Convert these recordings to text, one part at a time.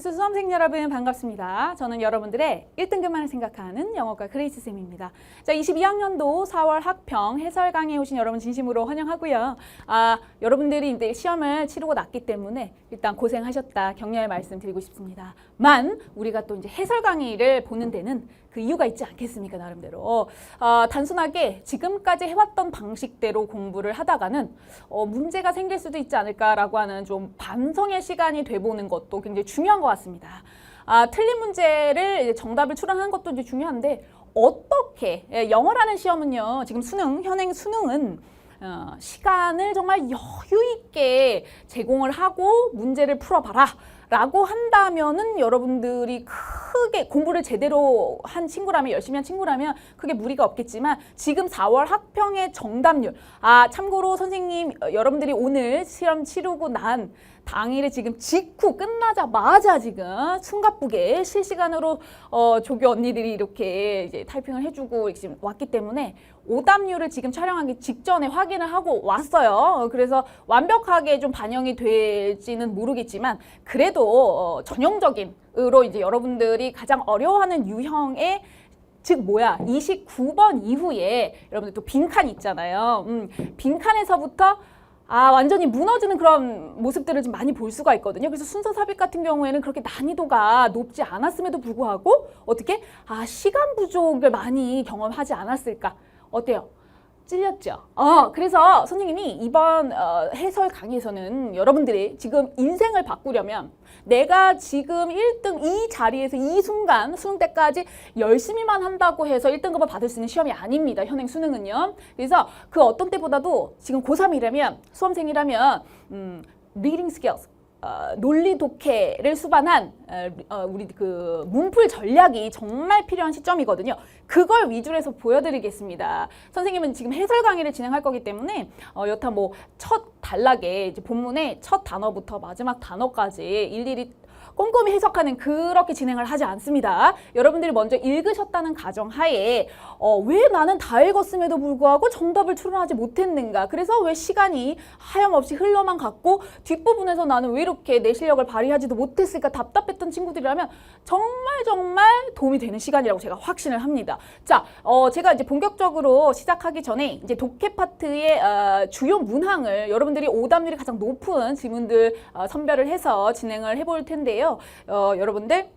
투투 수험생 여러분 반갑습니다. 저는 여러분들의 1등급만을 생각하는 영어과 그레이스 쌤입니다. 자, 22학년도 4월 학평 해설 강의에 오신 여러분 진심으로 환영하고요. 여러분들이 이제 시험을 치르고 났기 때문에 일단 고생하셨다 격려의 말씀 드리고 싶습니다. 만 우리가 또 이제 해설 강의를 보는 데는 그 이유가 있지 않겠습니까? 나름대로 단순하게 지금까지 해왔던 방식대로 공부를 하다가는 문제가 생길 수도 있지 않을까라고 하는 좀 반성의 시간이 돼보는 것도 굉장히 중요한 것 같습니다. 틀린 문제를 이제 정답을 출원하는 것도 이제 중요한데 어떻게 영어라는 시험은요 지금 현행 수능은 시간을 정말 여유 있게 제공을 하고 문제를 풀어봐라 라고 한다면은 여러분들이 크게 공부를 제대로 한 친구라면 열심히 한 친구라면 크게 무리가 없겠지만 지금 4월 학평의 정답률 참고로 선생님 여러분들이 오늘 시험 치르고 난 당일에 지금 직후 끝나자마자 지금 숨가쁘게 실시간으로 조교 언니들이 이렇게 이제 타이핑을 해주고 지금 왔기 때문에 오답률을 지금 촬영하기 직전에 확인을 하고 왔어요. 그래서 완벽하게 좀 반영이 될지는 모르겠지만 그래도 전형적인으로 이제 여러분들이 가장 어려워하는 유형의 즉 29번 이후에 여러분들 또 빈칸 있잖아요. 빈칸에서부터 완전히 무너지는 그런 모습들을 좀 많이 볼 수가 있거든요. 그래서 순서 삽입 같은 경우에는 그렇게 난이도가 높지 않았음에도 불구하고 어떻게? 시간 부족을 많이 경험하지 않았을까? 어때요? 찔렸죠? 그래서 선생님이 이번 해설 강의에서는 여러분들이 지금 인생을 바꾸려면 내가 지금 1등 이 자리에서 이 순간 수능 때까지 열심히만 한다고 해서 1등급을 받을 수 있는 시험이 아닙니다. 현행 수능은요. 그래서 그 어떤 때보다도 지금 고3이라면 수험생이라면 reading skills 논리 독해를 수반한 우리 그 문풀 전략이 정말 필요한 시점이거든요. 그걸 위주로 해서 보여드리겠습니다. 선생님은 지금 해설 강의를 진행할 거기 때문에 여타 뭐 첫 단락에 이제 본문의 첫 단어부터 마지막 단어까지 일일이 꼼꼼히 해석하는 그렇게 진행을 하지 않습니다. 여러분들이 먼저 읽으셨다는 가정하에 왜 나는 다 읽었음에도 불구하고 정답을 출원하지 못했는가? 그래서 왜 시간이 하염없이 흘러만 갔고 뒷부분에서 나는 왜 이렇게 내 실력을 발휘하지도 못했을까 답답했던 친구들이라면 정말 도움이 되는 시간이라고 제가 확신을 합니다. 자, 제가 이제 본격적으로 시작하기 전에 이제 독해 파트의 주요 문항을 여러분들이 오답률이 가장 높은 질문들 선별을 해서 진행을 해볼 텐데요. 여러분들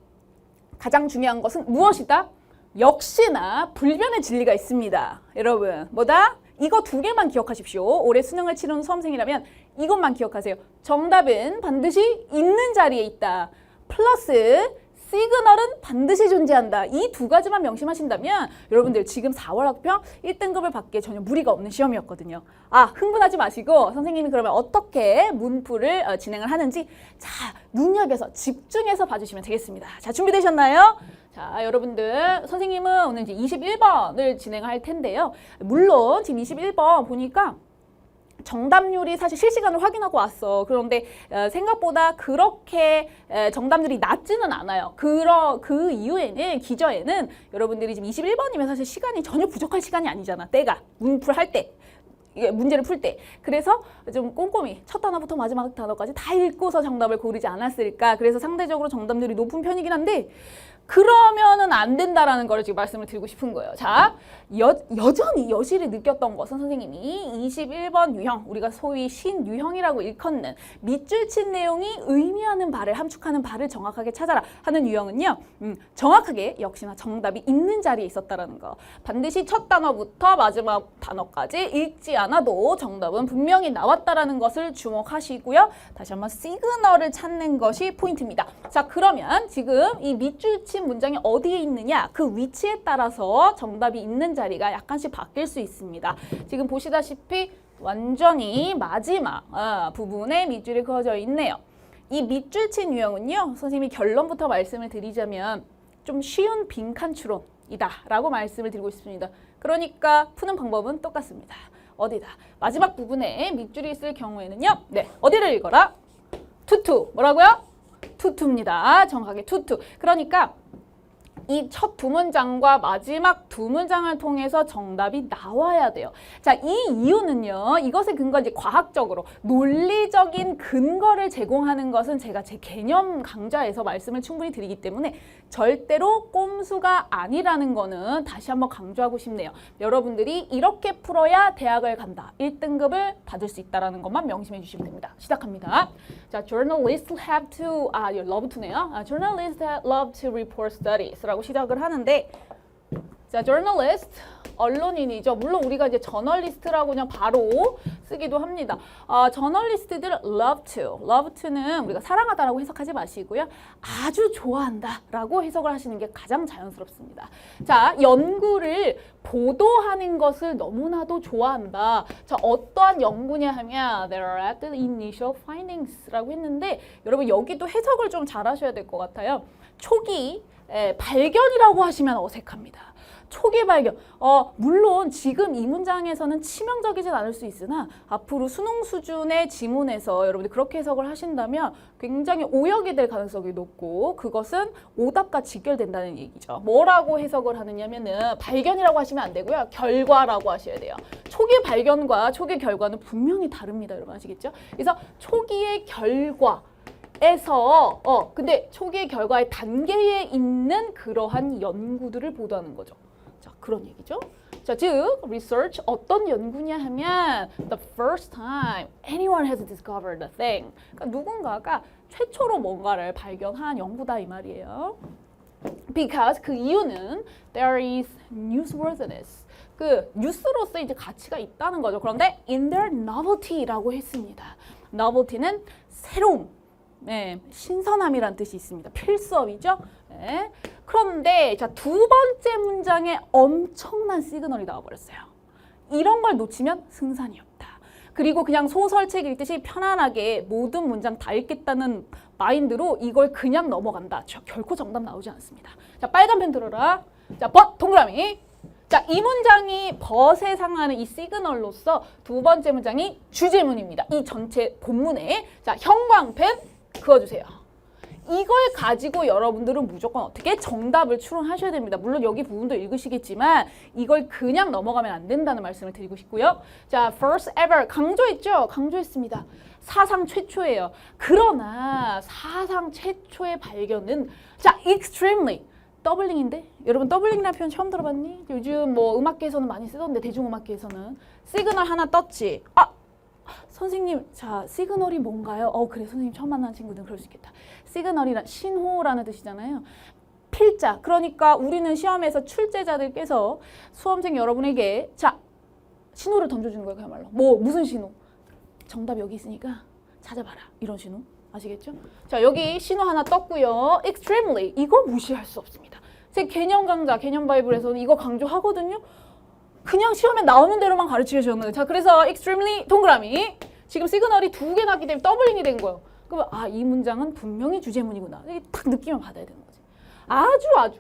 가장 중요한 것은 무엇이다? 역시나 불변의 진리가 있습니다. 여러분 뭐다? 이거 두 개만 기억하십시오. 올해 수능을 치르는 수험생이라면 이것만 기억하세요. 정답은 반드시 있는 자리에 있다. 플러스 시그널은 반드시 존재한다. 이 두 가지만 명심하신다면 여러분들 지금 4월 학평 1등급을 받기에 전혀 무리가 없는 시험이었거든요. 흥분하지 마시고 선생님이 그러면 어떻게 문풀을 진행을 하는지 눈여겨서 집중해서 봐주시면 되겠습니다. 자, 준비되셨나요? 자, 여러분들 선생님은 오늘 이제 21번을 진행할 텐데요. 물론 지금 21번 보니까 정답률이 사실 실시간으로 확인하고 왔어. 그런데 생각보다 그렇게 정답률이 낮지는 않아요. 그 이유에는 기저에는 여러분들이 지금 21번이면 사실 시간이 전혀 부족할 시간이 아니잖아. 때가 문풀 할 때. 문제를 풀 때. 그래서 좀 꼼꼼히 첫 단어부터 마지막 단어까지 다 읽고서 정답을 고르지 않았을까. 그래서 상대적으로 정답률이 높은 편이긴 한데 그러면은 안 된다라는 걸 지금 말씀을 드리고 싶은 거예요. 자, 여전히 여실히 느꼈던 것은 선생님이 21번 유형, 우리가 소위 신유형이라고 일컫는 밑줄 친 내용이 의미하는 바를 함축하는 바를 정확하게 찾아라 하는 유형은요. 정확하게 역시나 정답이 있는 자리에 있었다라는 거. 반드시 첫 단어부터 마지막 단어까지 읽지 않아도 정답은 분명히 나왔다라는 것을 주목하시고요. 다시 한번 시그널을 찾는 것이 포인트입니다. 자, 그러면 지금 이 밑줄 친 문장이 어디에 있느냐 그 위치에 따라서 정답이 있는 자리가 약간씩 바뀔 수 있습니다. 지금 보시다시피 완전히 마지막 부분에 밑줄이 그어져 있네요. 이 밑줄 친 유형은요. 선생님이 결론부터 말씀을 드리자면 좀 쉬운 빈칸 추론이다 라고 말씀을 드리고 싶습니다. 그러니까 푸는 방법은 똑같습니다. 어디다? 마지막 부분에 밑줄이 있을 경우에는요. 네, 어디를 읽어라? 투투. 뭐라고요? 투투입니다. 정확하게 투투. 그러니까 이 첫 두 문장과 마지막 두 문장을 통해서 정답이 나와야 돼요. 자, 이 이유는요. 이것의 근거 이제 과학적으로 논리적인 근거를 제공하는 것은 제가 제 개념 강좌에서 말씀을 충분히 드리기 때문에 절대로 꼼수가 아니라는 거는 다시 한번 강조하고 싶네요. 여러분들이 이렇게 풀어야 대학을 간다. 1등급을 받을 수 있다는 것만 명심해 주시면 됩니다. 시작합니다. 자, journalists have to, love to네요. journalists love to report studies라고 시작을 하는데, 자, journalist, 언론인이죠. 물론 우리가 이제 저널리스트라고 그냥 바로 쓰기도 합니다. 저널리스트들 love to는 우리가 사랑하다라고 해석하지 마시고요. 아주 좋아한다라고 해석을 하시는 게 가장 자연스럽습니다. 자, 연구를 보도하는 것을 너무나도 좋아한다. 자, 어떠한 연구냐 하면 there are at the initial findings라고 했는데 여러분 여기도 해석을 좀 잘 하셔야 될 것 같아요. 초기 발견이라고 하시면 어색합니다. 초기 발견. 물론 지금 이 문장에서는 치명적이진 않을 수 있으나 앞으로 수능 수준의 지문에서 여러분들 그렇게 해석을 하신다면 굉장히 오역이 될 가능성이 높고 그것은 오답과 직결된다는 얘기죠. 뭐라고 해석을 하느냐면은 발견이라고 하시면 안 되고요. 결과라고 하셔야 돼요. 초기 발견과 초기 결과는 분명히 다릅니다. 여러분 아시겠죠? 그래서 초기의 결과 에서 근데 초기의 결과의 단계에 있는 그러한 연구들을 보도하는 거죠. 자, 그런 얘기죠. 자, 즉 research 어떤 연구냐 하면 the first time anyone has discovered a thing. 그러니까 누군가가 최초로 뭔가를 발견한 연구다 이 말이에요. Because 그 이유는 there is newsworthiness. 그 뉴스로서 이제 가치가 있다는 거죠. 그런데 in their novelty라고 했습니다. novelty는 새로움. 네, 신선함이란 뜻이 있습니다. 필수어이죠. 네. 그런데 자, 두 번째 문장에 엄청난 시그널이 나와버렸어요. 이런 걸 놓치면 승산이 없다. 그리고 그냥 소설책 읽듯이 편안하게 모든 문장 다 읽겠다는 마인드로 이걸 그냥 넘어간다. 결코 정답 나오지 않습니다. 자, 빨간 펜 들어라. 자, 벗 동그라미. 자, 이 문장이 벗에 상하는 이 시그널로서 두 번째 문장이 주제문입니다. 이 전체 본문에 자, 형광펜 그어주세요. 이걸 가지고 여러분들은 무조건 어떻게 정답을 추론하셔야 됩니다. 물론 여기 부분도 읽으시겠지만 이걸 그냥 넘어가면 안 된다는 말씀을 드리고 싶고요. 자, first ever 강조했죠? 강조했습니다. 사상 최초예요. 그러나 사상 최초의 발견은 자, extremely 더블링인데? 여러분 더블링이라는 표현 처음 들어봤니? 요즘 뭐 음악계에서는 많이 쓰던데 대중음악계에서는 시그널 하나 떴지. 선생님, 자, 시그널이 뭔가요? 그래, 선생님 처음 만난 친구들은 그럴 수 있겠다. 시그널이란 신호라는 뜻이잖아요. 필자, 그러니까 우리는 시험에서 출제자들께서 수험생 여러분에게 자, 신호를 던져주는 거예요, 그야말로. 무슨 신호? 정답 여기 있으니까 찾아봐라. 이런 신호. 아시겠죠? 자, 여기 신호 하나 떴고요. extremely, 이거 무시할 수 없습니다. 제 개념 강좌, 개념 바이블에서는 이거 강조하거든요. 그냥 시험에 나오는 대로만 가르치셔 주는. 자, 그래서 extremely 동그라미. 지금 시그널이 두 개 났기 때문에 더블링이 된 거예요. 그러면 이 문장은 분명히 주제문이구나. 이게 딱 느낌을 받아야 되는 거지. 아주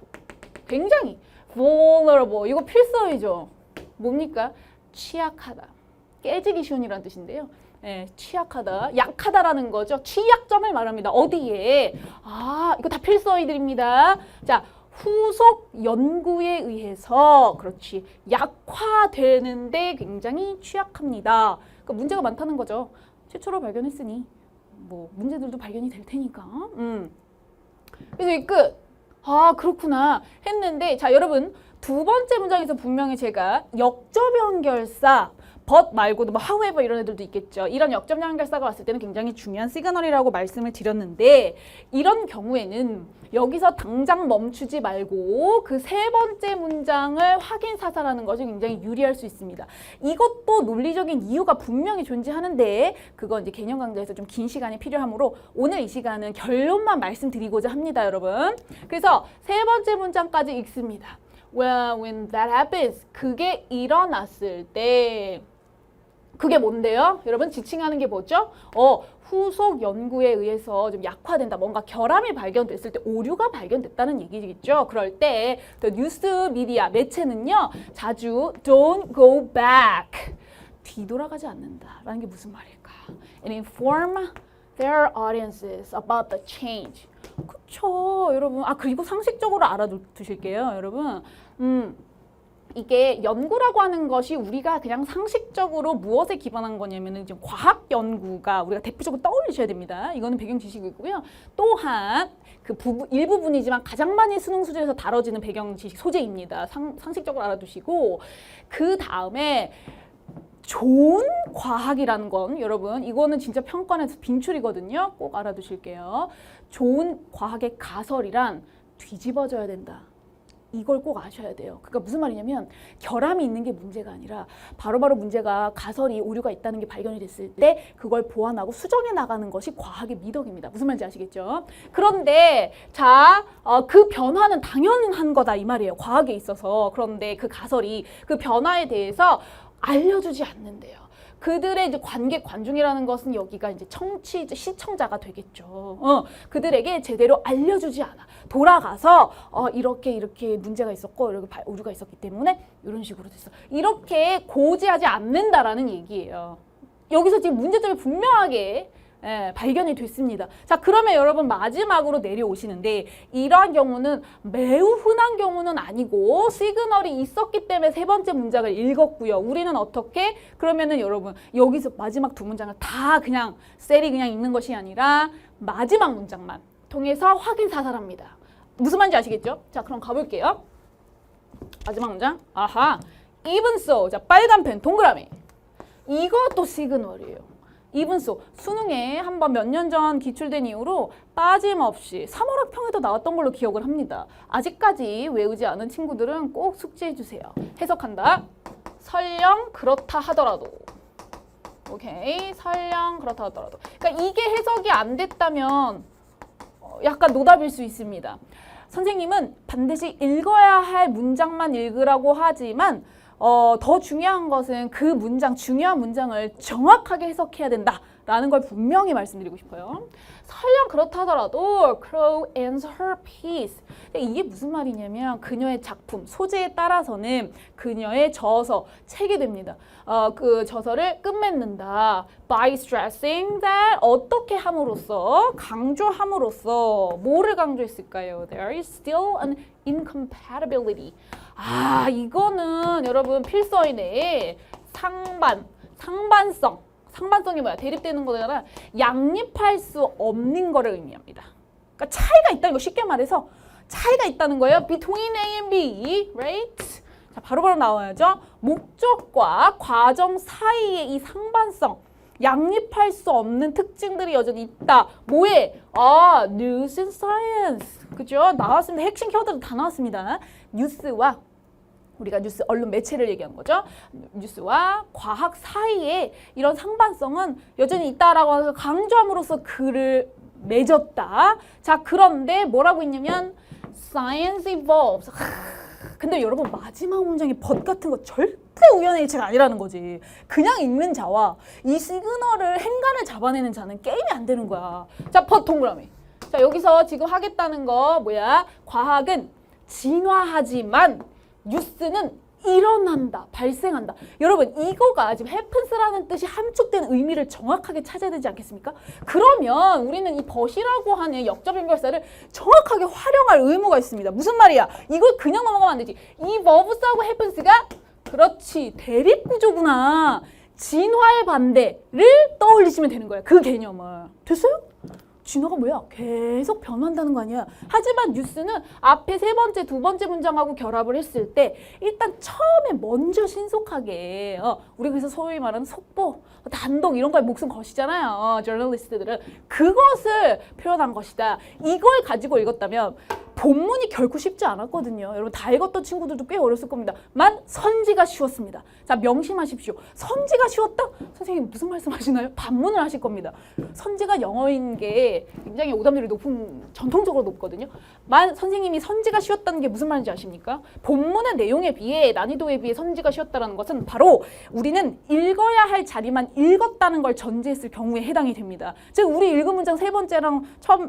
굉장히 vulnerable. 이거 필서이죠. 뭡니까? 취약하다. 깨지기 쉬운이라는 뜻인데요. 네, 취약하다, 약하다라는 거죠. 취약점을 말합니다. 어디에? 이거 다 필서이들입니다. 자, 후속 연구에 의해서 그렇지 약화되는데 굉장히 취약합니다. 그러니까 문제가 많다는 거죠. 최초로 발견했으니 뭐 문제들도 발견이 될 테니까. 그래서 이 끝. 그렇구나 했는데 자, 여러분 두 번째 문장에서 분명히 제가 역접 연결사 but 말고도 뭐 however 이런 애들도 있겠죠. 이런 역접 연결사가 왔을 때는 굉장히 중요한 시그널이라고 말씀을 드렸는데 이런 경우에는 여기서 당장 멈추지 말고 그 세 번째 문장을 확인 사살하는 것이 굉장히 유리할 수 있습니다. 이것도 논리적인 이유가 분명히 존재하는데 그건 이제 개념 강좌에서 좀 긴 시간이 필요하므로 오늘 이 시간은 결론만 말씀드리고자 합니다, 여러분. 그래서 세 번째 문장까지 읽습니다. Well, when that happens, 그게 일어났을 때 그게 뭔데요? 여러분 지칭하는 게 뭐죠? 후속 연구에 의해서 좀 약화된다. 뭔가 결함이 발견됐을 때 오류가 발견됐다는 얘기겠죠. 그럴 때 the 뉴스 미디어 매체는요. 자주 don't go back. 뒤돌아가지 않는다라는 게 무슨 말일까? And inform their audiences about the change. 그쵸, 여러분. 아, 그리고 상식적으로 알아두실게요, 여러분. 이게 연구라고 하는 것이 우리가 그냥 상식적으로 무엇에 기반한 거냐면은 지금 과학 연구가 우리가 대표적으로 떠올리셔야 됩니다. 이거는 배경 지식이고요. 또한 그 일부분이지만 가장 많이 수능 수준에서 다뤄지는 배경 지식 소재입니다. 상식적으로 알아두시고 그 다음에 좋은 과학이라는 건 여러분 이거는 진짜 평가에서 빈출이거든요. 꼭 알아두실게요. 좋은 과학의 가설이란 뒤집어져야 된다. 이걸 꼭 아셔야 돼요. 그러니까 무슨 말이냐면 결함이 있는 게 문제가 아니라 바로바로 문제가 가설이 오류가 있다는 게 발견이 됐을 때 그걸 보완하고 수정해 나가는 것이 과학의 미덕입니다. 무슨 말인지 아시겠죠? 그런데 자, 그 변화는 당연한 거다 이 말이에요. 과학에 있어서. 그런데 그 가설이 그 변화에 대해서 알려주지 않는데요. 그들의 이제 관객, 관중이라는 것은 여기가 이제 시청자가 되겠죠. 그들에게 제대로 알려주지 않아. 돌아가서 이렇게 문제가 있었고 이렇게 오류가 있었기 때문에 이런 식으로 됐어. 이렇게 고지하지 않는다라는 얘기예요. 여기서 지금 문제점이 분명하게 발견이 됐습니다. 자, 그러면 여러분 마지막으로 내려오시는데 이러한 경우는 매우 흔한 경우는 아니고 시그널이 있었기 때문에 세 번째 문장을 읽었고요. 우리는 어떻게? 그러면은 여러분 여기서 마지막 두 문장을 다 그냥 셀이 그냥 읽는 것이 아니라 마지막 문장만 통해서 확인 사살합니다. 무슨 말인지 아시겠죠? 자, 그럼 가볼게요. 마지막 문장. 아하. Even so. 자, 빨간 펜 동그라미. 이것도 시그널이에요. even so. 수능에 한번 몇 년 전 기출된 이후로 빠짐없이 3월 학평에도 나왔던 걸로 기억을 합니다. 아직까지 외우지 않은 친구들은 꼭 숙지해 주세요. 해석한다. 설령 그렇다 하더라도. 오케이. 설령 그렇다 하더라도. 그러니까 이게 해석이 안 됐다면 약간 노답일 수 있습니다. 선생님은 반드시 읽어야 할 문장만 읽으라고 하지만 더 중요한 것은 그 중요한 문장을 정확하게 해석해야 된다라는 걸 분명히 말씀드리고 싶어요. 설령 그렇다 하더라도 Crow ends her piece. 이게 무슨 말이냐면 그녀의 작품, 소재에 따라서는 그녀의 저서, 책이 됩니다. 그 저서를 끝맺는다. By stressing that 어떻게 함으로써, 강조함으로써 뭐를 강조했을까요? There is still an incompatibility. 아, 이거는 여러분 필서인의 상반성. 상반성이 뭐야? 대립되는 거잖아. 양립할 수 없는 거를 의미합니다. 그러니까 차이가 있다는 거 쉽게 말해서 차이가 있다는 거예요. Between A and B, right? 자, 바로바로 나와야죠. 목적과 과정 사이의 이 상반성, 양립할 수 없는 특징들이 여전히 있다. 뭐에? News and Science. 그죠? 나왔습니다. 핵심 키워드도 다 나왔습니다. 뉴스와 우리가 뉴스, 언론 매체를 얘기한 거죠. 뉴스와 과학 사이에 이런 상반성은 여전히 있다라고 해서 강조함으로써 글을 맺었다. 자, 그런데 뭐라고 했냐면 Science evolves. 근데 여러분 마지막 문장에 but 같은 거 절대 우연의 일치가 아니라는 거지. 그냥 읽는 자와 이 시그널을 행간을 잡아내는 자는 게임이 안 되는 거야. 자, but 동그라미. 자, 여기서 지금 하겠다는 거 뭐야? 과학은 진화하지만 뉴스는 일어난다, 발생한다. 여러분 이거가 지금 happens라는 뜻이 함축된 의미를 정확하게 찾아야 되지 않겠습니까? 그러면 우리는 이 but이라고 하는 역접 연결사를 정확하게 활용할 의무가 있습니다. 무슨 말이야? 이걸 그냥 넘어가면 안 되지. 이 verbs하고 happens가 그렇지 대립구조구나. 진화의 반대를 떠올리시면 되는 거야. 그 개념을. 됐어요? 진화가 뭐야? 계속 변한다는 거 아니야. 하지만 뉴스는 앞에 세 번째, 두 번째 문장하고 결합을 했을 때 일단 처음에 먼저 신속하게 우리 그래서 소위 말하는 속보, 단독 이런 거에 목숨 거시잖아요. 저널리스트들은. 그것을 표현한 것이다. 이걸 가지고 읽었다면 본문이 결코 쉽지 않았거든요. 여러분 다 읽었던 친구들도 꽤 어렸을 겁니다. 만 선지가 쉬웠습니다. 자, 명심하십시오. 선지가 쉬웠다? 선생님 무슨 말씀하시나요? 반문을 하실 겁니다. 선지가 영어인 게 굉장히 오답률이 전통적으로 높거든요. 만 선생님이 선지가 쉬웠다는 게 무슨 말인지 아십니까? 본문의 내용에 비해 난이도에 비해 선지가 쉬웠다는 것은 바로 우리는 읽어야 할 자리만 읽었다는 걸 전제했을 경우에 해당이 됩니다. 즉 우리 읽은 문장 세 번째랑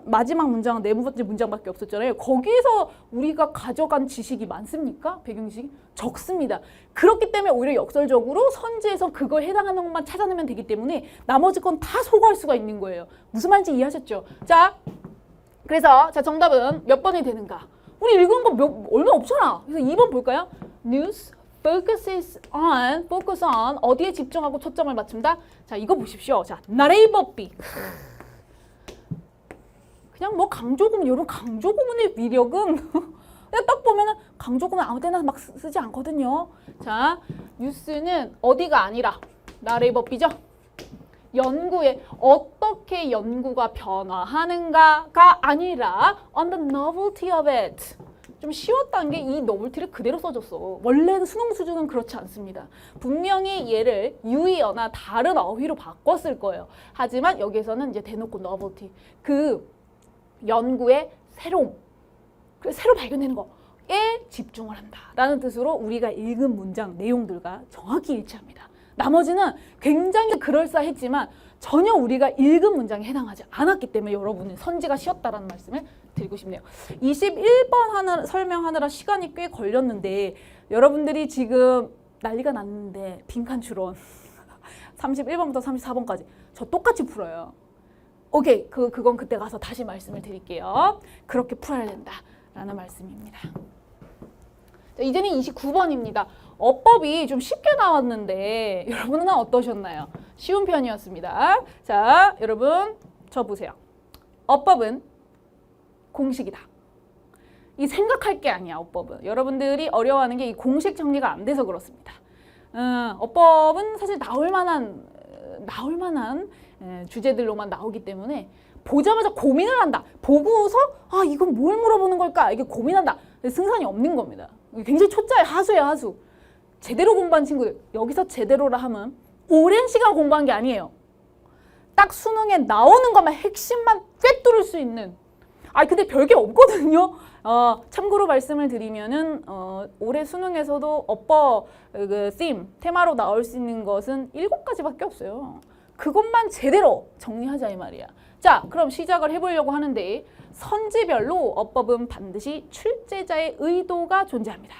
마지막 문장 네 번째 문장밖에 없었잖아요. 거기에서 우리가 가져간 지식이 많습니까? 배경지식이? 적습니다. 그렇기 때문에 오히려 역설적으로 선지에서 그걸 해당하는 것만 찾아내면 되기 때문에 나머지 건 다 소거할 수가 있는 거예요. 무슨 말인지 이해하셨죠? 자, 그래서 자 정답은 몇 번이 되는가? 우리 읽은 거 얼마 없잖아. 그래서 2번 볼까요? News focus on 어디에 집중하고 초점을 맞춘다? 자 이거 보십시오. 자 나레이버비 그냥 뭐 강조구문 이런 강조구문의 위력은 그냥 딱 보면은 강조구문 아무 때나 막 쓰지 않거든요. 자 뉴스는 어디가 아니라 나레이버비죠. 연구에 어떻게 연구가 변화하는가가 아니라 on the novelty of it. 좀 쉬웠다는 게 이 novelty를 그대로 써줬어. 원래 수능 수준은 그렇지 않습니다. 분명히 얘를 유의어나 다른 어휘로 바꿨을 거예요. 하지만 여기에서는 이제 대놓고 novelty. 그 연구의 새로움. 새로 발견되는 거에 집중을 한다라는 뜻으로 우리가 읽은 문장 내용들과 정확히 일치합니다. 나머지는 굉장히 그럴싸했지만 전혀 우리가 읽은 문장에 해당하지 않았기 때문에 여러분은 선지가 쉬웠다라는 말씀을 드리고 싶네요. 21번 설명하느라 시간이 꽤 걸렸는데 여러분들이 지금 난리가 났는데 빈칸 추론 31번부터 34번까지 저 똑같이 풀어요. 오케이, 그건 그때 가서 다시 말씀을 드릴게요. 그렇게 풀어야 된다라는 말씀입니다. 자, 이제는 29번입니다. 어법이 좀 쉽게 나왔는데 여러분은 어떠셨나요? 쉬운 편이었습니다. 자, 여러분 저 보세요. 어법은 공식이다. 이 생각할 게 아니야, 어법은. 여러분들이 어려워하는 게 이 공식 정리가 안 돼서 그렇습니다. 어법은 사실 나올 만한 주제들로만 나오기 때문에 보자마자 고민을 한다. 보고서 아 이건 뭘 물어보는 걸까? 이게 고민한다. 승산이 없는 겁니다. 굉장히 초짜예요. 하수예요, 하수. 제대로 공부한 친구들. 여기서 제대로라 하면 오랜 시간 공부한 게 아니에요. 딱 수능에 나오는 것만 핵심만 꿰뚫을 수 있는. 근데 별게 없거든요. 참고로 말씀을 드리면은 올해 수능에서도 어법 테마로 나올 수 있는 것은 7가지밖에 없어요. 그것만 제대로 정리하자 이 말이야. 자, 그럼 시작을 해보려고 하는데 선지별로 어법은 반드시 출제자의 의도가 존재합니다.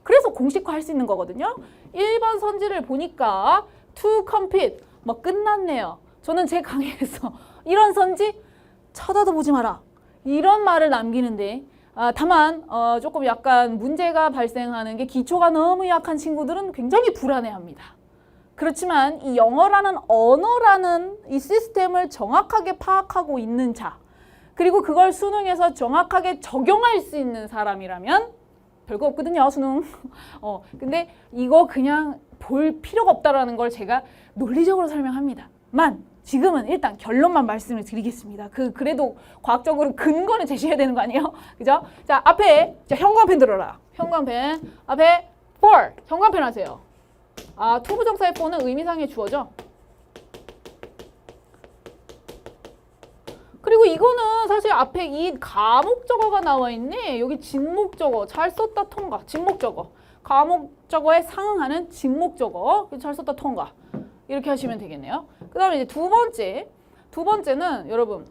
그래서 공식화할 수 있는 거거든요. 1번 선지를 보니까 to compete 뭐 끝났네요. 저는 제 강의에서 이런 선지 쳐다도 보지 마라. 이런 말을 남기는데 다만 조금 약간 문제가 발생하는 게 기초가 너무 약한 친구들은 굉장히 불안해합니다. 그렇지만 이 영어라는 언어라는 이 시스템을 정확하게 파악하고 있는 자, 그리고 그걸 수능에서 정확하게 적용할 수 있는 사람이라면 별거 없거든요, 수능. 근데 이거 그냥 볼 필요가 없다라는 걸 제가 논리적으로 설명합니다. 지금은 일단 결론만 말씀을 드리겠습니다. 그래도 과학적으로 근거는 제시해야 되는 거 아니에요? 그죠? 자, 앞에 형광펜 들어라. 형광펜. 앞에 for. 형광펜 하세요. 투부정사의 for는 의미상의 주어죠. 그리고 이거는 사실 앞에 이 가목적어가 나와 있네. 여기 진목적어. 잘 썼다 통과. 진목적어. 가목적어에 상응하는 진목적어. 잘 썼다 통과. 이렇게 하시면 되겠네요. 그 다음에 이제 두 번째는 여러분,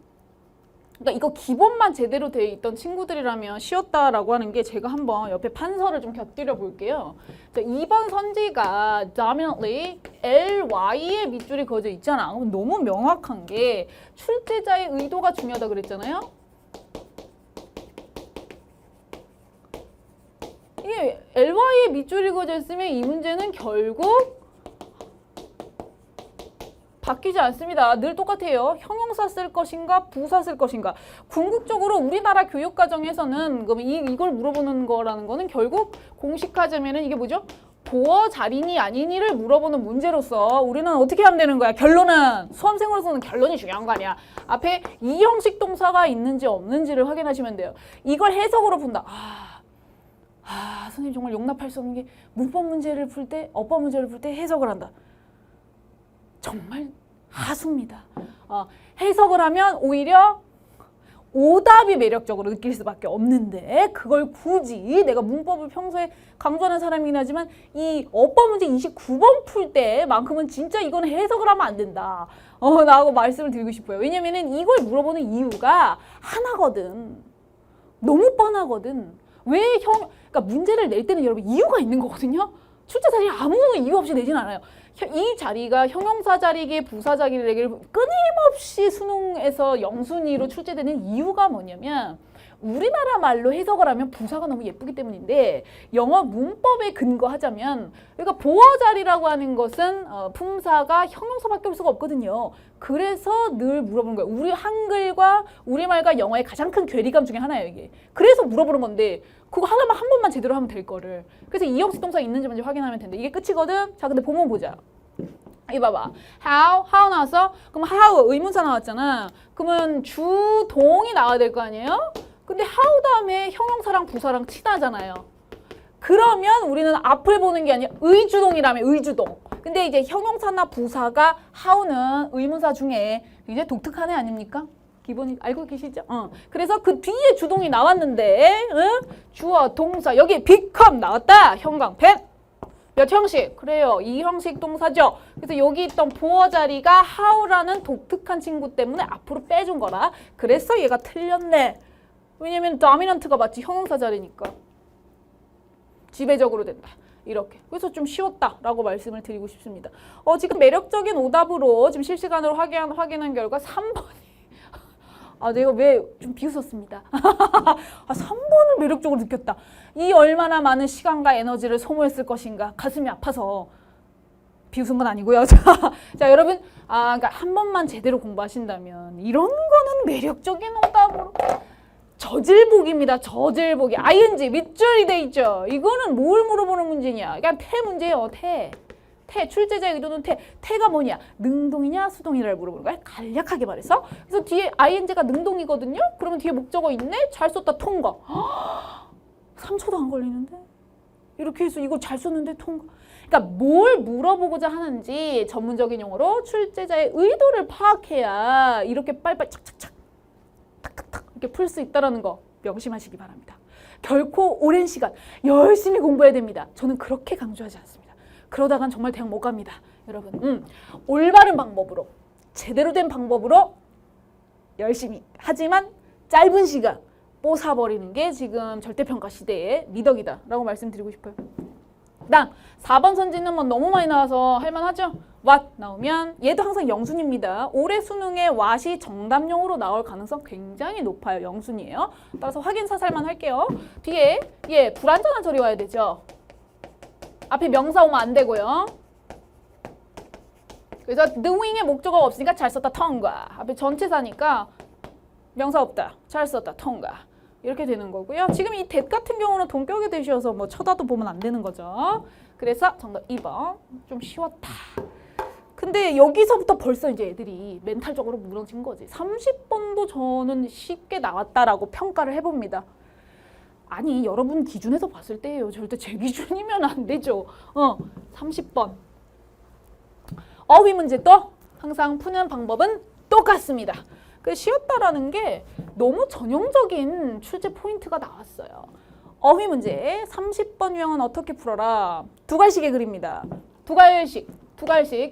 그러니까 이거 기본만 제대로 돼 있던 친구들이라면 쉬웠다라고 하는 게 제가 한번 옆에 판서를 좀 곁들여 볼게요. 자, 2번 선지가 dominantly LY의 밑줄이 그어져 있잖아. 너무 명확한 게 출제자의 의도가 중요하다 그랬잖아요. 이게 LY의 밑줄이 그어져 있으면 이 문제는 결국 바뀌지 않습니다. 늘 똑같아요. 형용사 쓸 것인가 부사 쓸 것인가. 궁극적으로 우리나라 교육과정에서는 이걸 물어보는 거라는 거는 결국 공식화되면은 이게 뭐죠? 보어 자리니 아니니를 물어보는 문제로서 우리는 어떻게 하면 되는 거야? 결론은 수험생으로서는 결론이 중요한 거 아니야. 앞에 이 형식 동사가 있는지 없는지를 확인하시면 돼요. 이걸 해석으로 푼다. 선생님 정말 용납할 수 없는 게 문법 문제를 풀 때, 어법 문제를 풀 때 해석을 한다. 정말 하수입니다. 해석을 하면 오히려 오답이 매력적으로 느낄 수밖에 없는데 그걸 굳이 내가 문법을 평소에 강조하는 사람이긴 하지만 이 어법 문제 29번 풀 때만큼은 진짜 이건 해석을 하면 안 된다. 나하고 말씀을 드리고 싶어요. 왜냐면은 이걸 물어보는 이유가 하나거든. 너무 뻔하거든. 그러니까 문제를 낼 때는 여러분 이유가 있는 거거든요. 출제 자리 아무 이유 없이 내진 않아요. 이 자리가 형용사 자리기, 부사 자리를 끊임없이 수능에서 영순위로 출제되는 이유가 뭐냐면 우리나라 말로 해석을 하면 부사가 너무 예쁘기 때문인데 영어 문법에 근거하자면 그러니까 보어 자리라고 하는 것은 품사가 형용사밖에 올 수가 없거든요. 그래서 늘 물어보는 거예요. 우리 한글과 우리말과 영어의 가장 큰 괴리감 중에 하나예요, 이게. 그래서 물어보는 건데 그거 하나만 한 번만 제대로 하면 될 거를. 그래서 이형식 동사 있는지 먼저 확인하면 된다. 이게 끝이거든. 자, 근데 보면 보자. 이 봐봐. how 나왔어? 그럼 how 의문사 나왔잖아. 그러면 주동이 나와야 될 거 아니에요? 근데 how 다음에 형용사랑 부사랑 친하잖아요. 그러면 우리는 앞을 보는 게 아니라 의주동이라며, 의주동. 근데 이제 형용사나 부사가 how는 의문사 중에 이제 독특한 애 아닙니까? 기본이 알고 계시죠? 그래서 그 뒤에 주동이 나왔는데 주어, 동사, 여기 become 나왔다. 형광펜. 몇 형식? 그래요. 이 형식 동사죠. 그래서 여기 있던 보어 자리가 how라는 독특한 친구 때문에 앞으로 빼준 거라. 그래서 얘가 틀렸네. 왜냐면 dominant가 맞지. 형용사 자리니까. 지배적으로 된다. 이렇게. 그래서 좀 쉬웠다라고 말씀을 드리고 싶습니다. 지금 매력적인 오답으로 지금 실시간으로 확인한 결과 3번이 내가 왜 좀 비웃었습니다. 3번을 매력적으로 느꼈다. 이 얼마나 많은 시간과 에너지를 소모했을 것인가. 가슴이 아파서 비웃은 건 아니고요. 자, 여러분, 그러니까 한 번만 제대로 공부하신다면 이런 거는 매력적인 오답으로 저질보기입니다. 저질보기. ing 밑줄이 돼 있죠. 이거는 뭘 물어보는 문제냐. 그냥 태 문제예요. 태. 출제자의 의도는 태가 뭐냐? 능동이냐 수동이냐를 물어보는 거야. 간략하게 말해서. 그래서 뒤에 ing가 능동이거든요. 그러면 뒤에 목적어 있네. 잘 썼다 통과. 3초도 안 걸리는데? 이렇게 해서 이거 잘 썼는데 통과. 그러니까 뭘 물어보고자 하는지 전문적인 용어로 출제자의 의도를 파악해야 이렇게 빨리빨리 착착착 탁탁탁 이렇게 풀 수 있다는 거 명심하시기 바랍니다. 결코 오랜 시간 열심히 공부해야 됩니다. 저는 그렇게 강조하지 않습니다. 그러다간 정말 대학 못 갑니다. 여러분, 올바른 방법으로, 제대로 된 방법으로 열심히 하지만 짧은 시간 뽀사버리는 게 지금 절대평가 시대의 미덕이다 라고 말씀드리고 싶어요. 다음 4번 선지는 뭐 너무 많이 나와서 할만하죠? what 나오면 얘도 항상 영순입니다. 올해 수능에 what이 정답용으로 나올 가능성 굉장히 높아요. 영순이에요. 따라서 확인 사살만 할게요. 뒤에 불완전한 절이 와야 되죠. 앞에 명사 오면 안 되고요. 그래서 doing의 목적어가 없으니까 잘 썼다 통과. 앞에 전체사니까 명사 없다. 잘 썼다 통과. 이렇게 되는 거고요. 지금 이 that 같은 경우는 동격에 대셔서 뭐 쳐다도 보면 안 되는 거죠. 그래서 정답 2번. 좀 쉬웠다. 근데 여기서부터 벌써 이제 애들이 멘탈적으로 무너진 거지. 30번도 저는 쉽게 나왔다라고 평가를 해봅니다. 아니, 여러분 기준에서 봤을 때예요. 절대 제 기준이면 안 되죠. 30번. 어휘 문제도 항상 푸는 방법은 똑같습니다. 그 쉬웠다라는 게 너무 전형적인 출제 포인트가 나왔어요. 어휘 문제 30번 유형은 어떻게 풀어라? 두 갈식의 글입니다. 두 갈식.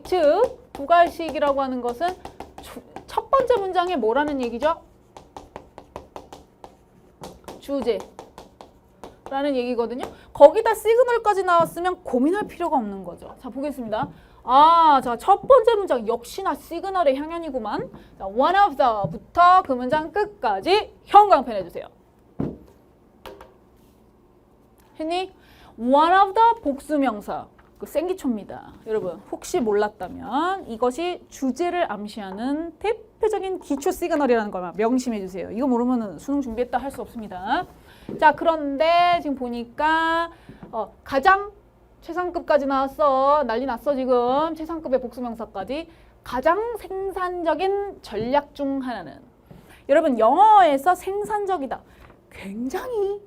즉 두 갈식이라고 하는 것은 첫 번째 문장에 뭐라는 얘기죠? 주제. 라는 얘기거든요. 거기다 시그널까지 나왔으면 고민할 필요가 없는 거죠. 자, 보겠습니다. 자, 첫 번째 문장 역시나 시그널의 향연이구만. 자, one of the부터 그 문장 끝까지 형광펜 해주세요. 했니? one of the 복수명사. 그 생기초입니다. 여러분, 혹시 몰랐다면 이것이 주제를 암시하는 대표적인 기초 시그널이라는 걸 명심해 주세요. 이거 모르면 수능 준비했다 할 수 없습니다. 자, 그런데 지금 보니까 가장 최상급까지 나왔어. 난리 났어 지금. 최상급의 복수명사까지. 가장 생산적인 전략 중 하나는, 여러분 영어에서 생산적이다. 굉장히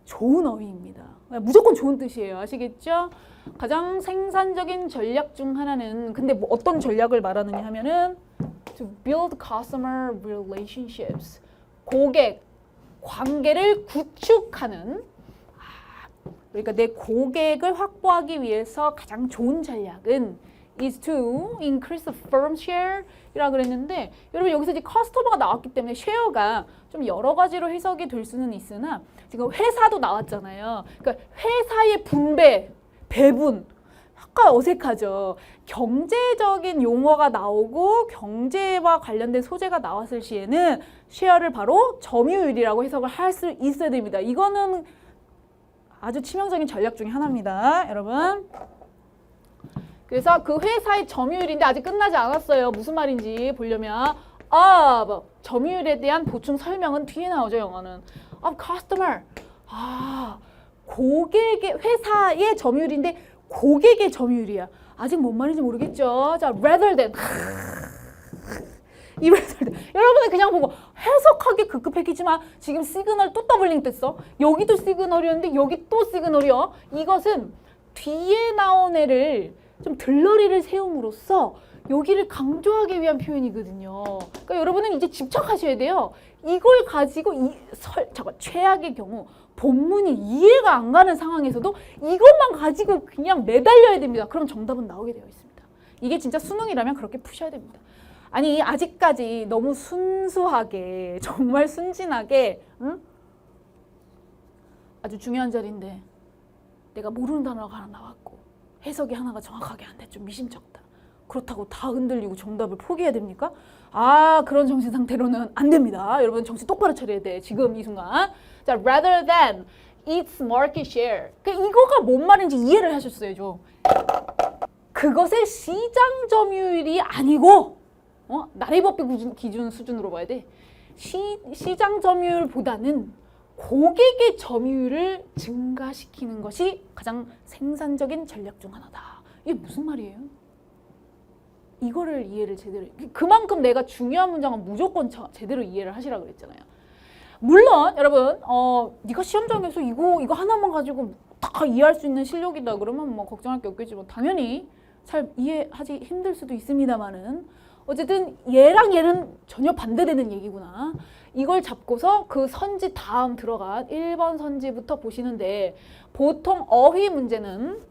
좋은 어휘입니다. 무조건 좋은 뜻이에요. 아시겠죠? 가장 생산적인 전략 중 하나는, 근데 뭐 어떤 전략을 말하느냐 하면은 to build customer relationships. 고객 관계를 구축하는, 그러니까 내 고객을 확보하기 위해서 가장 좋은 전략은 is to increase the firm share 이라고 그랬는데, 여러분 여기서 이제 커스터머가 나왔기 때문에 쉐어가 좀 여러 가지로 해석이 될 수는 있으나 지금 회사도 나왔잖아요. 그러니까 회사의 분배, 배분. 약간 어색하죠. 경제적인 용어가 나오고 경제와 관련된 소재가 나왔을 시에는 쉐어를 바로 점유율이라고 해석을 할 수 있어야 됩니다. 이거는 아주 치명적인 전략 중에 하나입니다. 여러분. 그래서 그 회사의 점유율인데 아직 끝나지 않았어요. 무슨 말인지 보려면 뭐 점유율에 대한 보충 설명은 뒤에 나오죠. 영어는 customer. 고객의 회사의 점유율인데 고객의 점유율이야. 아직 뭔 말인지 모르겠죠. 자, rather than. 이 rather than. 여러분은 그냥 보고 해석하기 급급했지만 지금 시그널 또 더블링 됐어. 여기도 시그널이었는데 여기 또 시그널이요. 이것은 뒤에 나온 애를 좀 들러리를 세움으로써 여기를 강조하기 위한 표현이거든요. 그러니까 여러분은 이제 집착하셔야 돼요. 이걸 가지고 최악의 경우 본문이 이해가 안 가는 상황에서도 이것만 가지고 그냥 매달려야 됩니다. 그럼 정답은 나오게 되어 있습니다. 이게 진짜 수능이라면 그렇게 푸셔야 됩니다. 아니 아직까지 너무 순수하게 정말 순진하게 아주 중요한 자리인데 내가 모르는 단어가 하나 나왔고 해석이 하나가 정확하게 안 돼. 좀 미심쩍다. 그렇다고 다 흔들리고 정답을 포기해야 됩니까? 그런 정신 상태로는 안 됩니다. 여러분 정신 똑바로 차려야 돼. 지금 이 순간. 자, rather than its market share. 그러니까 이거가 뭔 말인지 이해를 하셨어야죠. 그것의 시장 점유율이 아니고 나래법비 기준 수준으로 봐야 돼. 시장 점유율보다는 고객의 점유율을 증가시키는 것이 가장 생산적인 전략 중 하나다. 이게 무슨 말이에요? 이거를 이해를 제대로 그만큼 내가 중요한 문장은 무조건 제대로 이해를 하시라고 그랬잖아요. 물론 여러분 네가 시험장에서 이거 하나만 가지고 다 이해할 수 있는 실력이다 그러면 뭐 걱정할 게 없겠지만 당연히 잘 이해하기 힘들 수도 있습니다만은 어쨌든 얘랑 얘는 전혀 반대되는 얘기구나. 이걸 잡고서 그 선지 다음 들어간 1번 선지부터 보시는데 보통 어휘 문제는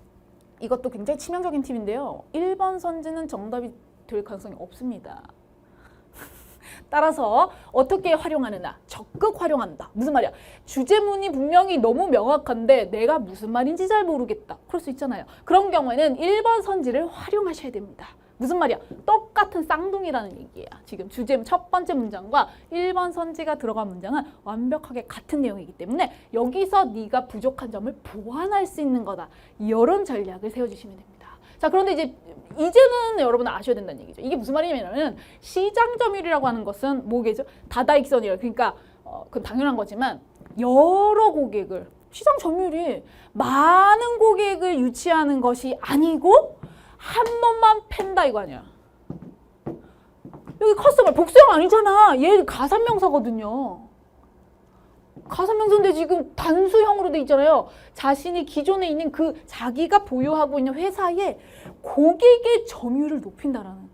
이것도 굉장히 치명적인 팁인데요. 1번 선지는 정답이 될 가능성이 없습니다. 따라서 어떻게 활용하느냐? 적극 활용한다. 무슨 말이야? 주제문이 분명히 너무 명확한데 내가 무슨 말인지 잘 모르겠다. 그럴 수 있잖아요. 그런 경우에는 1번 선지를 활용하셔야 됩니다. 무슨 말이야? 똑같은 쌍둥이라는 얘기야. 지금 주제문 첫 번째 문장과 1번 선지가 들어간 문장은 완벽하게 같은 내용이기 때문에 여기서 네가 부족한 점을 보완할 수 있는 거다. 이런 전략을 세워주시면 됩니다. 자, 그런데 이제는 여러분은 아셔야 된다는 얘기죠. 이게 무슨 말이냐면 시장 점유율이라고 하는 것은 뭐겠죠? 다다익선이라. 그러니까 그건 당연한 거지만 여러 고객을 시장 점유율이 많은 고객을 유치하는 것이 아니고 한 번만 팬다 이거 아니야. 여기 커스터머 복수형 아니잖아. 얘 가산명사거든요. 가산명사인데 지금 단수형으로 돼 있잖아요. 자신이 기존에 있는 그 자기가 보유하고 있는 회사의 고객의 점유율을 높인다라는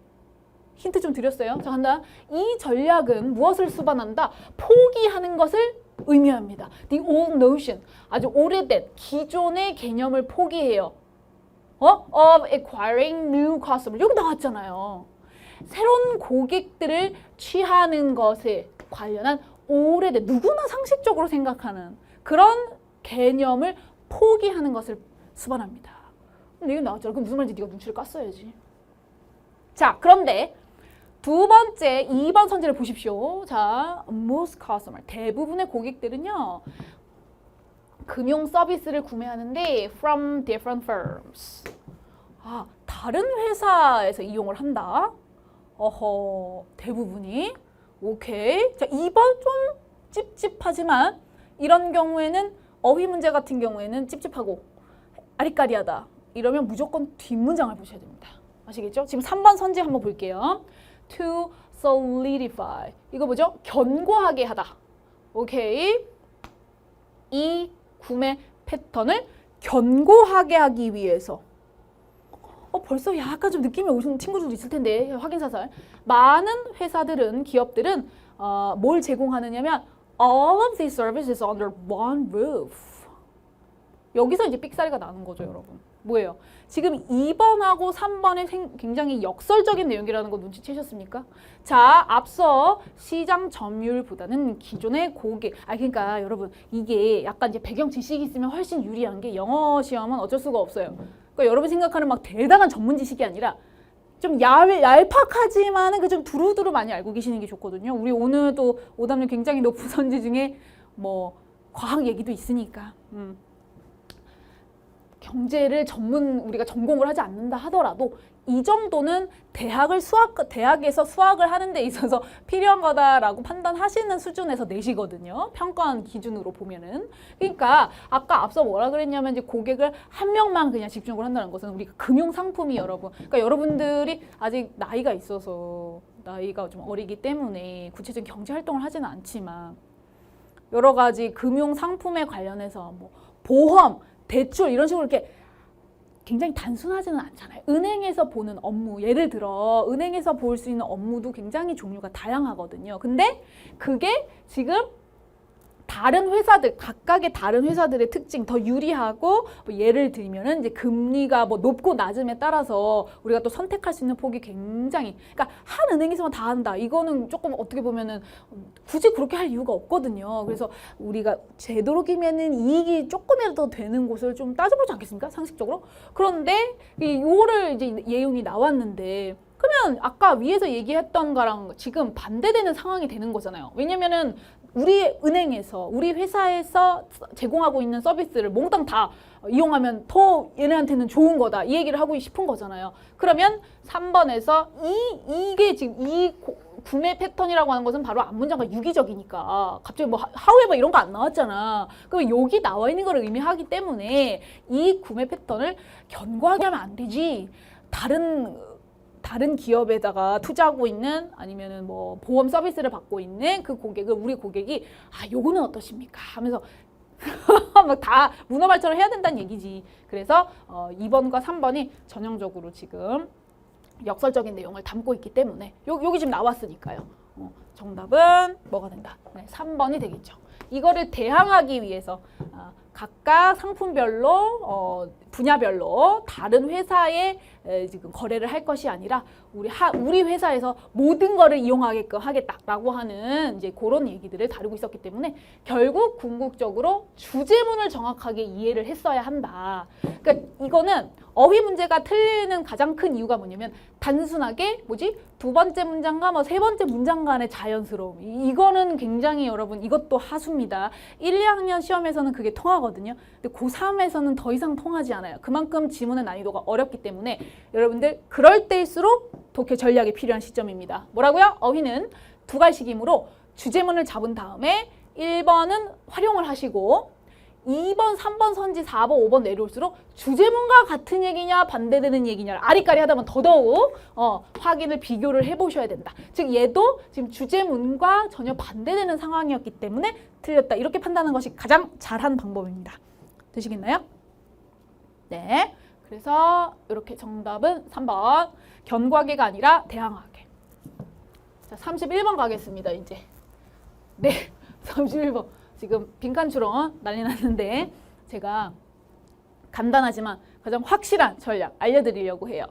힌트 좀 드렸어요. 자, 간다. 이 전략은 무엇을 수반한다? 포기하는 것을 의미합니다. The old notion. 아주 오래된 기존의 개념을 포기해요. of acquiring new customer. 여기 나왔잖아요. 새로운 고객들을 취하는 것에 관련한 오래된 누구나 상식적으로 생각하는 그런 개념을 포기하는 것을 수반합니다. 근데 이게 나왔잖아. 그럼 무슨 말인지 네가 눈치를 깠어야지. 자, 그런데 두 번째 2번 선지를 보십시오. 자, most customer. 대부분의 고객들은요. 금융 서비스를 구매하는데 from different firms. 다른 회사에서 이용을 한다. 대부분이. 오케이. 자, 2번 좀 찝찝하지만 이런 경우에는 어휘 문제 같은 경우에는 찝찝하고 아리까리하다. 이러면 무조건 뒷문장을 보셔야 됩니다. 아시겠죠? 지금 3번 선지 한번 볼게요. To solidify. 이거 뭐죠? 견고하게 하다. 오케이. 이 구매 패턴을 견고하게 하기 위해서 벌써 약간 좀 느낌이 오시는 친구들도 있을 텐데 확인사살. 많은 회사들은 기업들은 뭘 제공하느냐면 all of these services under one roof. 여기서 이제 삑사리가 나는 거죠, 여러분. 뭐예요? 지금 2번하고 3번의 굉장히 역설적인 내용이라는 거 눈치채셨습니까? 자, 앞서 시장 점유율보다는 기존의 고객. 그러니까 여러분 이게 약간 이제 배경 지식이 있으면 훨씬 유리한 게 영어 시험은 어쩔 수가 없어요. 그러니까 여러분 생각하는 막 대단한 전문 지식이 아니라 좀 얄팍하지만은 그 좀 두루두루 많이 알고 계시는 게 좋거든요. 우리 오늘 또 오답률 굉장히 높은 선지 중에 뭐 과학 얘기도 있으니까. 경제를 우리가 전공을 하지 않는다 하더라도 이 정도는 대학에서 수학을 하는 데 있어서 필요한 거다라고 판단하시는 수준에서 내시거든요. 평가원 기준으로 보면은. 그러니까 아까 앞서 뭐라 그랬냐면 이제 고객을 한 명만 그냥 집중을 한다는 것은 우리가 금융 상품이 여러분. 그러니까 여러분들이 아직 나이가 있어서 나이가 좀 어리기 때문에 구체적인 경제 활동을 하지는 않지만 여러 가지 금융 상품에 관련해서 뭐 보험, 대출 이런 식으로 이렇게 굉장히 단순하지는 않잖아요. 은행에서 보는 업무, 예를 들어 은행에서 볼 수 있는 업무도 굉장히 종류가 다양하거든요. 근데 그게 지금 다른 회사들, 각각의 다른 회사들의 특징 더 유리하고 뭐 예를 들면은 이제 금리가 뭐 높고 낮음에 따라서 우리가 또 선택할 수 있는 폭이 굉장히 그러니까 한 은행에서만 다 한다. 이거는 조금 어떻게 보면은 굳이 그렇게 할 이유가 없거든요. 그래서 우리가 되도록이면은 이익이 조금이라도 더 되는 곳을 좀 따져보지 않겠습니까? 상식적으로. 그런데 이거를 이제 예용이 나왔는데 그러면 아까 위에서 얘기했던 거랑 지금 반대되는 상황이 되는 거잖아요. 왜냐면은 우리 은행에서 우리 회사에서 제공하고 있는 서비스를 몽땅 다 이용하면 더 얘네한테는 좋은 거다 이 얘기를 하고 싶은 거잖아요. 그러면 3번에서 이게 지금 이 구매 패턴이라고 하는 것은 바로 앞문장과 유기적이니까 갑자기 뭐 however 이런 거 안 나왔잖아. 그럼 여기 나와 있는 걸 의미하기 때문에 이 구매 패턴을 견고하게 하면 안 되지. 다른 기업에다가 투자하고 있는 아니면은 뭐 보험 서비스를 받고 있는 그 고객을 우리 고객이 요거는 어떠십니까? 하면서 막 다 문어발전을 해야 된다는 얘기지. 그래서 2번과 3번이 전형적으로 지금 역설적인 내용을 담고 있기 때문에 여기 지금 나왔으니까요. 정답은 뭐가 된다? 네, 3번이 되겠죠. 이거를 대항하기 위해서 각각 상품별로 분야별로 다른 회사에 지금 거래를 할 것이 아니라 우리 회사에서 모든 거를 이용하게끔 하겠다라고 하는 이제 그런 얘기들을 다루고 있었기 때문에 결국 궁극적으로 주제문을 정확하게 이해를 했어야 한다. 그러니까 이거는 어휘 문제가 틀리는 가장 큰 이유가 뭐냐면 단순하게 두 번째 문장과 세 번째 문장 간의 자연스러움. 이거는 굉장히 여러분 이것도 하수입니다. 1, 2학년 시험에서는 그게 통하거든요. 근데 고3에서는 더 이상 통하지 않아요. 그만큼 지문의 난이도가 어렵기 때문에 여러분들 그럴 때일수록 독해 전략이 필요한 시점입니다. 뭐라고요? 어휘는 두 가지이므로 주제문을 잡은 다음에 1번은 활용을 하시고 2번, 3번 선지, 4번, 5번 내려올수록 주제문과 같은 얘기냐 반대되는 얘기냐 아리까리 하다 보면 더더욱 확인을 비교를 해보셔야 된다. 즉 얘도 지금 주제문과 전혀 반대되는 상황이었기 때문에 틀렸다. 이렇게 판단하는 것이 가장 잘한 방법입니다. 되시겠나요? 네. 그래서 이렇게 정답은 3번 견고하게가 아니라 대항하게. 자, 31번 가겠습니다. 이제. 네. 31번. 지금 빈칸 추론 난리 났는데 제가 간단하지만 가장 확실한 전략 알려드리려고 해요.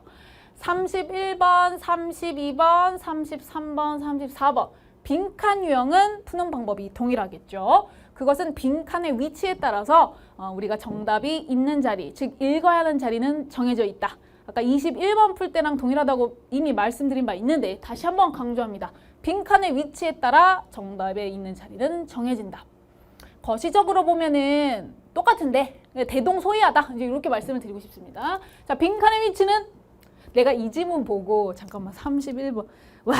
31번, 32번, 33번, 34번 빈칸 유형은 푸는 방법이 동일하겠죠. 그것은 빈칸의 위치에 따라서 우리가 정답이 있는 자리, 즉 읽어야 하는 자리는 정해져 있다. 아까 21번 풀 때랑 동일하다고 이미 말씀드린 바 있는데 다시 한번 강조합니다. 빈칸의 위치에 따라 정답에 있는 자리는 정해진다. 거시적으로 보면은 똑같은데 대동소이하다. 이제 이렇게 말씀을 드리고 싶습니다. 자, 빈칸의 위치는 내가 이 지문 보고 잠깐만 31번 와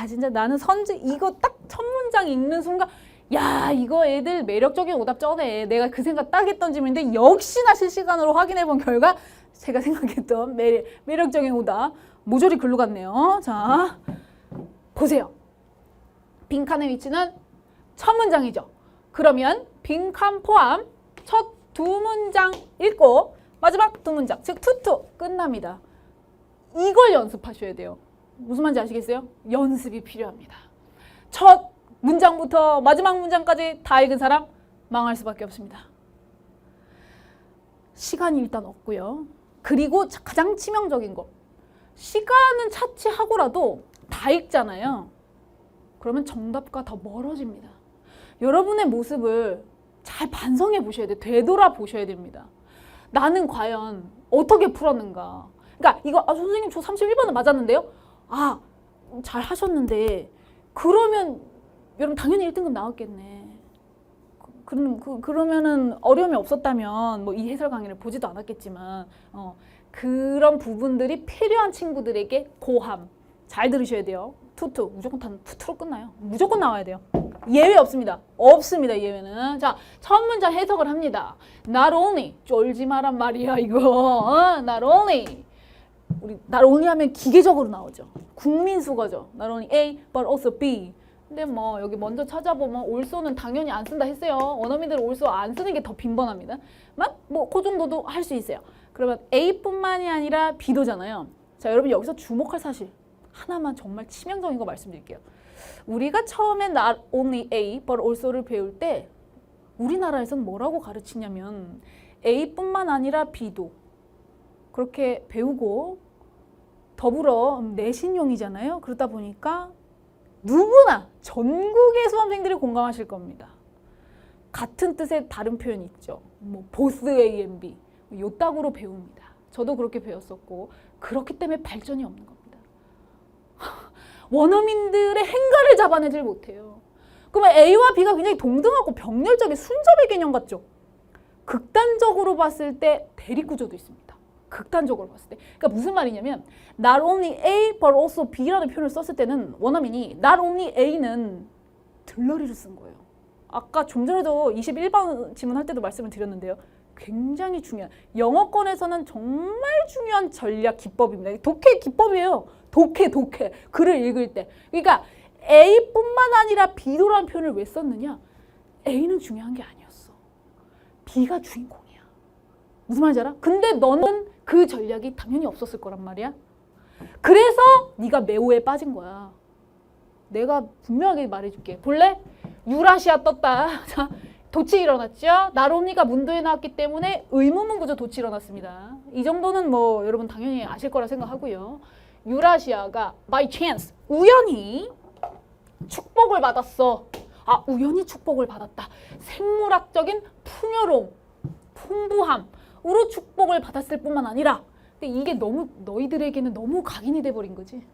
진짜 나는 선지 이거 딱 첫 문장 읽는 순간 야 이거 애들 매력적인 오답 쩌네. 내가 그 생각 딱 했던 질문인데 역시나 실시간으로 확인해 본 결과 제가 생각했던 매력적인 오답 모조리 글로 갔네요. 자 보세요. 빈칸의 위치는 첫 문장이죠. 그러면 빈칸 포함 첫 두 문장 읽고 마지막 두 문장 즉 투투 끝납니다. 이걸 연습하셔야 돼요. 무슨 말인지 아시겠어요? 연습이 필요합니다. 첫 문장부터 마지막 문장까지 다 읽은 사람 망할 수밖에 없습니다. 시간이 일단 없고요. 그리고 가장 치명적인 거. 시간은 차치하고라도 다 읽잖아요. 그러면 정답과 더 멀어집니다. 여러분의 모습을 잘 반성해 보셔야 돼요. 되돌아 보셔야 됩니다. 나는 과연 어떻게 풀었는가. 그러니까 이거 선생님 저 31번은 맞았는데요. 아, 잘 하셨는데 그러면 여러분 당연히 1등급 나왔겠네. 그러면은 어려움이 없었다면 뭐 이 해설 강의를 보지도 않았겠지만 그런 부분들이 필요한 친구들에게 고함. 잘 들으셔야 돼요. 투투 무조건 단 투투로 끝나요. 무조건 나와야 돼요. 예외 없습니다. 없습니다. 예외는. 자, 첫 문장 해석을 합니다. Not only 쫄지 마란 말이야 이거. Not only 우리 not only 하면 기계적으로 나오죠. 국민수거죠. Not only A but also B. 근데 뭐 여기 먼저 찾아보면 also는 당연히 안 쓴다 했어요. 원어민들은 also 안 쓰는 게 더 빈번합니다. 뭐 그 정도도 할 수 있어요. 그러면 A뿐만이 아니라 B도잖아요. 자, 여러분 여기서 주목할 사실 하나만 정말 치명적인 거 말씀드릴게요. 우리가 처음에 not only A but also를 배울 때 우리나라에서는 뭐라고 가르치냐면 A뿐만 아니라 B도 그렇게 배우고 더불어 내신용이잖아요. 그러다 보니까 누구나 전국의 수험생들이 공감하실 겁니다. 같은 뜻의 다른 표현이 있죠. 뭐 both A and B 요따구로 배웁니다. 저도 그렇게 배웠었고 그렇기 때문에 발전이 없는 겁니다. 원어민들의 행간을 잡아내질 못해요. 그러면 A와 B가 굉장히 동등하고 병렬적인 순접의 개념 같죠? 극단적으로 봤을 때 대립구조도 있습니다. 극단적으로 봤을 때. 그러니까 무슨 말이냐면 not only A but also B라는 표현을 썼을 때는 원어민이 not only A는 들러리를 쓴 거예요. 아까 좀 전에도 21번 질문할 때도 말씀을 드렸는데요. 굉장히 중요한, 영어권에서는 정말 중요한 전략 기법입니다. 독해 기법이에요. 독해. 글을 읽을 때. 그러니까 A뿐만 아니라 B도라는 표현을 왜 썼느냐? A는 중요한 게 아니었어. B가 주인공이야. 무슨 말인지 알아? 근데 너는 그 전략이 당연히 없었을 거란 말이야. 그래서 네가 매호에 빠진 거야. 내가 분명하게 말해줄게. 볼래? 유라시아 떴다. 자, 도치 일어났죠? 나롬니가 문도에 나왔기 때문에 의문문 구조 도치 일어났습니다. 이 정도는 뭐 여러분 당연히 아실 거라 생각하고요. 유라시아가 by chance, 우연히 축복을 받았어. 아, 우연히 축복을 받았다. 생물학적인 풍요로움, 풍부함으로 축복을 받았을 뿐만 아니라 근데 이게 너무 너희들에게는 너무 각인이 돼버린 거지.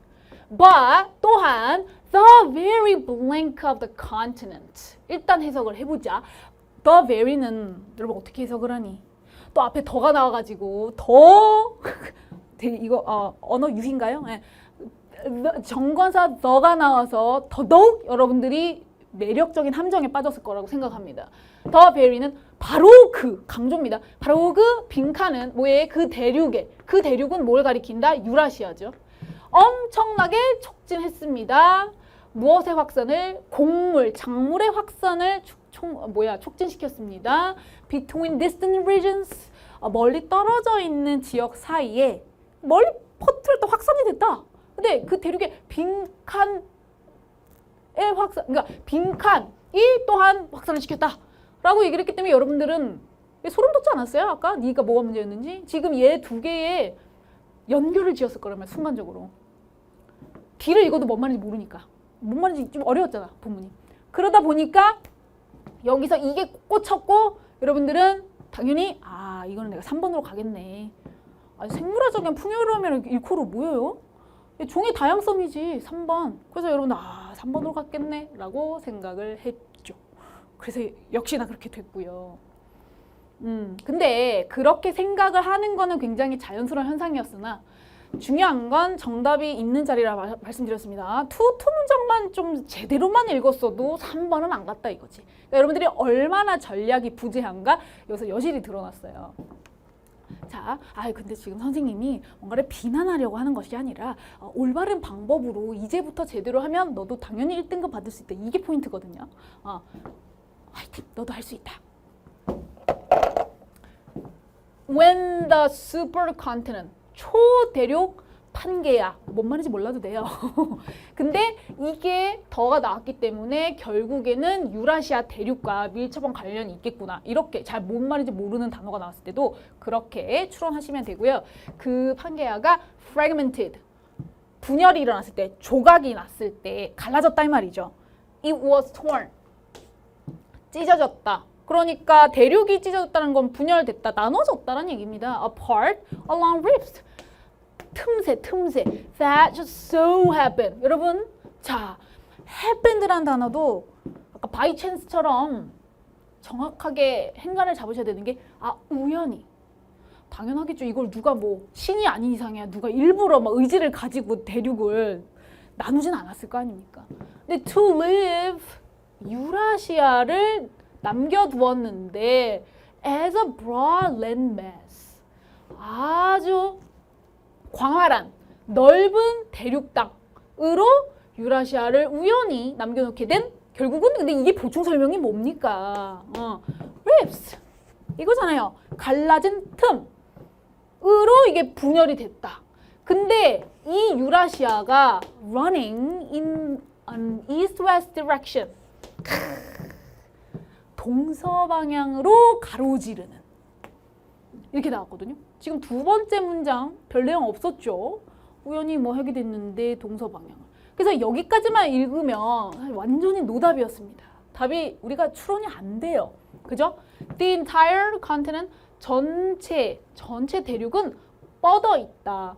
But 또한 the very blank of the continent. 일단 해석을 해보자. The very는 여러분 어떻게 해석을 하니? 또 앞에 더가 나와가지고 더 되게 이거 언어 유희인가요? 네. 정관사 the가 나와서 더더욱 여러분들이 매력적인 함정에 빠졌을 거라고 생각합니다. The very는 바로 그 강조입니다. 바로 그 빈칸은 뭐예요? 그 대륙에. 그 대륙은 뭘 가리킨다? 유라시아죠. 엄청나게 촉진했습니다. 무엇의 확산을? 곡물, 작물의 확산을 촉진시켰습니다. Between distant regions, 멀리 떨어져 있는 지역 사이에 멀리 퍼뜨렸다 확산이 됐다. 근데 그 대륙의 빈칸의 확산, 그러니까 빈칸이 또한 확산을 시켰다. 라고 얘기를 했기 때문에 여러분들은 소름 돋지 않았어요? 아까 네가 뭐가 문제였는지? 지금 얘 두 개의 연결을 지었을 거라면 순간적으로. D를 읽어도 뭔 말인지 모르니까. 뭔 말인지 좀 어려웠잖아, 본문이. 그러다 보니까 여기서 이게 꽂혔고 여러분들은 당연히 이거는 내가 3번으로 가겠네. 생물학적인 풍요로움이랑 일코로 뭐예요? 종의 다양성이지 3번. 그래서 여러분 3번으로 갔겠네 라고 생각을 했죠. 그래서 역시나 그렇게 됐고요. 근데 그렇게 생각을 하는 거는 굉장히 자연스러운 현상이었으나 중요한 건 정답이 있는 자리라 말씀드렸습니다. 투 문장만 좀 제대로만 읽었어도 3번은 안 갔다 이거지. 그러니까 여러분들이 얼마나 전략이 부재한가 여기서 여실히 드러났어요. 자, 근데 지금 선생님이 뭔가를 비난하려고 하는 것이 아니라 올바른 방법으로 이제부터 제대로 하면 너도 당연히 1등급 받을 수 있다. 이게 포인트거든요. 하여튼 너도 할 수 있다. When the supercontinent 초대륙 판게야. 뭔 말인지 몰라도 돼요. 근데 이게 더가 나왔기 때문에 결국에는 유라시아 대륙과 밀접한 관련이 있겠구나. 이렇게 잘 뭔 말인지 모르는 단어가 나왔을 때도 그렇게 추론하시면 되고요. 그 판게야가 fragmented, 분열이 일어났을 때, 조각이 났을 때 갈라졌다 이 말이죠. It was torn, 찢어졌다. 그러니까 대륙이 찢어졌다는 건 분열됐다, 나눠졌다는 얘기입니다. Apart along rifts. 틈새. That just so happened. 여러분, 자, happened라는 단어도 아까 by chance처럼 정확하게 행간을 잡으셔야 되는 게 우연히. 당연하겠죠. 이걸 누가 뭐 신이 아닌 이상이야. 누가 일부러 막 의지를 가지고 대륙을 나누진 않았을 거 아닙니까? 근데 to live, 유라시아를 남겨두었는데 as a broad landmass, 아주 광활한 넓은 대륙 땅으로 유라시아를 우연히 남겨놓게 된, 결국은 근데 이게 보충 설명이 뭡니까? rifts 이거잖아요. 갈라진 틈으로 이게 분열이 됐다. 근데 이 유라시아가 running in an east-west direction, 동서방향으로 가로지르는, 이렇게 나왔거든요. 지금 두 번째 문장 별 내용 없었죠. 우연히 뭐 하게 됐는데 동서방향을. 그래서 여기까지만 읽으면 사실 완전히 노답이었습니다. 답이 우리가 추론이 안 돼요. 그죠? The entire continent, 전체 대륙은 뻗어 있다.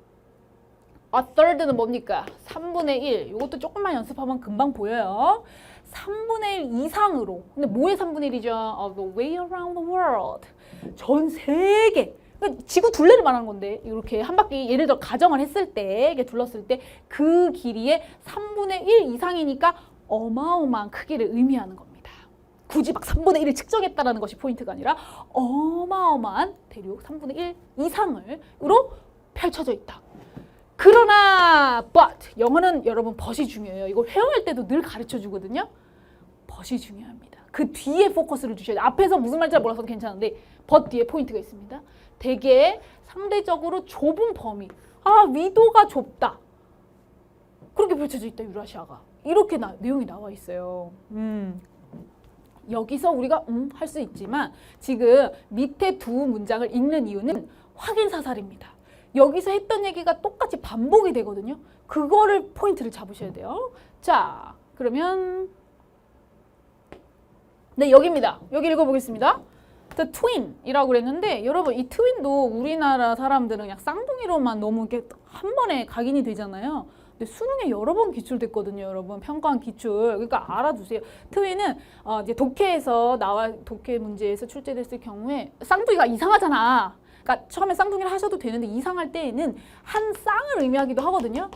A third는 뭡니까? 3분의 1. 이것도 조금만 연습하면 금방 보여요. 3분의 1 이상으로. 근데 뭐의 3분의 1이죠? Of the way around the world. 전 세계. 그러니까 지구 둘레를 말하는 건데, 이렇게 한 바퀴 예를 들어 가정을 했을 때, 이렇게 둘렀을 때 그 길이의 3분의 1 이상이니까 어마어마한 크기를 의미하는 겁니다. 굳이 막 3분의 1을 측정했다라는 것이 포인트가 아니라 어마어마한 대륙 3분의 1 이상으로 펼쳐져 있다. 그러나 but, 영어는 여러분 but이 중요해요. 이거 회화할 때도 늘 가르쳐 주거든요. but이 중요합니다. 그 뒤에 포커스를 주셔야 돼요. 앞에서 무슨 말인지 몰라서 괜찮은데 but 뒤에 포인트가 있습니다. 되게 상대적으로 좁은 범위, 위도가 좁다, 그렇게 펼쳐져 있다 유라시아가. 이렇게 내용이 나와 있어요. 여기서 우리가 할 수 있지만 지금 밑에 두 문장을 읽는 이유는 확인 사살입니다. 여기서 했던 얘기가 똑같이 반복이 되거든요. 그거를 포인트를 잡으셔야 돼요. 자, 그러면 네, 여기입니다. 여기 읽어보겠습니다. The twin이라고 그랬는데 여러분, 이 트윈도 우리나라 사람들은 그냥 쌍둥이로만 너무 이렇게 한 번에 각인이 되잖아요. 근데 수능에 여러 번 기출됐거든요, 여러분. 평가한 기출. 그러니까 알아두세요. 트윈은 이제 독해에서 독해 문제에서 출제됐을 경우에 쌍둥이가 이상하잖아. 그러니까 처음에 쌍둥이를 하셔도 되는데 이상할 때에는 한 쌍을 의미하기도 하거든요.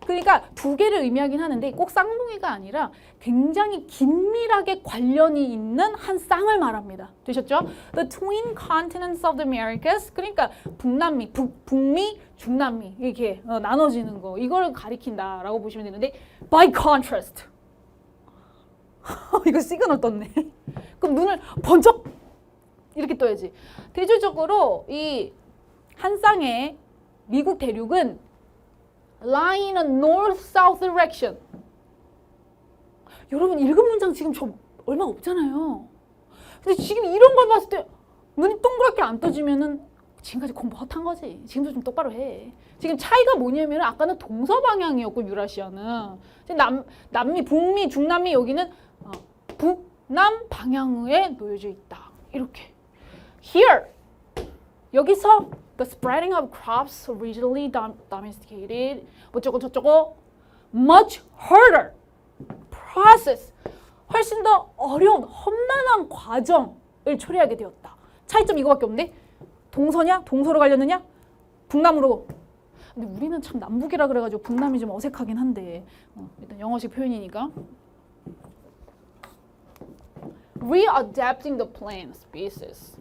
그러니까 두 개를 의미하긴 하는데 꼭 쌍둥이가 아니라 굉장히 긴밀하게 관련이 있는 한 쌍을 말합니다. 되셨죠? The twin continents of the Americas. 그러니까 북남미, 북미, 중남미 이렇게 나눠지는 거, 이걸 가리킨다라고 보시면 되는데 by contrast. 이거 시그널 떴네. 그럼 눈을 번쩍 이렇게 떠야지. 대조적으로 이 한 쌍의 미국 대륙은 lie in a north-south direction. 여러분, 읽은 문장 지금 저 얼마 없잖아요. 근데 지금 이런 걸 봤을 때 눈이 동그랗게 안 떠지면은 지금까지 공부 헛한 거지. 지금도 좀 똑바로 해. 지금 차이가 뭐냐면 아까는 동서방향이었고 유라시아는 남미, 북미, 중남미, 여기는 북남 방향에 놓여져 있다. 이렇게. Here, 여기서 the spreading of crops originally domesticated, 어쩌고 저쩌고, much harder process, 훨씬 더 어려운 험난한 과정을 초래하게 되었다. 차이점 이거밖에 없네. 동서냐? 동서로 가려느냐? 북남으로. 근데 우리는 참 남북이라 그래가지고 북남이 좀 어색하긴 한데 일단 영어식 표현이니까. Readapting the plant species.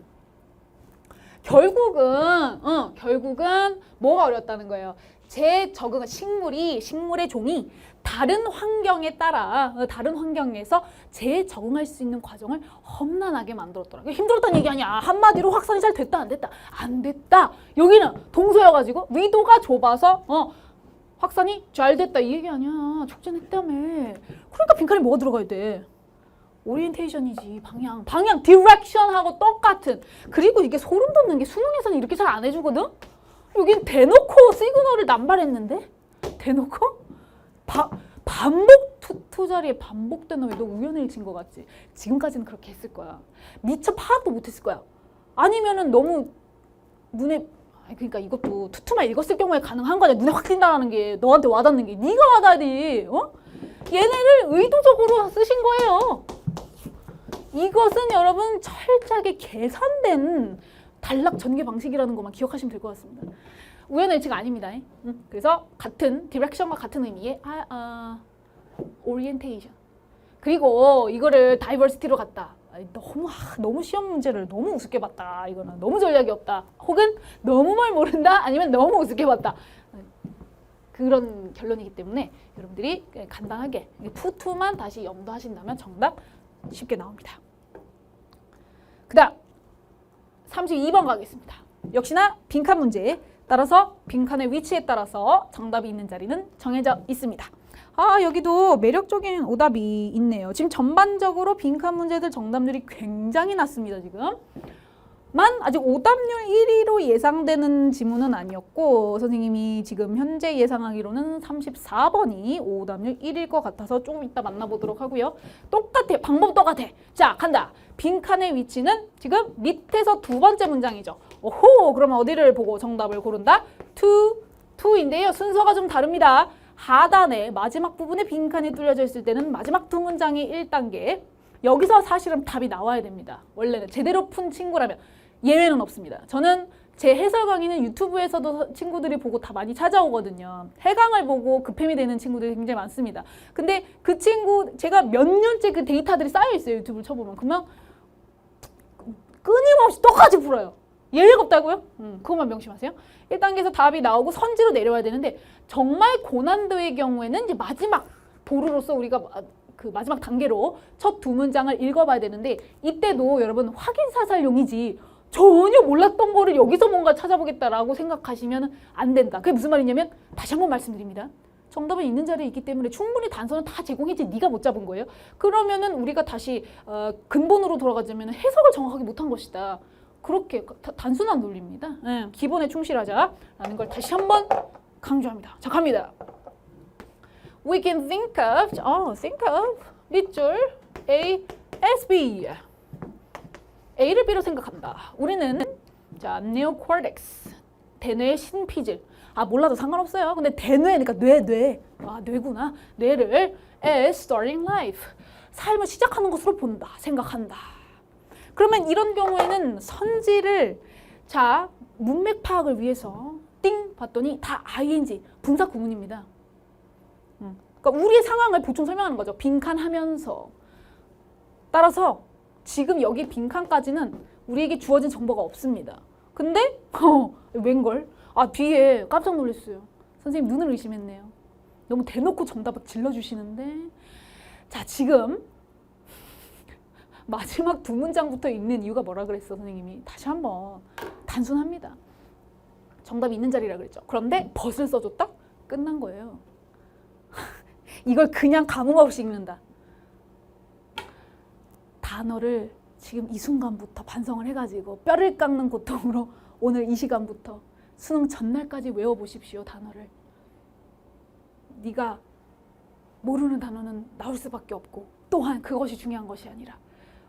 결국은 뭐가 어렵다는 거예요. 재적응, 식물의 종이 다른 환경에 따라 다른 환경에서 재적응할 수 있는 과정을 험난하게 만들었더라. 힘들었다는 얘기 아니야. 한마디로 확산이 잘 됐다 안 됐다? 안 됐다. 여기는 동서여가지고 위도가 좁아서 확산이 잘 됐다 이 얘기 아니야. 촉진했다며. 그러니까 빈칸에 뭐가 들어가야 돼? 오리엔테이션이지. 방향, 디렉션하고 똑같은. 그리고 이게 소름 돋는 게 수능에서는 이렇게 잘 안 해주거든? 여긴 대놓고 시그널을 남발했는데? 대놓고? 반복 투 자리에 반복된 놈이 너 우연을 친 거 같지? 지금까지는 그렇게 했을 거야. 미처 파악도 못했을 거야. 아니면은 너무 눈에 그러니까 이것도 투투만 읽었을 경우에 가능한 거냐. 눈에 확 띈다는 게 너한테 와닿는 게 네가 와닿지. 어? 얘네를 의도적으로 쓰신 거예요. 이것은 여러분 철저하게 계산된 단락 전개 방식이라는 것만 기억하시면 될 것 같습니다. 우연의 일치가 아닙니다. 그래서 같은 디렉션과 같은 의미의 오리엔테이션. 그리고 이거를 다이버시티로 갔다. 너무 시험 문제를 너무 우습게 봤다. 이거는 너무 전략이 없다. 혹은 너무 말 모른다. 아니면 너무 우습게 봤다. 그런 결론이기 때문에 여러분들이 간단하게 푸투만 다시 염두하신다면 정답 쉽게 나옵니다. 그 다음 32번 가겠습니다. 역시나 빈칸 문제. 따라서 빈칸의 위치에 따라서 정답이 있는 자리는 정해져 있습니다. 여기도 매력적인 오답이 있네요. 지금 전반적으로 빈칸 문제들 정답률이 굉장히 낮습니다. 지금. 아직 오답률 1위로 예상되는 지문은 아니었고 선생님이 지금 현재 예상하기로는 34번이 오답률 1위일 것 같아서 조금 이따 만나보도록 하고요. 똑같아. 방법 똑같아. 자, 간다. 빈칸의 위치는 지금 밑에서 두 번째 문장이죠. 오호! 그러면 어디를 보고 정답을 고른다? to인데요. 순서가 좀 다릅니다. 하단의 마지막 부분에 빈칸이 뚫려져 있을 때는 마지막 두 문장이 1단계. 여기서 사실은 답이 나와야 됩니다. 원래는 제대로 푼 친구라면. 예외는 없습니다. 저는 제 해설 강의는 유튜브에서도 친구들이 보고 다 많이 찾아오거든요. 해강을 보고 급햄이 되는 친구들이 굉장히 많습니다. 근데 그 친구 제가 몇 년째 그 데이터들이 쌓여 있어요. 유튜브를 쳐보면. 그러면 끊임없이 똑같이 풀어요. 예외가 없다고요? 그것만 명심하세요. 1단계에서 답이 나오고 선지로 내려와야 되는데 정말 고난도의 경우에는 이제 마지막 도루로서 우리가 그 마지막 단계로 첫 두 문장을 읽어봐야 되는데 이때도 여러분 확인 사살용이지 전혀 몰랐던 거를 여기서 뭔가 찾아보겠다라고 생각하시면 안 된다. 그게 무슨 말이냐면 다시 한번 말씀드립니다. 정답은 있는 자리에 있기 때문에 충분히 단서는 다 제공했지 네가 못 잡은 거예요. 그러면은 우리가 다시 근본으로 돌아가자면 해석을 정확하게 못한 것이다. 그렇게 단순한 논리입니다. 기본에 충실하자라는 걸 다시 한번 강조합니다. 자, 갑니다. We can think of 밑줄 A, S, B. A를 B로 생각한다. 우리는 자, neocortex, 대뇌의 신피질. 몰라도 상관없어요. 근데 대뇌니까 뇌. 뇌구나. 뇌를 as starting life. 삶을 시작하는 것으로 본다. 생각한다. 그러면 이런 경우에는 선지를 자, 문맥 파악을 위해서 띵 봤더니 다 ing, 분사 구문입니다. 그러니까 우리의 상황을 보충 설명하는 거죠. 빈칸하면서. 따라서 지금 여기 빈칸까지는 우리에게 주어진 정보가 없습니다. 근데 웬걸? 뒤에 깜짝 놀랐어요. 선생님 눈을 의심했네요. 너무 대놓고 정답을 질러주시는데 자, 지금 마지막 두 문장부터 읽는 이유가 뭐라 그랬어, 선생님이? 다시 한번 단순합니다. 정답이 있는 자리라 그랬죠. 그런데 벗을 써줬다? 끝난 거예요. 이걸 그냥 감흥 없이 읽는다. 단어를 지금 이 순간부터 반성을 해가지고 뼈를 깎는 고통으로 오늘 이 시간부터 수능 전날까지 외워보십시오. 단어를. 네가 모르는 단어는 나올 수밖에 없고 또한 그것이 중요한 것이 아니라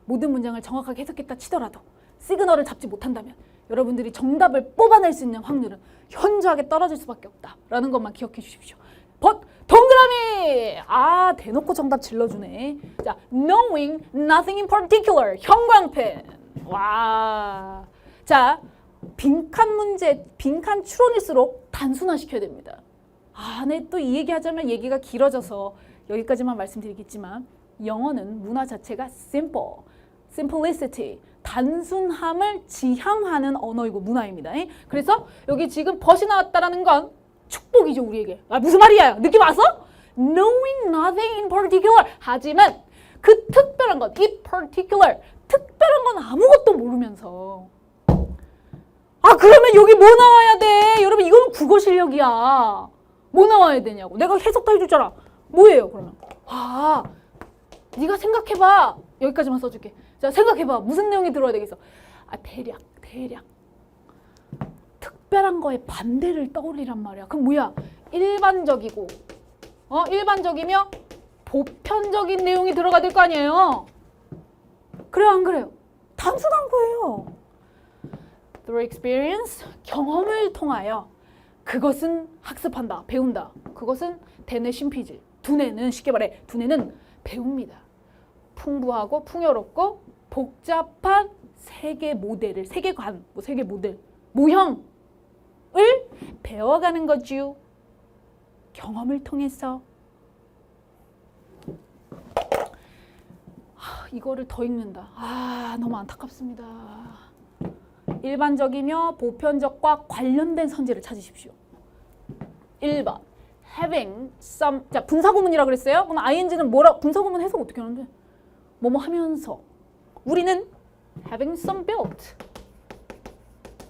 모든 문장을 정확하게 해석했다 치더라도 시그널을 잡지 못한다면 여러분들이 정답을 뽑아낼 수 있는 확률은 현저하게 떨어질 수밖에 없다라는 것만 기억해 주십시오. 동그라미! 대놓고 정답 질러주네. 자, knowing nothing in particular. 형광펜. 와. 자, 빈칸 문제, 빈칸 추론일수록 단순화시켜야 됩니다. 네, 또 이 얘기 하자면 얘기가 길어져서 여기까지만 말씀드리겠지만 영어는 문화 자체가 simple, simplicity, 단순함을 지향하는 언어이고 문화입니다. 그래서 여기 지금 벗이 나왔다라는 건 축복이죠, 우리에게. 무슨 말이야? 느낌 왔어? Knowing nothing in particular. 하지만 그 특별한 것, 이 particular, 특별한 건 아무것도 모르면서 그러면 여기 뭐 나와야 돼? 여러분, 이건 국어 실력이야. 뭐 나와야 되냐고. 내가 해석 다 해줬잖아. 뭐예요 그러면? 아, 네가 생각해봐. 여기까지만 써줄게. 자, 생각해봐. 무슨 내용이 들어야 되겠어? 아, 대략. 특별한 거에 반대를 떠올리란 말이야. 그럼 뭐야? 일반적이고, 일반적이며 보편적인 내용이 들어가야 될 거 아니에요? 그래요, 안 그래요? 단순한 거예요. Through experience, 경험을 통하여 그것은 학습한다, 배운다. 그것은 대뇌 심피질. 두뇌는 쉽게 말해, 두뇌는 배웁니다. 풍부하고 풍요롭고 복잡한 세계 모델을, 세계관, 세계 모델, 모형을 배워가는 거죠. 경험을 통해서. 이거를 더 읽는다. 너무 안타깝습니다. 일반적이며 보편적과 관련된 선지를 찾으십시오. 1번 having some. 자, 분사구문이라고 그랬어요? 그럼 ing는 뭐라? 분사구문 해석 어떻게 하는데? 뭐뭐 하면서. 우리는 having some built.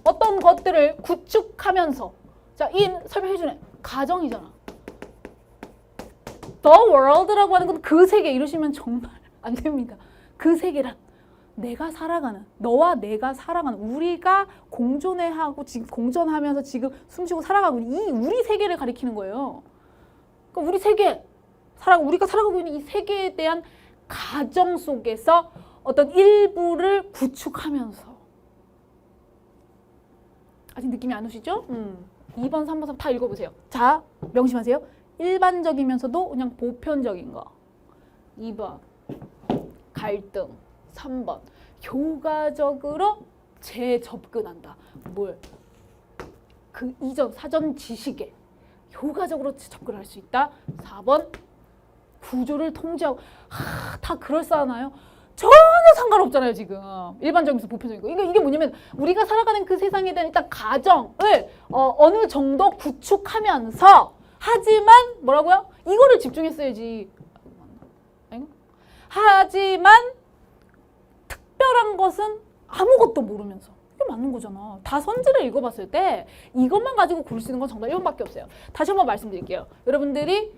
어떤 것들을 구축하면서. 자, in 설명해주네. 가정이잖아. The world라고 하는 건 그 세계. 이러시면 정말 안 됩니다. 그 세계란 내가 살아가는, 너와 내가 살아가는, 우리가 공존하고 지금 공존하면서 지금 숨쉬고 살아가고 있는 이 우리 세계를 가리키는 거예요. 그러니까 우리 세계, 우리가 살아가고 있는 이 세계에 대한 가정 속에서 어떤 일부를 구축하면서. 아직 느낌이 안 오시죠? 2번, 3번, 3번 다 읽어보세요. 자, 명심하세요. 일반적이면서도 그냥 보편적인 거. 2번 갈등. 3번 효과적으로 재접근한다. 뭘? 그 이전 사전 지식에 효과적으로 접근할 수 있다. 4번 구조를 통제하고. 다 그럴싸하나요? 전혀 상관없잖아요 지금. 일반적이면서 보편적인 거. 이게 뭐냐면 우리가 살아가는 그 세상에 대한 일단 가정을 어느 정도 구축하면서, 하지만 뭐라고요? 이거를 집중했어야지. 하지만 특별한 것은 아무것도 모르면서. 이게 맞는 거잖아. 다 선지를 읽어봤을 때 이것만 가지고 고를 수 있는 건 정답 1번밖에 없어요. 다시 한번 말씀드릴게요. 여러분들이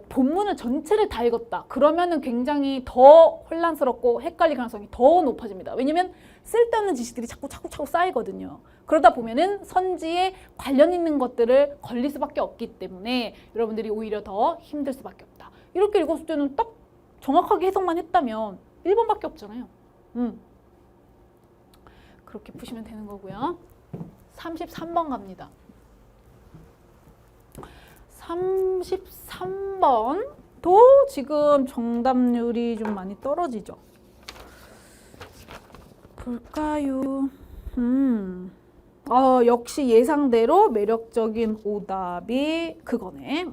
본문을 전체를 다 읽었다. 그러면은 굉장히 더 혼란스럽고 헷갈릴 가능성이 더 높아집니다. 왜냐면 쓸데없는 지식들이 자꾸 쌓이거든요. 그러다 보면은 선지에 관련 있는 것들을 걸릴 수밖에 없기 때문에 여러분들이 오히려 더 힘들 수밖에 없다. 이렇게 읽었을 때는 딱 정확하게 해석만 했다면 1번밖에 없잖아요. 그렇게 푸시면 되는 거고요. 33번 갑니다. 33번도 지금 정답률이 좀 많이 떨어지죠. 볼까요? 역시 예상대로 매력적인 오답이 그거네.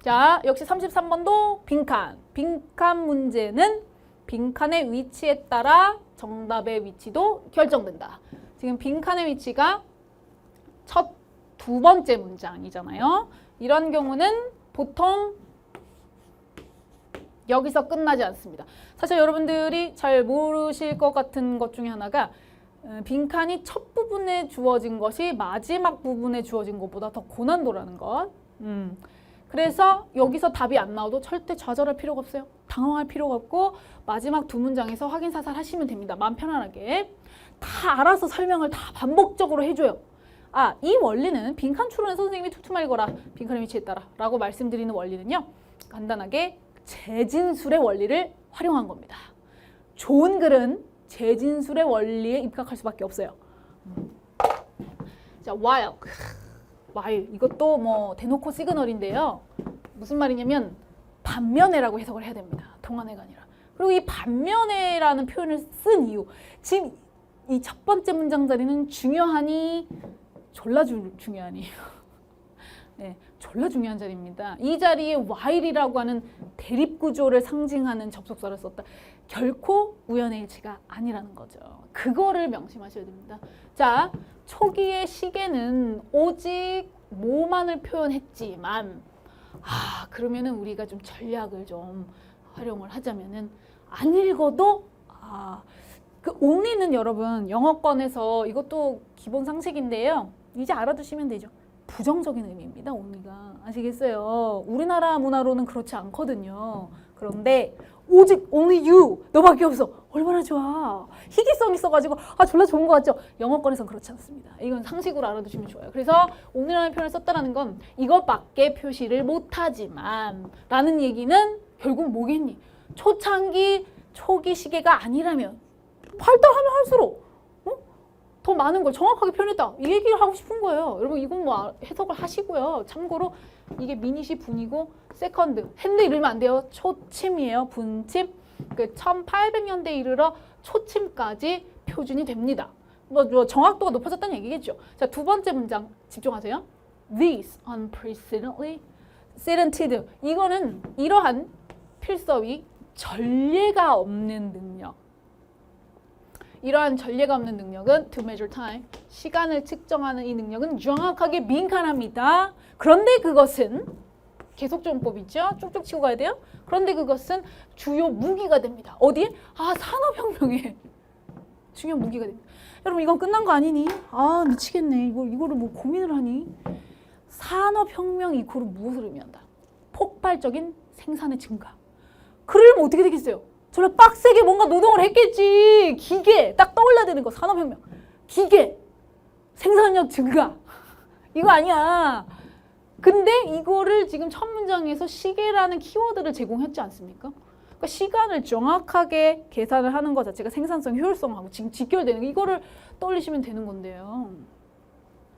자, 역시 33번도 빈칸. 빈칸 문제는 빈칸의 위치에 따라 정답의 위치도 결정된다. 지금 빈칸의 위치가 첫 두 번째 문장이잖아요. 이런 경우는 보통 여기서 끝나지 않습니다. 사실 여러분들이 잘 모르실 것 같은 것 중에 하나가 빈칸이 첫 부분에 주어진 것이 마지막 부분에 주어진 것보다 더 고난도라는 것. 그래서 여기서 답이 안 나와도 절대 좌절할 필요가 없어요. 당황할 필요가 없고 마지막 두 문장에서 확인 사살 하시면 됩니다. 마음 편안하게. 다 알아서 설명을 다 반복적으로 해줘요. 이 원리는 빈칸 추론에 선생님이 툭툭 읽어라. 빈칸의 위치에 따라 라고 말씀드리는 원리는요. 간단하게 재진술의 원리를 활용한 겁니다. 좋은 글은 재진술의 원리에 입각할 수밖에 없어요. 자, while. 이것도 뭐 대놓고 시그널인데요. 무슨 말이냐면 반면에라고 해석을 해야 됩니다. 동안애가 아니라. 그리고 이 반면에라는 표현을 쓴 이유. 지금 이 첫 번째 문장 자리는 중요하니 졸라 중요하니. 네, 졸라 중요한 자리입니다. 이 자리에 while이라고 하는 대립구조를 상징하는 접속사를 썼다. 결코 우연의 일치가 아니라는 거죠. 그거를 명심하셔야 됩니다. 자, 초기의 시계는 오직 뭐만을 표현했지만 그러면은 우리가 좀 전략을 좀 활용을 하자면은 안 읽어도 그 only는 여러분 영어권에서 이것도 기본 상식인데요. 이제 알아두시면 되죠. 부정적인 의미입니다. only가. 아시겠어요? 우리나라 문화로는 그렇지 않거든요. 그런데 오직 only you, 너밖에 없어. 얼마나 좋아. 희귀성 있어가지고 졸라 좋은 것 같죠? 영어권에서는 그렇지 않습니다. 이건 상식으로 알아두시면 좋아요. 그래서 only라는 표현을 썼다는 건 이것밖에 표시를 못하지만 라는 얘기는 결국 뭐겠니? 초창기 초기 시계가 아니라면 발달하면 할수록 더 많은 걸 정확하게 표현했다. 이 얘기를 하고 싶은 거예요. 여러분 이건 뭐 해석을 하시고요. 참고로 이게 미닛이 분이고 세컨드, 핸드 이러면 안 돼요. 초침이에요. 분침. 그 1800년대에 이르러 초침까지 표준이 됩니다. 뭐 정확도가 높아졌다는 얘기겠죠. 자, 두 번째 문장 집중하세요. These unprecedentedly 이거는 이러한 필서위 전례가 없는 능력. 이러한 전례가 없는 능력은 to measure time, 시간을 측정하는 이 능력은 정확하게 민감합니다. 그런데 그것은 계속적용법이죠. 쭉쭉 치고 가야 돼요. 그런데 그것은 주요 무기가 됩니다. 어디에? 산업혁명에 중요한 무기가 됩니다. 여러분 이건 끝난 거 아니니? 미치겠네. 이거를 뭐 고민을 하니? 산업혁명 이코르 무엇을 의미한다? 폭발적인 생산의 증가. 그러려면 어떻게 되겠어요? 저래 빡세게 뭔가 노동을 했겠지. 기계, 딱 떠올려야 되는 거. 산업혁명. 기계, 생산력 증가. 이거 아니야. 근데 이거를 지금 첫 문장에서 시계라는 키워드를 제공했지 않습니까? 그러니까 시간을 정확하게 계산을 하는 것 자체가 생산성, 효율성하고 지금 직결되는 거. 이거를 떠올리시면 되는 건데요.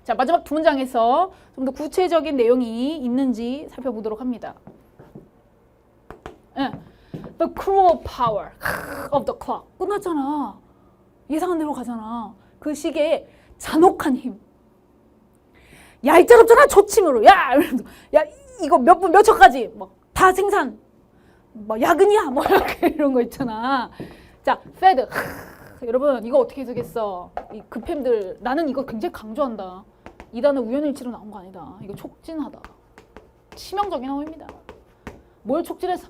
자, 마지막 두 문장에서 좀 더 구체적인 내용이 있는지 살펴보도록 합니다. The cruel power of the clock. 끝났잖아. 예상한 대로 가잖아. 그 시계의 잔혹한 힘. 얄짤없잖아. 초침으로. 야 이거 몇 분 몇 초까지 다 생산. 야근이야. 이런 거 있잖아. 자, fed. 여러분 이거 어떻게 해석했어? 이 급햄들. 나는 이거 굉장히 강조한다. 이 단어 우연일치로 나온 거 아니다. 이거 촉진하다. 치명적인 어휘입니다. 뭘 촉진해서?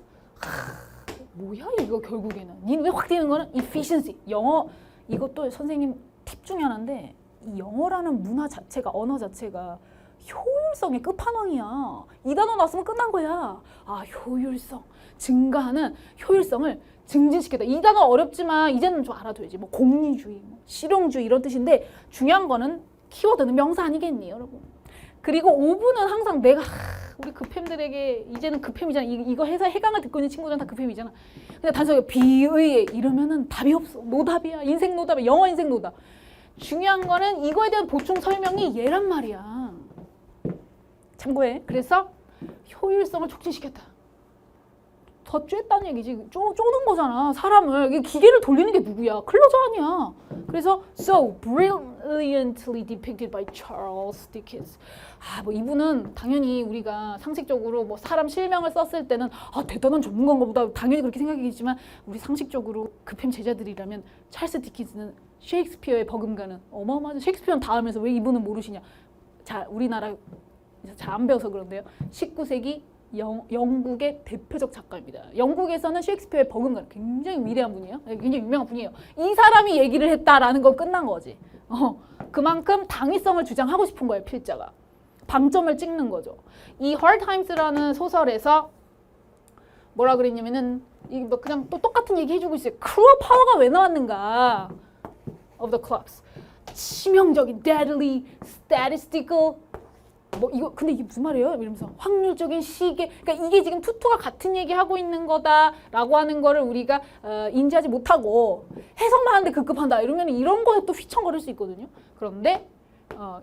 뭐야 이거 결국에는. 니 눈에 확 띄는 거는 efficiency. 영어 이것도 선생님 팁 중에 하나인데 이 영어라는 문화 자체가 언어 자체가 효율성의 끝판왕이야. 이 단어 나왔으면 끝난 거야. 효율성. 증가하는 효율성을 증진시켰다. 이 단어 어렵지만 이제는 좀 알아둬야지. 공리주의, 실용주의 이런 뜻인데 중요한 거는 키워드는 명사 아니겠니 여러분. 그리고 5분은 항상 내가 우리 급햄들에게 이제는 급햄이잖아. 이거 회사 해강을 듣고 있는 친구들은 다 급햄이잖아. 근데 단순하게 비의에 이러면은 답이 없어. 노답이야. 인생 노답이야. 영어 인생 노답. 중요한 거는 이거에 대한 보충 설명이 얘란 말이야. 참고해. 그래서 효율성을 촉진시켰다. 더 쬐다는 얘기지. 쪼는 거잖아. 사람을. 기계를 돌리는 게 누구야? 클로저 아니야. 그래서 so brilliantly depicted by Charles Dickens. 이분은 당연히 우리가 상식적으로 사람 실명을 썼을 때는 대단한 전문가인가 보다 당연히 그렇게 생각이겠지만 우리 상식적으로 급햄 제자들이라면 찰스 디킨스는 셰익스피어의 버금가는 어마어마하죠. 셰익스피어는 다음에서 왜 이분은 모르시냐. 자, 우리나라 잘 안 배워서 그런데요. 19세기 영국의 대표적 작가입니다. 영국에서는 셰익스피어의 버금가 굉장히 위대한 분이에요. 굉장히 유명한 분이에요. 이 사람이 얘기를 했다라는 건 끝난 거지. 그만큼 당위성을 주장하고 싶은 거예요. 필자가. 방점을 찍는 거죠. 이 Hard Times라는 소설에서 뭐라 그랬냐면은 그냥 또 똑같은 얘기 해주고 있어요. Cruel Power가 왜 나왔는가? Of the clocks. 치명적인, deadly, statistical 근데 이게 무슨 말이에요? 이러면서 확률적인 시계. 그러니까 이게 지금 투투가 같은 얘기 하고 있는 거다라고 하는 거를 우리가 인지하지 못하고 해석만 하는데 급급한다. 이러면 이런 거에 또 휘청거릴 수 있거든요. 그런데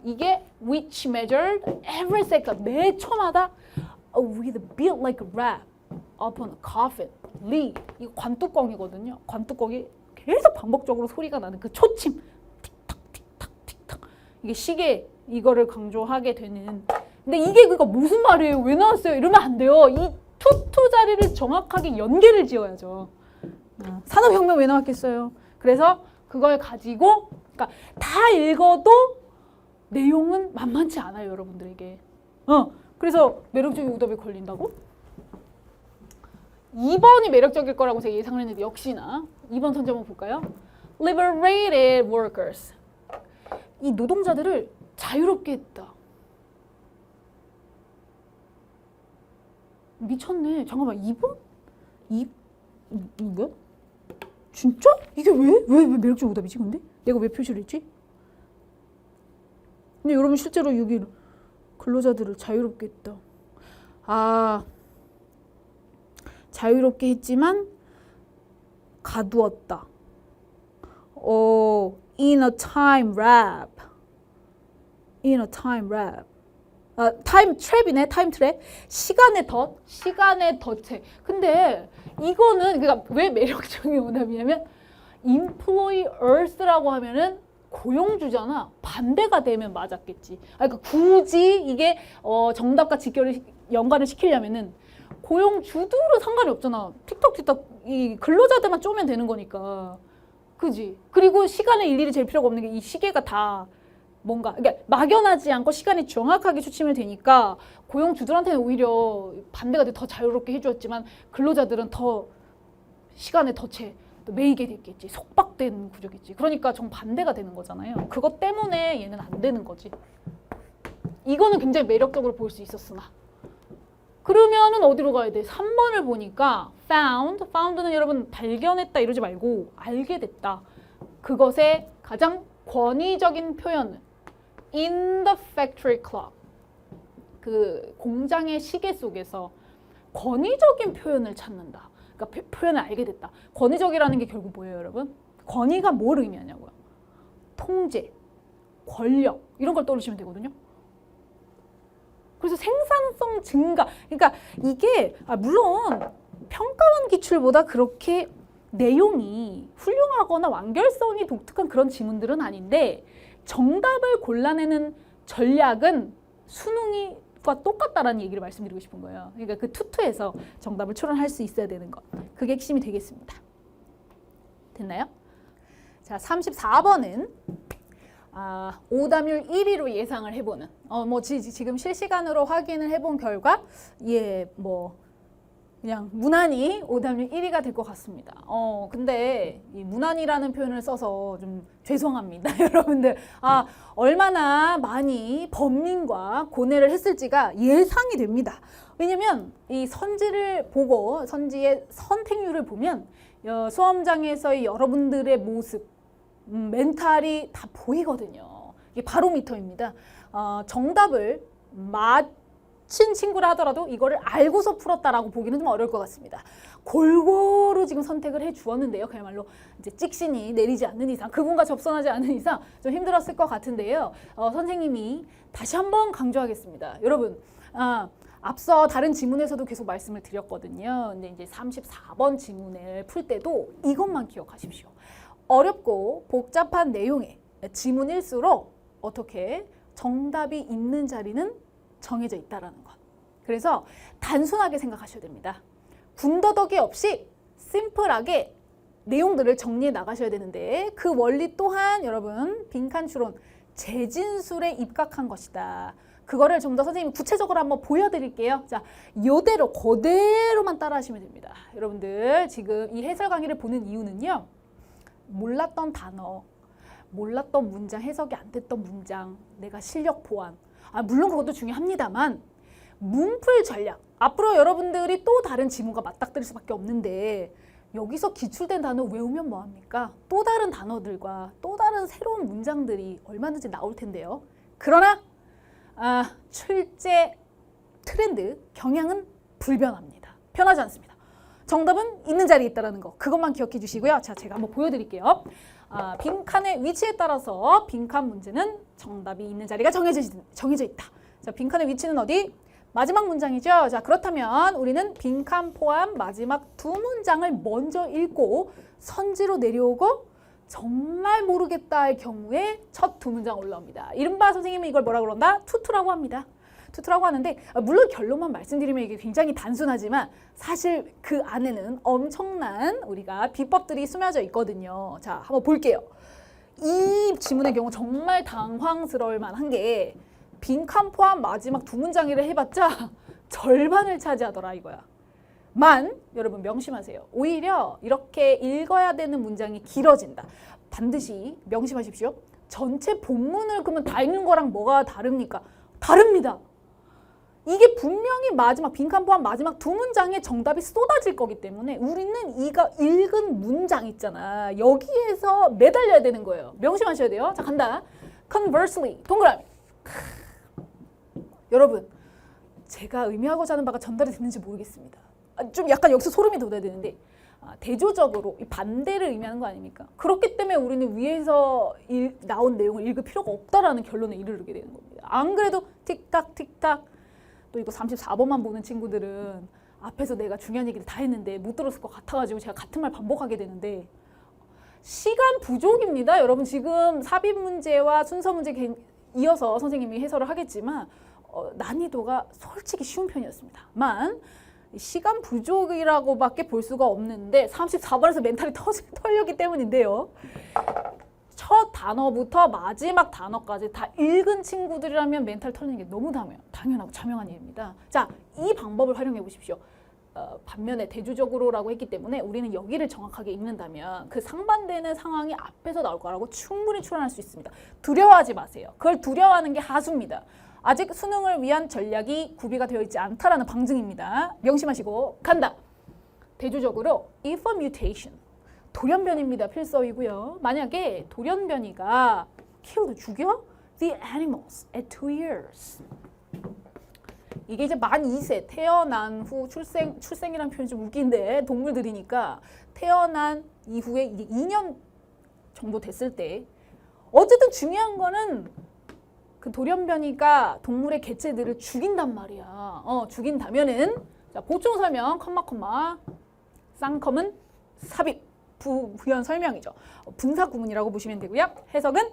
이게 which measured every second 매 초마다 with a beat like a rat upon a coffin. 리 이거 관뚜껑이거든요. 관뚜껑이 계속 반복적으로 소리가 나는 그 초침. 틱탁 틱탁 틱탁. 이게 시계 이거를 강조하게 되는. 근데 이게 그러니까 무슨 말이에요? 왜 나왔어요? 이러면 안 돼요. 이 투투 자리를 정확하게 연계를 지어야죠. 산업혁명 왜 나왔겠어요? 그래서 그걸 가지고 그러니까 다 읽어도 내용은 만만치 않아요, 여러분들에게. 그래서 매력적인 오답에 걸린다고? 2번이 매력적일 거라고 제가 예상을 했는데 역시나 2번 선지 한번 볼까요? liberated workers. 이 노동자들을 자유롭게 했다. 미쳤네. 잠깐만, 2번? 뭐야? 진짜? 이게 왜 매력적 오답이지, 근데? 내가 왜 표시를 했지? 근데 여러분 실제로 여기 근로자들을 자유롭게 했다. 아, 자유롭게 했지만 가두었다. In a time trap. In a time trap. 타임 트랩이네, 타임 트랩. 시간의 덫에. 근데 이거는 그러니까 왜 매력적인 오답이냐면 employers라고 하면은 고용주잖아. 반대가 되면 맞았겠지. 그러니까 굳이 이게 정답과 직결을 연관을 시키려면은 고용주들은 상관이 없잖아. 틱톡 이 근로자들만 쪼면 되는 거니까. 그지? 그리고 시간을 일일이 잴 필요가 없는 게 이 시계가 다 뭔가 그러니까 막연하지 않고 시간이 정확하게 추침이 되니까 고용주들한테는 오히려 반대가 돼 더 자유롭게 해주었지만 근로자들은 더 시간의 덫에 매이게 됐겠지. 속박된 구조겠지. 그러니까 정반대가 되는 거잖아요. 그것 때문에 얘는 안 되는 거지. 이거는 굉장히 매력적으로 볼 수 있었으나 그러면은 어디로 가야 돼? 3번을 보니까 found는 여러분 발견했다 이러지 말고 알게 됐다. 그것의 가장 권위적인 표현은 in the factory clock. 그 공장의 시계 속에서 권위적인 표현을 찾는다. 그러니까 표현을 알게 됐다. 권위적이라는 게 결국 뭐예요, 여러분? 권위가 뭘 의미하냐고요? 통제, 권력 이런 걸 떠올리시면 되거든요. 그래서 생산성 증가. 그러니까 이게 물론 평가원 기출보다 그렇게 내용이 훌륭하거나 완결성이 독특한 그런 지문들은 아닌데 정답을 골라내는 전략은 수능과 똑같다라는 얘기를 말씀드리고 싶은 거예요. 그러니까 그 투투에서 정답을 추론할 수 있어야 되는 것. 그게 핵심이 되겠습니다. 됐나요? 자, 34번은 오답률 1위로 예상을 해보는 지금 실시간으로 확인을 해본 결과 그냥 무난히 오답률 1위가 될 것 같습니다. 근데 이 무난히라는 표현을 써서 좀 죄송합니다. 여러분들 얼마나 많이 범민과 고뇌를 했을지가 예상이 됩니다. 왜냐면 이 선지를 보고 선지의 선택률을 보면 수험장에서의 여러분들의 모습 멘탈이 다 보이거든요. 이게 바로미터입니다. 정답을 맞힌 친구라 하더라도 이거를 알고서 풀었다라고 보기는 좀 어려울 것 같습니다. 골고루 지금 선택을 해 주었는데요. 그야말로 이제 찍신이 내리지 않는 이상, 그분과 접선하지 않는 이상 좀 힘들었을 것 같은데요. 선생님이 다시 한번 강조하겠습니다. 여러분, 앞서 다른 지문에서도 계속 말씀을 드렸거든요. 근데 이제 34번 지문을 풀 때도 이것만 기억하십시오. 어렵고 복잡한 내용의 지문일수록 어떻게 정답이 있는 자리는 정해져 있다라는 것. 그래서 단순하게 생각하셔야 됩니다. 군더더기 없이 심플하게 내용들을 정리해 나가셔야 되는데 그 원리 또한 여러분 빈칸 추론, 재진술에 입각한 것이다. 그거를 좀 더 선생님이 구체적으로 한번 보여드릴게요. 자, 요대로 그대로만 따라 하시면 됩니다. 여러분들 지금 이 해설 강의를 보는 이유는요. 몰랐던 단어, 몰랐던 문장, 해석이 안 됐던 문장, 내가 실력 보완. 물론 그것도 중요합니다만 문풀 전략. 앞으로 여러분들이 또 다른 지문과 맞닥뜨릴 수밖에 없는데 여기서 기출된 단어 외우면 뭐합니까? 또 다른 단어들과 또 다른 새로운 문장들이 얼마든지 나올 텐데요. 그러나 출제 트렌드, 경향은 불변합니다. 변하지 않습니다. 정답은 있는 자리에 있다는 거. 그것만 기억해 주시고요. 자, 제가 한번 보여드릴게요. 빈칸의 위치에 따라서 빈칸 문제는 정답이 있는 자리가 정해져 있다. 자, 빈칸의 위치는 어디? 마지막 문장이죠. 자, 그렇다면 우리는 빈칸 포함 마지막 두 문장을 먼저 읽고 선지로 내려오고 정말 모르겠다의 경우에 첫 두 문장 올라옵니다. 이른바 선생님은 이걸 뭐라고 그런다? 투투라고 합니다. 투투라고 하는데 물론 결론만 말씀드리면 이게 굉장히 단순하지만 사실 그 안에는 엄청난 우리가 비법들이 숨겨져 있거든요. 자, 한번 볼게요. 이 지문의 경우 정말 당황스러울 만한 게 빈칸 포함 마지막 두 문장이라 해봤자 절반을 차지하더라 이거야. 여러분 명심하세요. 오히려 이렇게 읽어야 되는 문장이 길어진다. 반드시 명심하십시오. 전체 본문을 그러면 다 읽는 거랑 뭐가 다릅니까? 다릅니다. 이게 분명히 마지막 빈칸 포함 마지막 두 문장에 정답이 쏟아질 거기 때문에 우리는 이가 읽은 문장 있잖아. 여기에서 매달려야 되는 거예요. 명심하셔야 돼요. 자, 간다. Conversely, 동그라미. 여러분, 제가 의미하고자 하는 바가 전달이 됐는지 모르겠습니다. 좀 약간 여기서 소름이 돋아야 되는데 대조적으로 이 반대를 의미하는 거 아닙니까? 그렇기 때문에 우리는 위에서 나온 내용을 읽을 필요가 없다라는 결론에 이르게 되는 겁니다. 안 그래도 틱탁 틱탁 또 이거 34번만 보는 친구들은 앞에서 내가 중요한 얘기를 다 했는데 못 들었을 것 같아가지고 제가 같은 말 반복하게 되는데 시간 부족입니다. 여러분 지금 삽입 문제와 순서 문제 이어서 선생님이 해설을 하겠지만 난이도가 솔직히 쉬운 편이었습니다만 시간 부족이라고밖에 볼 수가 없는데 34번에서 멘탈이 털렸기 때문인데요. 첫 단어부터 마지막 단어까지 다 읽은 친구들이라면 멘탈 털리는 게 너무 당연하고 자명한 일입니다. 자, 이 방법을 활용해 보십시오. 반면에 대조적으로라고 했기 때문에 우리는 여기를 정확하게 읽는다면 그 상반되는 상황이 앞에서 나올 거라고 충분히 추론할 수 있습니다. 두려워하지 마세요. 그걸 두려워하는 게 하수입니다. 아직 수능을 위한 전략이 구비가 되어 있지 않다라는 방증입니다. 명심하시고 간다. 대조적으로 if a mutation 돌연변이입니다. 필서이고요. 만약에 돌연변이가 killed 죽여 the animals at 2 years. 이게 이제 만 2세 태어난 후 출생이라는 표현이 좀 웃긴데 동물들이니까 태어난 이후에 이제 2년 정도 됐을 때 어쨌든 중요한 거는 그 돌연변이가 동물의 개체들을 죽인단 말이야. 죽인다면은 자, 보충 설명 컴마 쌍컴은 삽입 부연 설명이죠. 분사 구문이라고 보시면 되고요. 해석은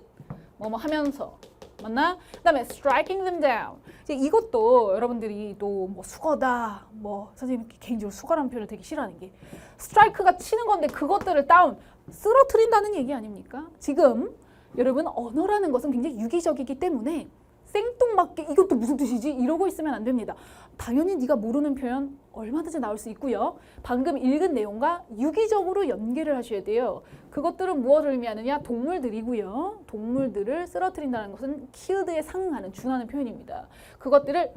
뭐뭐 하면서 맞나? 그다음에 striking them down. 이제 이것도 여러분들이 또 뭐 수거다, 뭐 선생님 개인적으로 수거라는 표현을 되게 싫어하는 게 strike가 치는 건데 그것들을 다운 쓰러뜨린다는 얘기 아닙니까? 지금 여러분 언어라는 것은 굉장히 유기적이기 때문에 생뚱맞게 이것도 무슨 뜻이지? 이러고 있으면 안 됩니다. 당연히 네가 모르는 표현 얼마든지 나올 수 있고요. 방금 읽은 내용과 유기적으로 연계를 하셔야 돼요. 그것들은 무엇을 의미하느냐? 동물들이고요. 동물들을 쓰러뜨린다는 것은 killed에 상응하는 준하는 표현입니다. 그것들을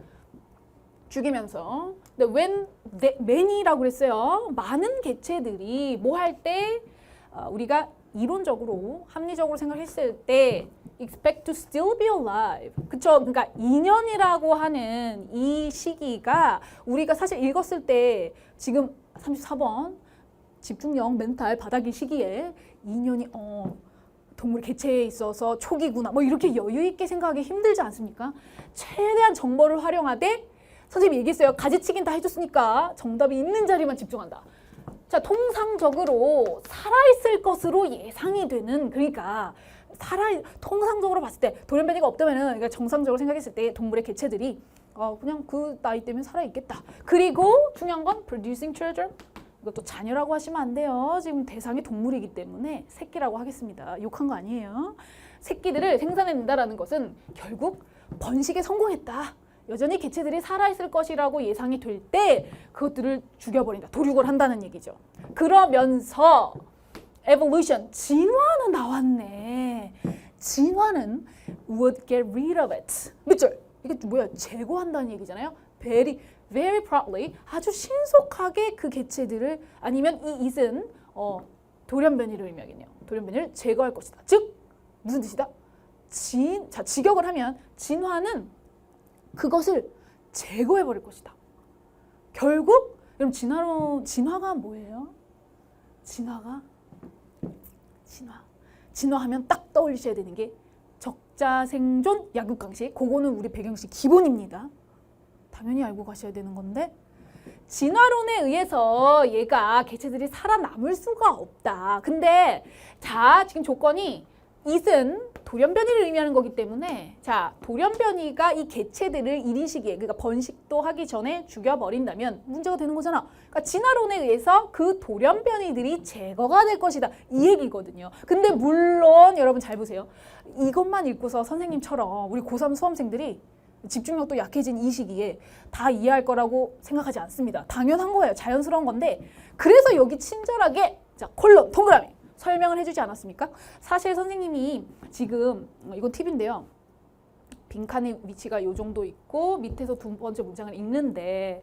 죽이면서 근데 many라고 그랬어요. 많은 개체들이 뭐 할 때 우리가 이론적으로 합리적으로 생각했을 때 expect to still be alive. 그쵸? 그러니까 2년이라고 하는 이 시기가 우리가 사실 읽었을 때 지금 34번 집중력 멘탈 바닥인 시기에 2년이 동물 개체에 있어서 초기구나 뭐 이렇게 여유 있게 생각하기 힘들지 않습니까? 최대한 정보를 활용하되 선생님이 얘기했어요. 가지치긴 다 해줬으니까 정답이 있는 자리만 집중한다. 자, 통상적으로 살아있을 것으로 예상이 되는 그러니까 통상적으로 봤을 때 돌연변이가 없다면은 그러니까 정상적으로 생각했을 때 동물의 개체들이 그냥 그 나이 때면 살아있겠다. 그리고 중요한 건 producing children. 이것도 자녀라고 하시면 안 돼요. 지금 대상이 동물이기 때문에 새끼라고 하겠습니다. 욕한 거 아니에요. 새끼들을 생산해낸다라는 것은 결국 번식에 성공했다. 여전히 개체들이 살아있을 것이라고 예상이 될 때 그것들을 죽여버린다. 도륙을 한다는 얘기죠. 그러면서 evolution, 진화는 나왔네. 진화는 would get rid of it. 몇 절? 이게 뭐야? 제거한다는 얘기잖아요. very proudly, 아주 신속하게 그 개체들을 아니면 이 it은 돌연변이를 의미하겠네요. 돌연변이를 제거할 것이다. 즉 무슨 뜻이다? 자, 직역을 하면 진화는 그것을 제거해버릴 것이다. 결국 그럼 진화가 뭐예요? 진화하면 딱 떠올리셔야 되는 게 적자생존 약육강식. 그거는 우리 배경식 기본입니다. 당연히 알고 가셔야 되는 건데 진화론에 의해서 얘가 개체들이 살아남을 수가 없다. 근데 자 지금 조건이 it은 돌연변이를 의미하는 거기 때문에 자 돌연변이가 이 개체들을 이른 시기에 그러니까 번식도 하기 전에 죽여버린다면 문제가 되는 거잖아. 그러니까 진화론에 의해서 그 돌연변이들이 제거가 될 것이다. 이 얘기거든요. 근데 물론 여러분 잘 보세요. 이것만 읽고서 선생님처럼 우리 고3 수험생들이 집중력도 약해진 이 시기에 다 이해할 거라고 생각하지 않습니다. 당연한 거예요. 자연스러운 건데 그래서 여기 친절하게 자 콜론 동그라미 설명을 해주지 않았습니까? 사실 선생님이 지금 이건 팁인데요. 빈칸의 위치가 이 정도 있고 밑에서 두 번째 문장을 읽는데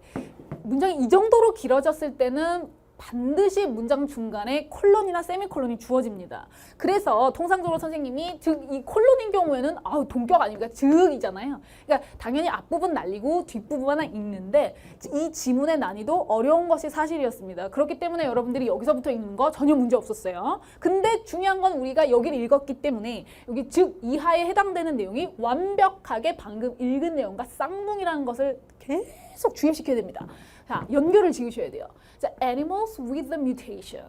문장이 이 정도로 길어졌을 때는 반드시 문장 중간에 콜론이나 세미콜론이 주어집니다. 그래서 통상적으로 선생님이 즉 이 콜론인 경우에는 동격 아닙니까? 즉이잖아요. 그러니까 당연히 앞부분 날리고 뒷부분만 읽는데 이 지문의 난이도 어려운 것이 사실이었습니다. 그렇기 때문에 여러분들이 여기서부터 읽는 거 전혀 문제 없었어요. 근데 중요한 건 우리가 여기를 읽었기 때문에 여기 즉 이하에 해당되는 내용이 완벽하게 방금 읽은 내용과 쌍둥이라는 것을 계속 주입시켜야 됩니다. 자, 연결을 지으셔야 돼요. 자, animals with the mutation.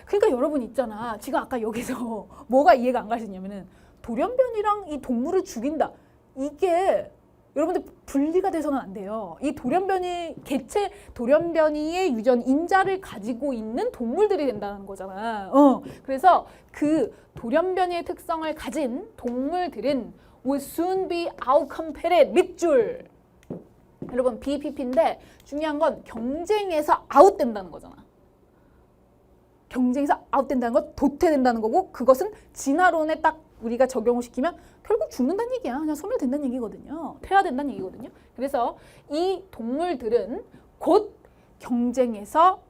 그러니까 여러분 있잖아. 지금 아까 여기서 뭐가 이해가 안 가시냐면은 돌연변이랑 이 동물을 죽인다. 이게 여러분들 분리가 돼서는 안 돼요. 이 개체 돌연변이의 유전 인자를 가지고 있는 동물들이 된다는 거잖아. 그래서 그 돌연변이의 특성을 가진 동물들은 will soon be outcompeted 밑줄. 여러분 BPP인데 중요한 건 경쟁에서 아웃된다는 거잖아. 경쟁에서 아웃된다는 건 도태된다는 거고 그것은 진화론에 딱 우리가 적용을 시키면 결국 죽는다는 얘기야. 그냥 소멸된다는 얘기거든요. 퇴화된다는 얘기거든요. 그래서 이 동물들은 곧 경쟁에서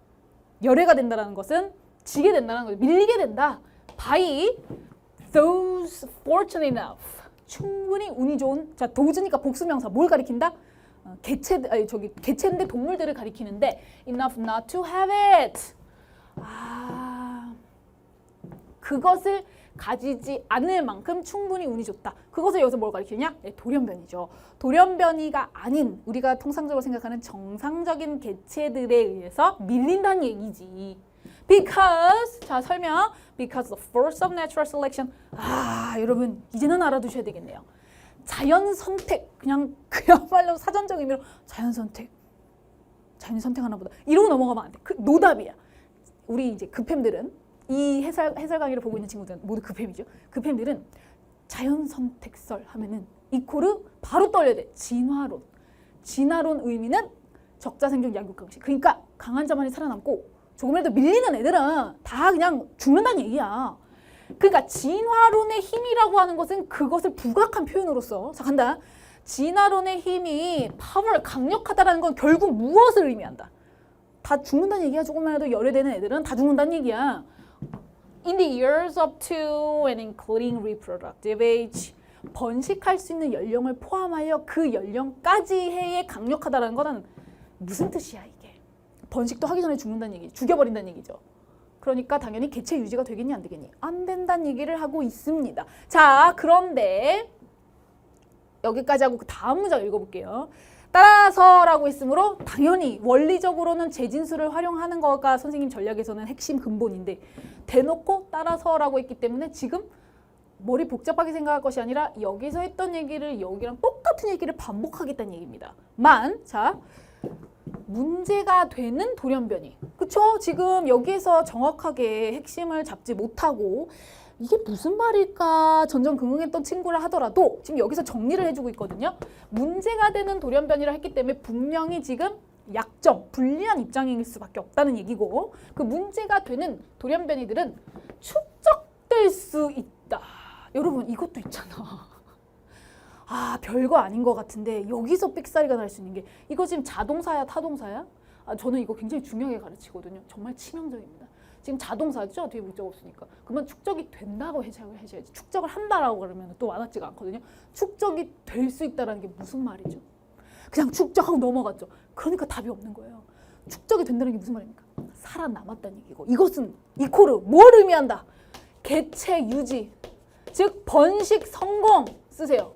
열애가 된다는 것은 지게 된다는 거죠. 밀리게 된다. By those fortunate enough. 충분히 운이 좋은. 자, 도즈니까 복수명사 뭘 가리킨다? 개체인데 동물들을 가리키는데 enough not to have it. 그것을 가지지 않을 만큼 충분히 운이 좋다. 그것을 여기서 뭘 가리키냐? 돌연변이죠. 돌연변이가 아닌 우리가 통상적으로 생각하는 정상적인 개체들에 의해서 밀린다는 얘기지. Because, 자 설명. Because the force of natural selection. 여러분 이제는 알아두셔야 되겠네요. 자연 선택, 그야말로 사전적 의미로 자연 선택. 자연이 선택하나 보다. 이러고 넘어가면 안 돼. 노답이야. 우리 이제 급햄들은 이 해설 강의를 보고 있는 친구들은 모두 급햄이죠. 급햄들은 자연 선택설 하면은 이코르 바로 떠올려야 돼. 진화론. 진화론 의미는 적자 생존 양육강식. 그러니까 강한 자만이 살아남고 조금이라도 밀리는 애들은 다 그냥 죽는다는 얘기야. 그러니까 진화론의 힘이라고 하는 것은 그것을 부각한 표현으로서 자 간다. 진화론의 힘이 파워를 강력하다라는 건 결국 무엇을 의미한다? 다 죽는다는 얘기야. 조금만이라도 열애되는 애들은 다 죽는다는 얘기야. In the years up to and including reproductive age. 번식할 수 있는 연령을 포함하여 그 연령까지 해에 강력하다라는 거는 무슨 뜻이야 이게? 번식도 하기 전에 죽는다는 얘기, 죽여버린다는 얘기죠. 그러니까 당연히 개체 유지가 되겠니 안 되겠니? 안 된다는 얘기를 하고 있습니다. 자, 그런데 여기까지 하고 그 다음 문장 읽어볼게요. 따라서라고 했으므로 당연히 원리적으로는 재진수를 활용하는 거가 선생님 전략에서는 핵심 근본인데 대놓고 따라서라고 했기 때문에 지금 머리 복잡하게 생각할 것이 아니라 여기서 했던 얘기를 여기랑 똑같은 얘기를 반복하겠다는 얘기입니다. 자, 문제가 되는 돌연변이. 그쵸? 지금 여기에서 정확하게 핵심을 잡지 못하고 이게 무슨 말일까 전전긍긍했던 친구라 하더라도 지금 여기서 정리를 해주고 있거든요. 문제가 되는 돌연변이라 했기 때문에 분명히 지금 약점, 불리한 입장일 수밖에 없다는 얘기고 그 문제가 되는 돌연변이들은 축적될 수 있다. 여러분 이것도 있잖아. 별거 아닌 것 같은데 여기서 삑사리가 날 수 있는 게 이거 지금 자동사야 타동사야? 저는 이거 굉장히 중요하게 가르치거든요. 정말 치명적입니다. 지금 자동사죠? 뒤에 목적 없으니까. 그러면 축적이 된다고 해줘야지. 축적을 한다라고 그러면 또 와닿지가 않거든요. 축적이 될 수 있다는 게 무슨 말이죠? 그냥 축적하고 넘어갔죠. 그러니까 답이 없는 거예요. 축적이 된다는 게 무슨 말입니까? 살아남았다는 얘기고 이것은 이코르 뭘 의미한다? 개체 유지, 즉 번식 성공 쓰세요.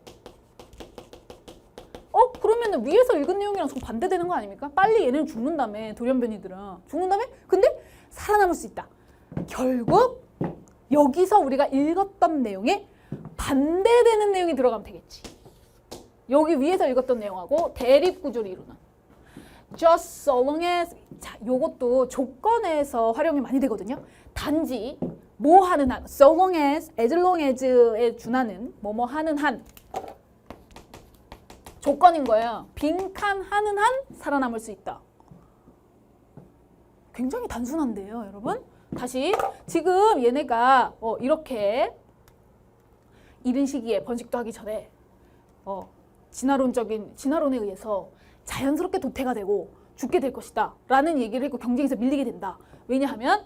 그러면 위에서 읽은 내용이랑 좀 반대되는 거 아닙니까? 빨리 얘네는 죽는다며 돌연변이들은 죽는다며? 근데 살아남을 수 있다. 결국 여기서 우리가 읽었던 내용에 반대되는 내용이 들어가면 되겠지. 여기 위에서 읽었던 내용하고 대립구조를 이루는 just so long as 자, 요것도 조건에서 활용이 많이 되거든요. 단지 뭐 하는 한 so long as long as에 준하는 뭐뭐 하는 한 조건인 거예요. 빈칸 하는 한 살아남을 수 있다. 굉장히 단순한데요, 여러분? 다시 지금 얘네가 이렇게 이른 시기에 번식도 하기 전에 진화론에 의해서 자연스럽게 도태가 되고 죽게 될 것이다 라는 얘기를 했고 경쟁에서 밀리게 된다. 왜냐하면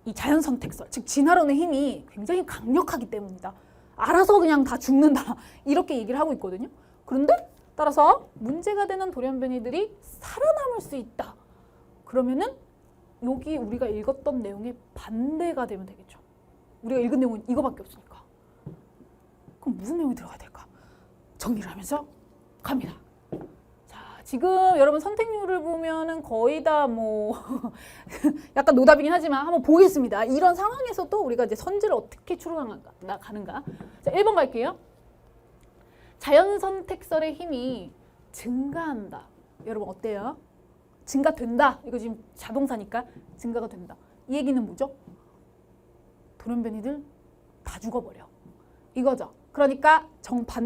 이 자연 선택설, 즉 진화론의 힘이 굉장히 강력하기 때문이다. 알아서 그냥 다 죽는다 이렇게 얘기를 하고 있거든요. 그런데 따라서 문제가 되는 돌연변이들이 살아남을 수 있다. 그러면은 여기 우리가 읽었던 내용의 반대가 되면 되겠죠. 우리가 읽은 내용은 이거밖에 없으니까. 그럼 무슨 내용이 들어가야 될까? 정리를 하면서 갑니다. 자, 지금 여러분 선택률을 보면은 거의 다 뭐 약간 노답이긴 하지만 한번 보겠습니다. 이런 상황에서도 우리가 이제 선지를 어떻게 추론하는가. 자, 1번 갈게요. 자연 선택설의 힘이 증가한다. 여러분 어때요? 증가된다. 이거 지금 자동사니까 증가가 된다. 이 얘기는 뭐죠? 돌연변이들 다 죽어버려. 이거죠. 그러니까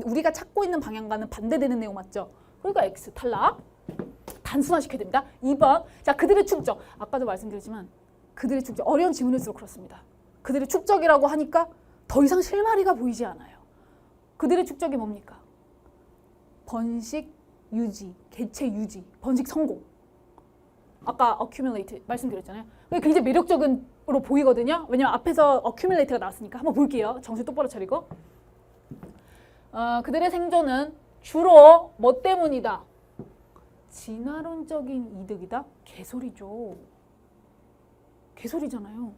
우리가 찾고 있는 방향과는 반대되는 내용 맞죠? 그러니까 X 탈락. 단순화시켜야 됩니다. 2번. 자, 그들의 축적. 아까도 말씀드렸지만 그들의 축적. 어려운 지문일수록 그렇습니다. 그들의 축적이라고 하니까 더 이상 실마리가 보이지 않아요. 그들의 축적이 뭡니까? 번식 유지, 개체 유지, 번식 성공. 아까 accumulate 말씀드렸잖아요. 그게 굉장히 매력적으로 보이거든요. 왜냐면 앞에서 accumulate가 나왔으니까 한번 볼게요. 정신 똑바로 차리고. 그들의 생존은 주로 뭐 때문이다? 진화론적인 이득이다? 개소리죠. 개소리잖아요.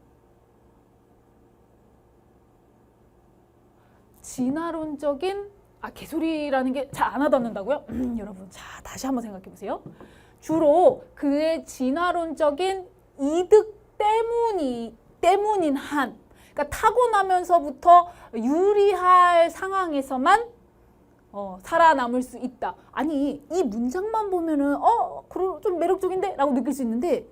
진화론적인 개소리라는 게 잘 안 와닿는다고요? 여러분, 자 다시 한번 생각해 보세요. 주로 그의 진화론적인 이득 때문인 한, 그러니까 타고나면서부터 유리할 상황에서만 살아남을 수 있다. 아니 이 문장만 보면은 좀 매력적인데? 라고 느낄 수 있는데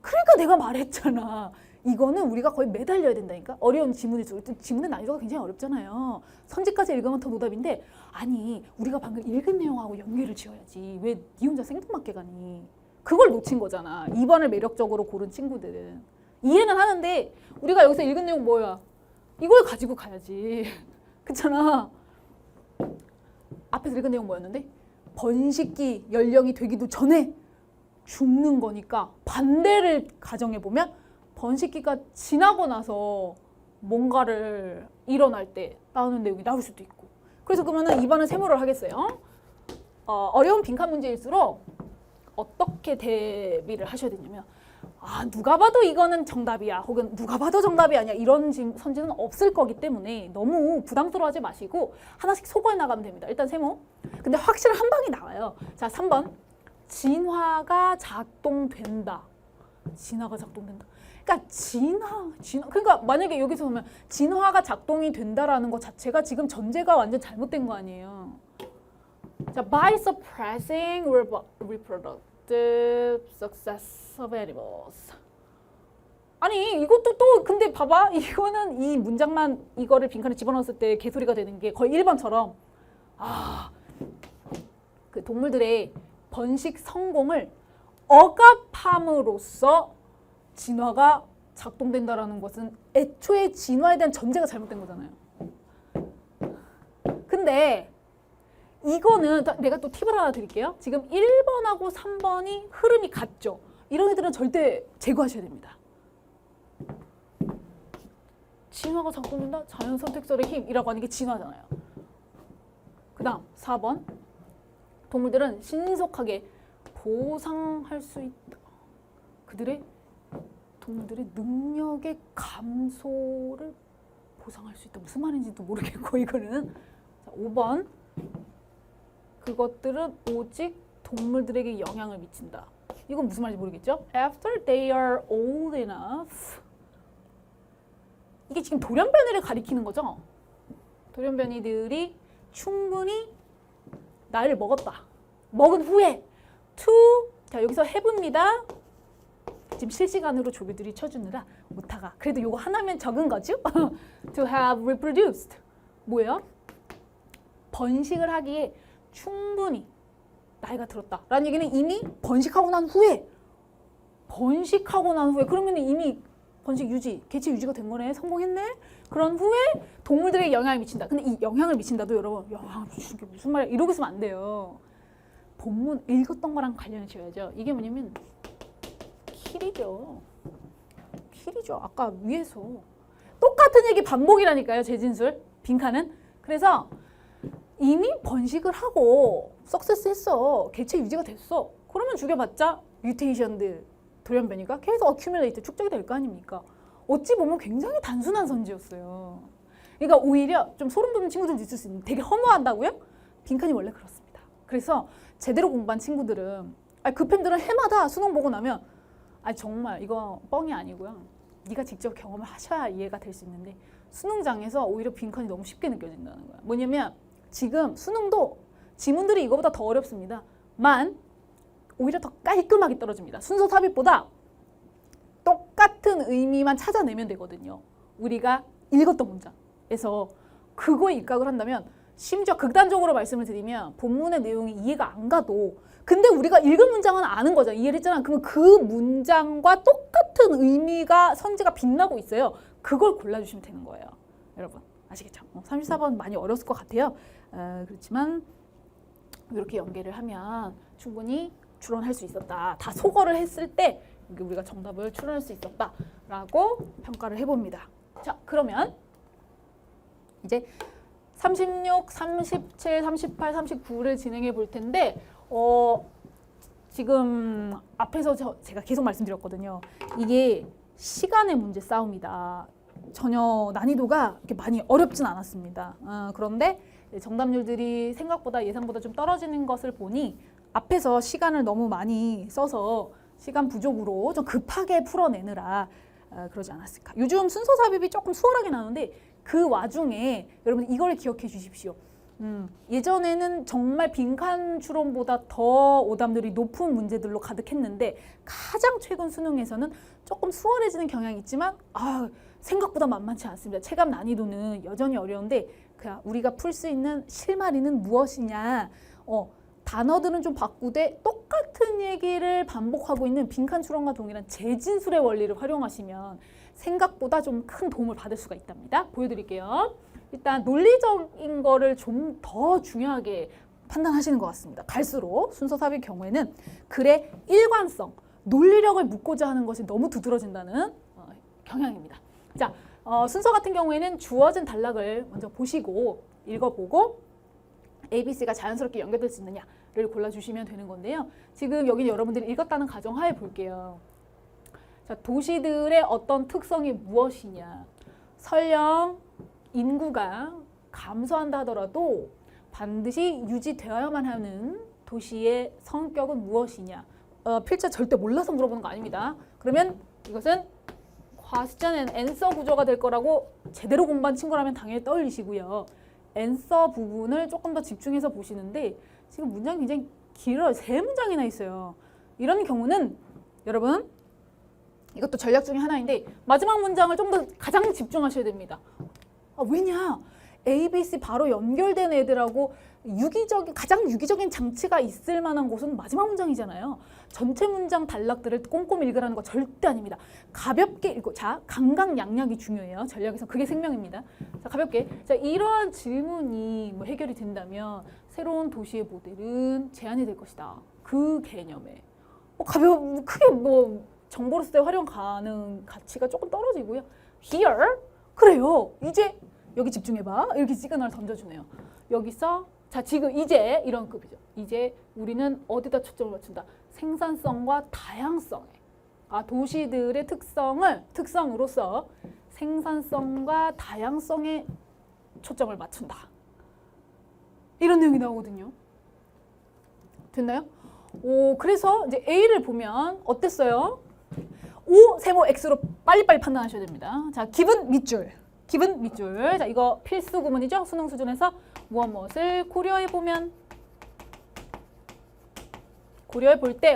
그러니까 내가 말했잖아. 이거는 우리가 거의 매달려야 된다니까. 어려운 지문일수록 지문의 난이도가 굉장히 어렵잖아요. 선지까지 읽으면 더 노답인데 아니 우리가 방금 읽은 내용하고 연계를 지어야지. 왜 네 혼자 생뚱맞게 가니? 그걸 놓친 거잖아. 2번을 매력적으로 고른 친구들은. 이해는 하는데 우리가 여기서 읽은 내용 뭐야? 이걸 가지고 가야지. 그렇잖아. 앞에서 읽은 내용 뭐였는데? 번식기 연령이 되기도 전에 죽는 거니까 반대를 가정해보면 번식기가 지나고 나서 뭔가를 일어날 때 나오는 내용이 나올 수도 있고. 그래서 그러면은 2번은 세모를 하겠어요. 어려운 빈칸 문제일수록 어떻게 대비를 하셔야 되냐면 누가 봐도 이거는 정답이야 혹은 누가 봐도 정답이 아니야 이런 선지는 없을 거기 때문에 너무 부담스러워하지 마시고 하나씩 소거해 나가면 됩니다. 일단 세모. 근데 확실히 한 방이 나와요. 자, 3번. 진화가 작동된다. 진화가 작동된다. 그러니까 그러니까 만약에 여기서 보면 진화가 작동이 된다라는 것 자체가 지금 전제가 완전 잘못된 거 아니에요. 자, by suppressing reproductive success of animals. 아니 이것도 또 근데 봐봐. 이거는 이 문장만 이거를 빈칸에 집어넣었을 때 개소리가 되는 게 거의 1번처럼 그 동물들의 번식 성공을 억압함으로써 진화가 작동된다라는 것은 애초에 진화에 대한 전제가 잘못된 거잖아요. 근데 이거는 내가 또 팁을 하나 드릴게요. 지금 1번하고 3번이 흐름이 같죠. 이런 애들은 절대 제거하셔야 됩니다. 진화가 작동된다? 자연 선택설의 힘이라고 하는 게 진화잖아요. 그 다음 4번. 동물들은 신속하게 보상할 수 있다. 동물들의 능력의 감소를 보상할 수 있다. 무슨 말인지도 모르겠고 이거는. 자, 5번. 그것들은 오직 동물들에게 영향을 미친다. 이건 무슨 말인지 모르겠죠? After they are old enough. 이게 지금 돌연변이를 가리키는 거죠? 돌연변이들이 충분히 나이를 먹었다. 먹은 후에 자 여기서 해봅니다. 지금 실시간으로 조교들이 쳐주느라 못하가. 그래도 요거 하나면 적은 거죠? To have reproduced. 뭐예요? 번식을 하기에 충분히 나이가 들었다. 라는 얘기는 이미 번식하고 난 후에 그러면 이미 번식 유지, 개체 유지가 된 거네. 성공했네. 그런 후에 동물들에게 영향을 미친다. 근데 이 영향을 미친다도 여러분, 영향을 미치는 게 무슨 말이야? 이러고 있으면 안 돼요. 본문 읽었던 거랑 관련을 지어야죠. 이게 뭐냐면 킬이죠. 킬이죠. 아까 위에서 똑같은 얘기 반복이라니까요. 재진술 빈칸은. 그래서 이미 번식을 하고 석세스 했어. 개체 유지가 됐어. 그러면 죽여봤자 뮤테이션들 돌연변이가 계속 어큐뮬레이트 축적이 될 거 아닙니까? 어찌 보면 굉장히 단순한 선지였어요. 그러니까 오히려 좀 소름 돋는 친구들도 있을 수 있는데 되게 허무한다고요? 빈칸이 원래 그렇습니다. 그래서 제대로 공부한 친구들은 그 팸들은 해마다 수능 보고 나면 정말 이거 뻥이 아니고요. 네가 직접 경험을 하셔야 이해가 될 수 있는데 수능장에서 오히려 빈칸이 너무 쉽게 느껴진다는 거야. 뭐냐면 지금 수능도 지문들이 이거보다 더 어렵습니다. 만 오히려 더 깔끔하게 떨어집니다. 순서 삽입보다 똑같은 의미만 찾아내면 되거든요. 우리가 읽었던 문장에서 그거에 입각을 한다면 심지어 극단적으로 말씀을 드리면 본문의 내용이 이해가 안 가도 근데 우리가 읽은 문장은 아는 거죠. 이해를 했잖아. 그러면 그 문장과 똑같은 의미가 선지가 빛나고 있어요. 그걸 골라주시면 되는 거예요. 여러분 아시겠죠? 34번 많이 어려웠을 것 같아요. 그렇지만 이렇게 연계를 하면 충분히 추론할 수 있었다. 다 소거를 했을 때 우리가 정답을 추론할 수 있었다라고 평가를 해봅니다. 자, 그러면 이제 36, 37, 38, 39를 진행해 볼 텐데 지금 앞에서 제가 계속 말씀드렸거든요. 이게 시간의 문제 싸움이다. 전혀 난이도가 이렇게 많이 어렵진 않았습니다. 그런데 정답률들이 생각보다 예상보다 좀 떨어지는 것을 보니 앞에서 시간을 너무 많이 써서 시간 부족으로 좀 급하게 풀어내느라 그러지 않았을까. 요즘 순서 삽입이 조금 수월하게 나오는데 그 와중에 여러분 이걸 기억해 주십시오. 예전에는 정말 빈칸 추론보다 더 오답률이 높은 문제들로 가득했는데 가장 최근 수능에서는 조금 수월해지는 경향이 있지만 생각보다 만만치 않습니다. 체감 난이도는 여전히 어려운데 우리가 풀 수 있는 실마리는 무엇이냐. 단어들은 좀 바꾸되 똑같은 얘기를 반복하고 있는 빈칸 추론과 동일한 재진술의 원리를 활용하시면 생각보다 좀 큰 도움을 받을 수가 있답니다. 보여드릴게요. 일단 논리적인 거를 좀 더 중요하게 판단하시는 것 같습니다. 갈수록 순서 삽입 경우에는 글의 일관성, 논리력을 묻고자 하는 것이 너무 두드러진다는 경향입니다. 자, 순서 같은 경우에는 주어진 단락을 먼저 보시고 읽어보고 ABC가 자연스럽게 연결될 수 있느냐를 골라주시면 되는 건데요. 지금 여기 여러분들이 읽었다는 가정하에 볼게요. 자, 도시들의 어떤 특성이 무엇이냐. 설령 인구가 감소한다 하더라도 반드시 유지되어야만 하는 도시의 성격은 무엇이냐. 필자 절대 몰라서 물어보는 거 아닙니다. 그러면 이것은 과시전 앤서 구조가 될 거라고 제대로 공부한 친구라면 당연히 떠올리시고요. 앤서 부분을 조금 더 집중해서 보시는데 지금 문장이 굉장히 길어요. 3문장이나 있어요. 이런 경우는 여러분 이것도 전략 중에 하나인데 마지막 문장을 좀 더 가장 집중하셔야 됩니다. 왜냐? A, B, C 바로 연결된 애들하고 가장 유기적인 장치가 있을 만한 곳은 마지막 문장이잖아요. 전체 문장 단락들을 꼼꼼히 읽으라는 거 절대 아닙니다. 가볍게 읽고, 자, 강강약약이 중요해요. 전략에서 그게 생명입니다. 자, 가볍게. 자, 이러한 질문이 해결이 된다면 새로운 도시의 모델은 제한이 될 것이다. 그 개념에 크게 정보로서 때 활용 가능 가치가 조금 떨어지고요. Here? 그래요. 이제 여기 집중해봐. 이렇게 시그널을 던져주네요. 여기서 자 지금 이제 이런 급이죠. 이제 우리는 어디다 초점을 맞춘다. 생산성과 다양성에. 도시들의 특성으로서 생산성과 다양성에 초점을 맞춘다. 이런 내용이 나오거든요. 됐나요? 그래서 이제 A를 보면 어땠어요? O, 세모, X로 빨리빨리 판단하셔야 됩니다. 자, 기분 밑줄. 자, 이거 필수 구문이죠. 수능 수준에서 무엇을 고려해 보면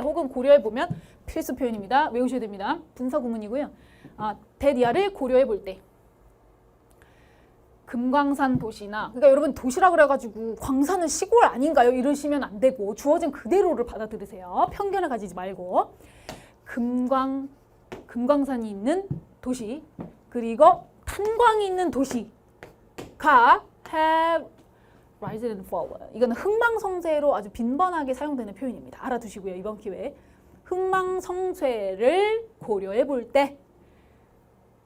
혹은 고려해 보면 필수 표현입니다. 외우셔야 됩니다. 분사 구문이고요. 대디아를 고려해 볼 때. 금광산 도시나 그러니까 여러분 도시라 그래가지고 광산은 시골 아닌가요? 이러시면 안 되고 주어진 그대로를 받아들이세요. 편견을 가지지 말고 금광산이 있는 도시 그리고 탄광이 있는 도시가 have rise and fall. 이거는 흥망성쇠로 아주 빈번하게 사용되는 표현입니다. 알아두시고요. 이번 기회에 흥망성쇠를 고려해 볼 때,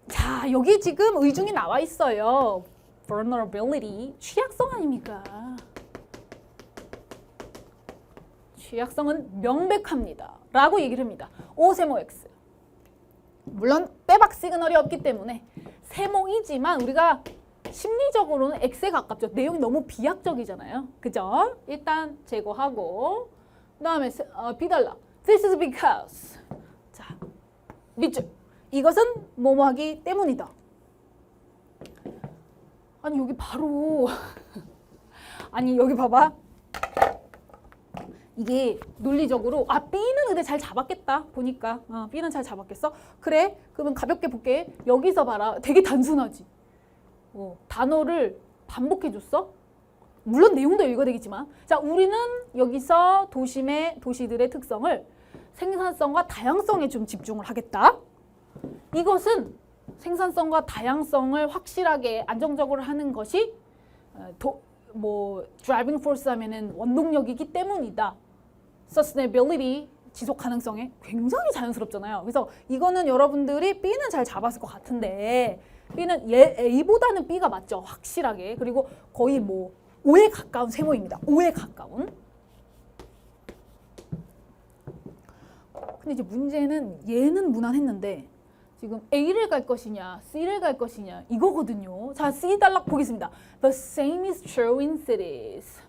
자 여기 지금 의중이 나와 있어요. vulnerability, 취약성 아닙니까? 취약성은 명백합니다. 라고 얘기를 합니다. O 세모 X. 물론 빼박 시그널이 없기 때문에 세모이지만 우리가 심리적으로는 X에 가깝죠. 내용이 너무 비약적이잖아요. 그죠? 일단 제거하고 그 다음에 비달라. This is because. 자, 밑줄. 이것은 뭐뭐하기 때문이다. 아니 여기 바로 아니 여기 봐봐. 이게 논리적으로 B는 근데 잘 잡았겠다 보니까 B는 잘 잡았겠어? 그래 그러면 가볍게 볼게. 여기서 봐라 되게 단순하지. 단어를 반복해줬어? 물론 내용도 읽어야 되겠지만 자 우리는 여기서 도시들의 특성을 생산성과 다양성에 좀 집중을 하겠다. 이것은 생산성과 다양성을 확실하게 안정적으로 하는 것이 driving force 하면은 원동력이기 때문이다. sustainability, 지속 가능성에 굉장히 자연스럽잖아요. 그래서 이거는 여러분들이 B는 잘 잡았을 것 같은데 B는 A보다는 B가 맞죠. 확실하게. 그리고 거의 5에 가까운 세모입니다. 5에 가까운. 근데 이제 문제는 얘는 무난했는데 지금 A를 갈 것이냐 C를 갈 것이냐 이거거든요. 자 C 단락 보겠습니다. The same is true in cities.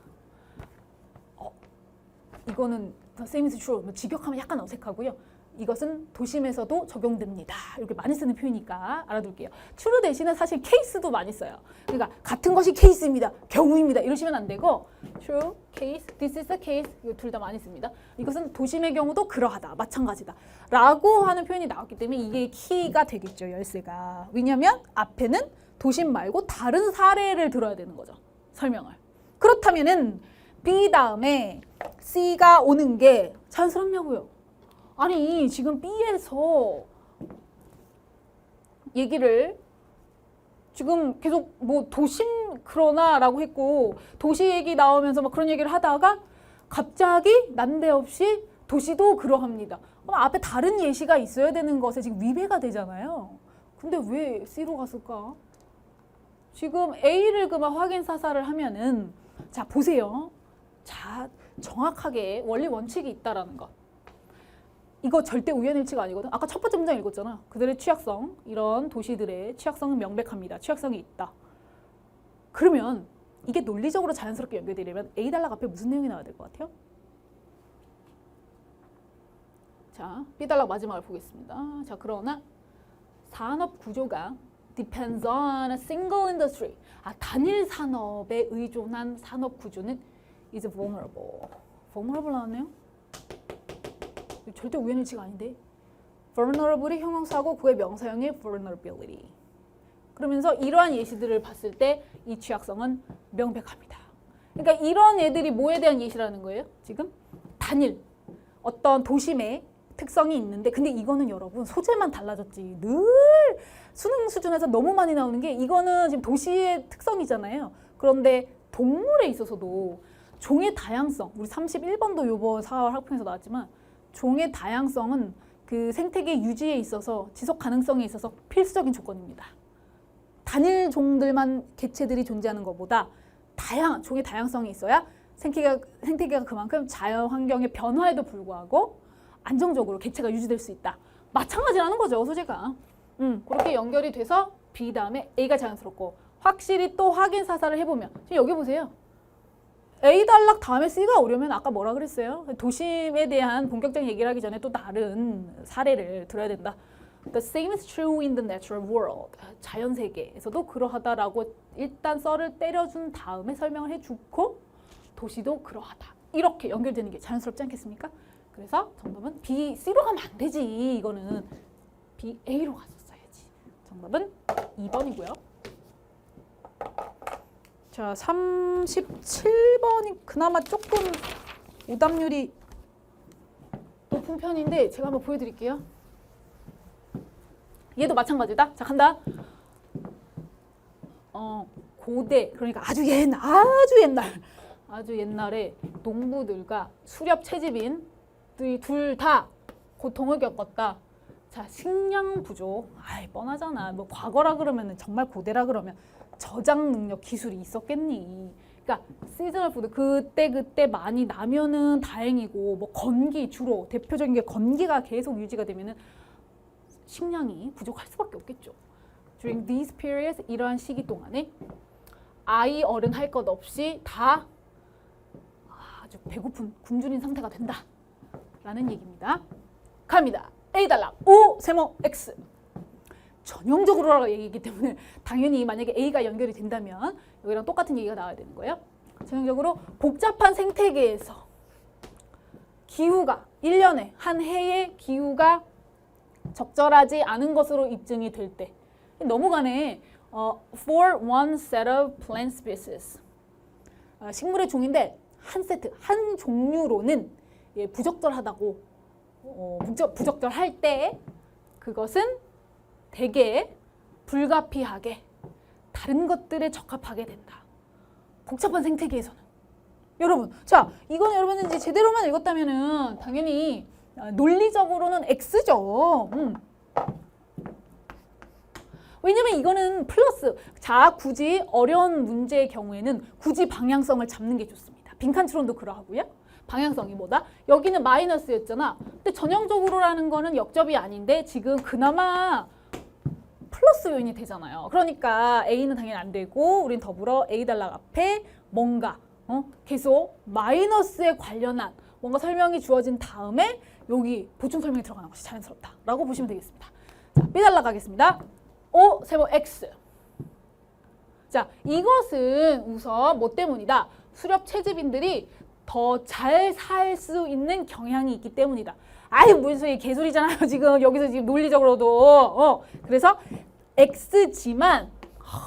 이거는 the same is true. 직역하면 약간 어색하고요. 이것은 도심에서도 적용됩니다. 이렇게 많이 쓰는 표현이니까 알아둘게요. true 대신에 사실 case도 많이 써요. 그러니까 같은 것이 case입니다. 경우입니다. 이러시면 안 되고 true, case, this is a case 이 둘 다 많이 씁니다. 이것은 도심의 경우도 그러하다. 마찬가지다. 라고 하는 표현이 나왔기 때문에 이게 키가 되겠죠. 열쇠가. 왜냐하면 앞에는 도심 말고 다른 사례를 들어야 되는 거죠. 설명을. 그렇다면은 B 다음에 C가 오는 게 자연스럽냐고요. 아니 지금 B에서 얘기를 지금 계속 도심 그러나 라고 했고 도시 얘기 나오면서 막 그런 얘기를 하다가 갑자기 난데없이 도시도 그러합니다. 앞에 다른 예시가 있어야 되는 것에 지금 위배가 되잖아요. 근데 왜 C로 갔을까? 지금 A를 그만 확인 사살을 하면은 자 보세요. 자 정확하게 원리 원칙이 있다라는 것. 이거 절대 우연일치가 아니거든. 아까 첫 번째 문장 읽었잖아. 그들의 취약성, 이런 도시들의 취약성은 명백합니다. 취약성이 있다. 그러면 이게 논리적으로 자연스럽게 연결되려면 A 단락 앞에 무슨 내용이 나와야 될 것 같아요? 자, B 단락 마지막을 보겠습니다. 자, 그러나 산업 구조가 depends on a single industry. 단일 산업에 의존한 산업 구조는 is vulnerable. vulnerable 나왔네요? 절대 우연일치가 아닌데. vulnerable이 형용사고 그의 명사형의 vulnerability. 그러면서 이러한 예시들을 봤을 때 이 취약성은 명백합니다. 그러니까 이런 애들이 뭐에 대한 예시라는 거예요? 지금 단일 어떤 도심의 특성이 있는데 근데 이거는 여러분 소재만 달라졌지 늘 수능 수준에서 너무 많이 나오는 게 이거는 지금 도시의 특성이잖아요. 그런데 동물에 있어서도 종의 다양성 우리 31번도 요번 4월 학평에서 나왔지만 종의 다양성은 그 생태계 유지에 있어서 지속 가능성에 있어서 필수적인 조건입니다. 단일 종들만 개체들이 존재하는 것보다 종의 다양성이 있어야 생태계가 그만큼 자연 환경의 변화에도 불구하고 안정적으로 개체가 유지될 수 있다. 마찬가지라는 거죠, 소재가. 그렇게 연결이 돼서 B 다음에 A가 자연스럽고 확실히 또 확인 사살을 해보면 지금 여기 보세요. A 단락 다음에 C가 오려면 아까 뭐라 그랬어요? 도심에 대한 본격적인 얘기를 하기 전에 또 다른 사례를 들어야 된다. The same is true in the natural world. 자연 세계에서도 그러하다라고 일단 썰을 때려준 다음에 설명을 해주고 도시도 그러하다. 이렇게 연결되는 게 자연스럽지 않겠습니까? 그래서 정답은 B, C로 가면 안 되지. 이거는 B, A로 갔었어야지. 정답은 2번이고요. 자, 37번이 그나마 조금 오답률이 높은 편인데 제가 한번 보여드릴게요. 얘도 마찬가지다. 자, 간다. 고대, 그러니까 아주 옛날에 농부들과 수렵 채집인들이 둘 다 고통을 겪었다. 자, 식량 부족. 아이, 뻔하잖아. 뭐 과거라 그러면은 정말 고대라 그러면 저장 능력 기술이 있었겠니? 그러니까 시즈널 푸드 그때 많이 나면은 다행이고, 뭐 건기, 주로 대표적인 게 건기가 계속 유지가 되면은 식량이 부족할 수밖에 없겠죠. During these periods, 이러한 시기 동안에 아이, 어른 할 것 없이 다 아주 배고픈 굶주린 상태가 된다 라는 얘기입니다. 갑니다. A 단락 O 세모 X. 전형적으로라고 얘기이기 때문에 당연히 만약에 A가 연결이 된다면 여기랑 똑같은 얘기가 나와야 되는 거예요. 전형적으로 복잡한 생태계에서 기후가 1년에 한 해의 기후가 적절하지 않은 것으로 입증이 될 때 넘어가네. For one set of plant species. 식물의 종인데 한 세트, 한 종류로는 부적절하다고 부적절할 때 그것은 대개 불가피하게 다른 것들에 적합하게 된다. 복잡한 생태계에서는. 여러분, 자, 이건 여러분은 이제 제대로만 읽었다면은 당연히 논리적으로는 X죠. 왜냐면 이거는 플러스. 자, 굳이 어려운 문제의 경우에는 굳이 방향성을 잡는 게 좋습니다. 빈칸추론도 그러하고요. 방향성이 뭐다? 여기는 마이너스였잖아. 근데 전형적으로라는 거는 역접이 아닌데 지금 그나마 플러스 요인이 되잖아요. 그러니까 A는 당연히 안 되고 우린 더불어 A 단락 앞에 뭔가 계속 마이너스에 관련한 뭔가 설명이 주어진 다음에 여기 보충 설명이 들어가는 것이 자연스럽다라고 보시면 되겠습니다. 자, B 단락 가겠습니다. O 세모 X. 자, 이것은 우선 뭐 때문이다? 수렵 채집인들이 더 잘 살 수 있는 경향이 있기 때문이다. 아유, 무슨 소리 개소리잖아요. 지금 여기서 지금 논리적으로도. 그래서 X지만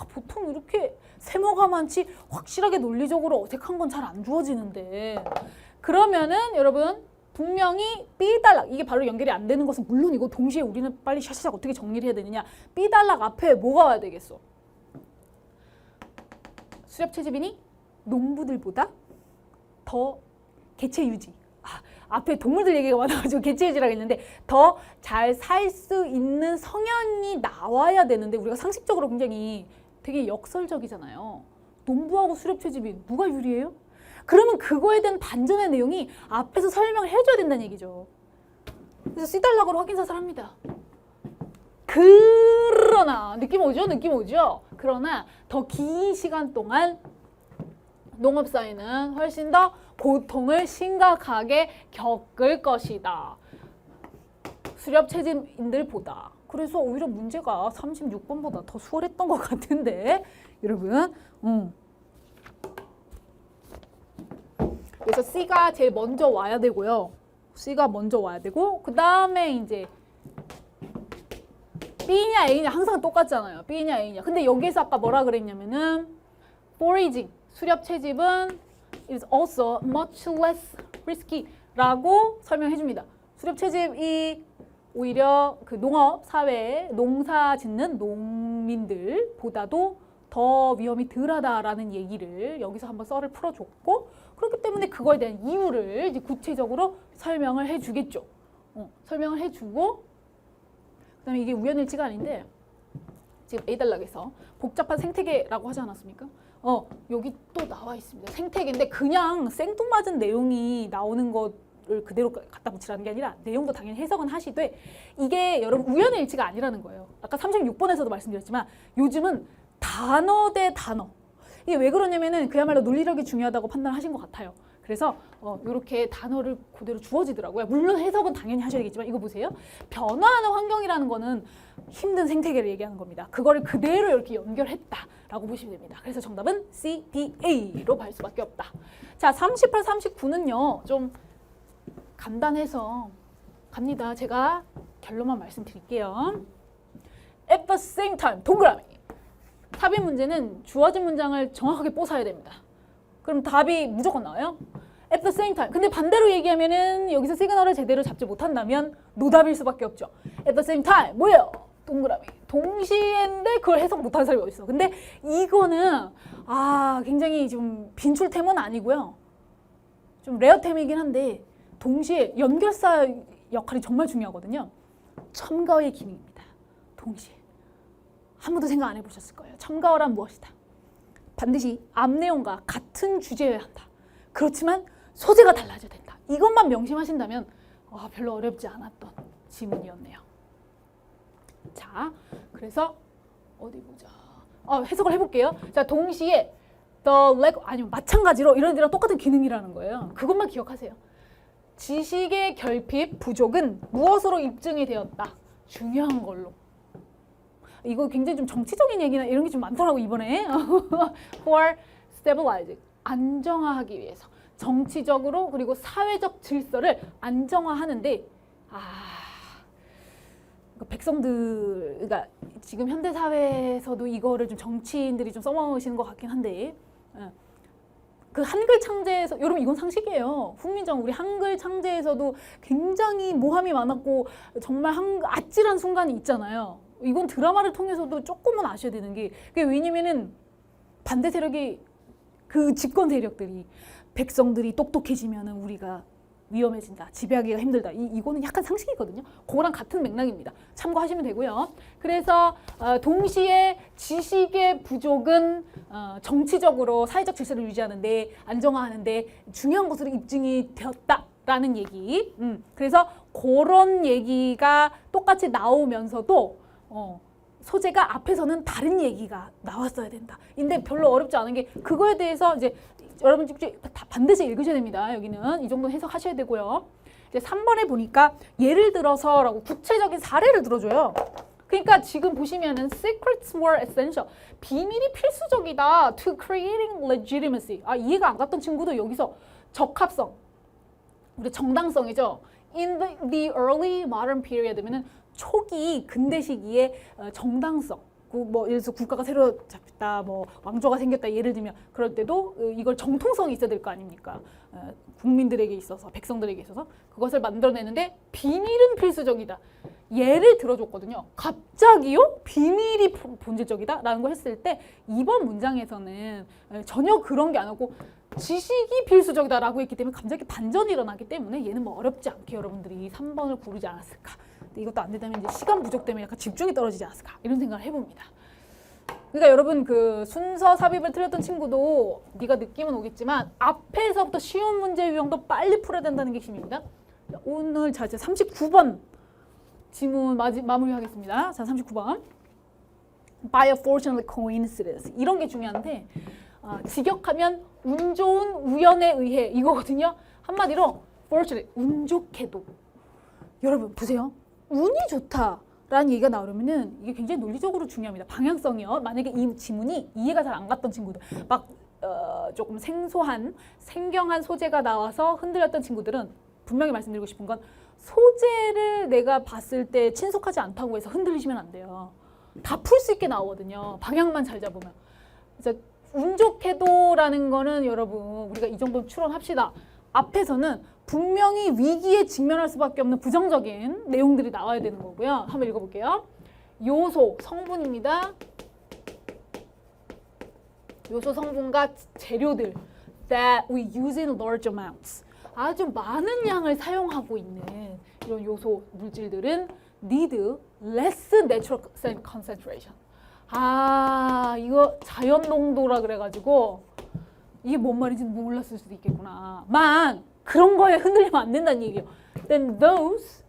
보통 이렇게 세모가 많지 확실하게 논리적으로 어색한 건 잘 안 주어지는데, 그러면은 여러분 분명히 B 단락, 이게 바로 연결이 안 되는 것은 물론이고 동시에 우리는 빨리 샤샤샥 어떻게 정리를 해야 되느냐. B 단락 앞에 뭐가 와야 되겠어? 수렵 채집인이 농부들보다 더 개체 유지. 앞에 동물들 얘기가 많아가지고 개체 유지라고 했는데 더 잘 살 수 있는 성향이 나와야 되는데 우리가 상식적으로 굉장히 되게 역설적이잖아요. 농부하고 수렵 채집인 누가 유리해요? 그러면 그거에 대한 반전의 내용이 앞에서 설명을 해줘야 된다는 얘기죠. 그래서 C 단락으로 확인사살 합니다. 그러나 느낌 오죠? 느낌 오죠? 그러나 더 긴 시간 동안 농업사회는 훨씬 더 고통을 심각하게 겪을 것이다. 수렵 채집인들보다. 그래서 오히려 문제가 36번보다 더 수월했던 것 같은데 여러분. 그래서 C가 제일 먼저 와야 되고요. C가 먼저 와야 되고 그 다음에 이제 B냐 A냐 항상 똑같잖아요. B냐 A냐. 근데 여기서 아까 뭐라 그랬냐면은 foraging, 수렵 채집은 is also much less risky 라고 설명해 줍니다. 수렵 채집이 오히려 그 농업 사회에 농사 짓는 농민들보다도 더 위험이 덜하다라는 얘기를 여기서 한번 썰을 풀어줬고, 그렇기 때문에 그거에 대한 이유를 이제 구체적으로 설명을 해주겠죠. 설명을 해주고, 그다음에 이게 우연일치가 아닌데 지금 A 단락에서 복잡한 생태계라고 하지 않았습니까? 여기 또 나와 있습니다. 생태계인데 그냥 생뚱맞은 내용이 나오는 것을 그대로 갖다 붙이라는 게 아니라 내용도 당연히 해석은 하시되 이게 여러분 우연의 일치가 아니라는 거예요. 아까 36번에서도 말씀드렸지만 요즘은 단어 대 단어. 이게 왜 그러냐면은 그야말로 논리력이 중요하다고 판단하신 것 같아요. 그래서 이렇게 단어를 그대로 주어지더라고요. 물론 해석은 당연히 하셔야겠지만 이거 보세요. 변화하는 환경이라는 거는 힘든 생태계를 얘기하는 겁니다. 그거를 그대로 이렇게 연결했다라고 보시면 됩니다. 그래서 정답은 C, B, A로 갈 수밖에 없다. 자, 38, 39는요. 좀 간단해서 갑니다. 제가 결론만 말씀드릴게요. At the same time, 동그라미. 삽입 문제는 주어진 문장을 정확하게 뽀사야 됩니다. 그럼 답이 무조건 나와요. At the same time. 근데 반대로 얘기하면은 여기서 시그널을 제대로 잡지 못한다면 노답일 수밖에 없죠. At the same time. 뭐예요? 동그라미. 동시에인데 그걸 해석 못하는 사람이 어딨어. 근데 이거는 굉장히 좀 빈출템은 아니고요. 좀 레어템이긴 한데 동시에 연결사 역할이 정말 중요하거든요. 첨가어의 기능입니다. 동시에. 한 번도 생각 안 해보셨을 거예요. 첨가어란 무엇이다. 반드시 앞 내용과 같은 주제여야 한다. 그렇지만 소재가 달라져야 된다. 이것만 명심하신다면 별로 어렵지 않았던 지문이었네요. 자, 그래서 어디 보자. 해석을 해볼게요. 자, 동시에 아니면 마찬가지로 이런 데랑 똑같은 기능이라는 거예요. 그것만 기억하세요. 지식의 결핍, 부족은 무엇으로 입증이 되었다. 중요한 걸로. 이거 굉장히 좀 정치적인 얘기나 이런 게 좀 많더라고 이번에. For stabilizing, 안정화하기 위해서. 정치적으로 그리고 사회적 질서를 안정화하는데 백성들, 그러니까 지금 현대 사회에서도 이거를 좀 정치인들이 좀 써먹으시는 것 같긴 한데 그 한글 창제에서 여러분 이건 상식이에요. 훈민정 우리 한글 창제에서도 굉장히 모함이 많았고 정말 아찔한 순간이 있잖아요. 이건 드라마를 통해서도 조금은 아셔야 되는 게 그게 왜냐면은 반대 세력이 그 집권 세력들이 백성들이 똑똑해지면은 우리가 위험해진다. 지배하기가 힘들다. 이거는 약간 상식이거든요. 그거랑 같은 맥락입니다. 참고하시면 되고요. 그래서 동시에 지식의 부족은 정치적으로 사회적 질서를 유지하는데 안정화하는데 중요한 것으로 입증이 되었다라는 얘기. 그래서 그런 얘기가 똑같이 나오면서도 소재가 앞에서는 다른 얘기가 나왔어야 된다. 근데 별로 어렵지 않은 게 그거에 대해서 이제 여러분 다 반드시 읽으셔야 됩니다. 여기는 이 정도 해석하셔야 되고요. 이제 3번에 보니까 예를 들어서라고 구체적인 사례를 들어줘요. 그러니까 지금 보시면은 secrets were essential. 비밀이 필수적이다. To creating legitimacy. 이해가 안 갔던 친구도 여기서 적합성, 우리 정당성이죠. In the early modern period면은 초기 근대 시기의 정당성. 뭐 예를 들어서 국가가 새로 잡혔다, 뭐 왕조가 생겼다 예를 들면 그럴 때도 이걸 정통성이 있어야 될 거 아닙니까? 국민들에게 있어서 백성들에게 있어서 그것을 만들어내는데 비밀은 필수적이다. 예를 들어줬거든요. 갑자기요? 비밀이 본질적이다? 라는 걸 했을 때 이번 문장에서는 전혀 그런 게 안 하고 지식이 필수적이다 라고 했기 때문에 갑자기 반전이 일어나기 때문에 얘는 뭐 어렵지 않게 여러분들이 3번을 고르지 않았을까. 근데 이것도 안 된다면 이제 시간 부족 때문에 약간 집중이 떨어지지 않았을까 이런 생각을 해봅니다. 그러니까 여러분 그 순서 삽입을 틀렸던 친구도 네가 느낌은 오겠지만 앞에서부터 쉬운 문제 유형도 빨리 풀어야 된다는 게 핵심입니다. 오늘 자 이제 39번 지문 마무리하겠습니다. 자 39번 By a fortunate coincidence 이런 게 중요한데 직역하면 운 좋은 우연에 의해 이거거든요. 한마디로 fortunate 운 좋게도 여러분 보세요. 운이 좋다라는 얘기가 나오려면은 이게 굉장히 논리적으로 중요합니다. 방향성이요. 만약에 이 지문이 이해가 잘 안 갔던 친구들, 막 조금 생소한, 생경한 소재가 나와서 흔들렸던 친구들은 분명히 말씀드리고 싶은 건 소재를 내가 봤을 때 친숙하지 않다고 해서 흔들리시면 안 돼요. 다 풀 수 있게 나오거든요. 방향만 잘 잡으면. 그래서 운 좋게도라는 거는 여러분 우리가 이 정도 추론합시다. 앞에서는 분명히 위기에 직면할 수밖에 없는 부정적인 내용들이 나와야 되는 거고요. 한번 읽어볼게요. 요소, 성분입니다. 요소, 성분과 재료들 that we use in large amounts. 아주 많은 양을 사용하고 있는 이런 요소, 물질들은 need less natural concentration. 이거 자연 농도라 그래가지고 이게 뭔 말인지 몰랐을 수도 있겠구나. 그런 거에 흔들리면 안 된다는 얘기예요. Then those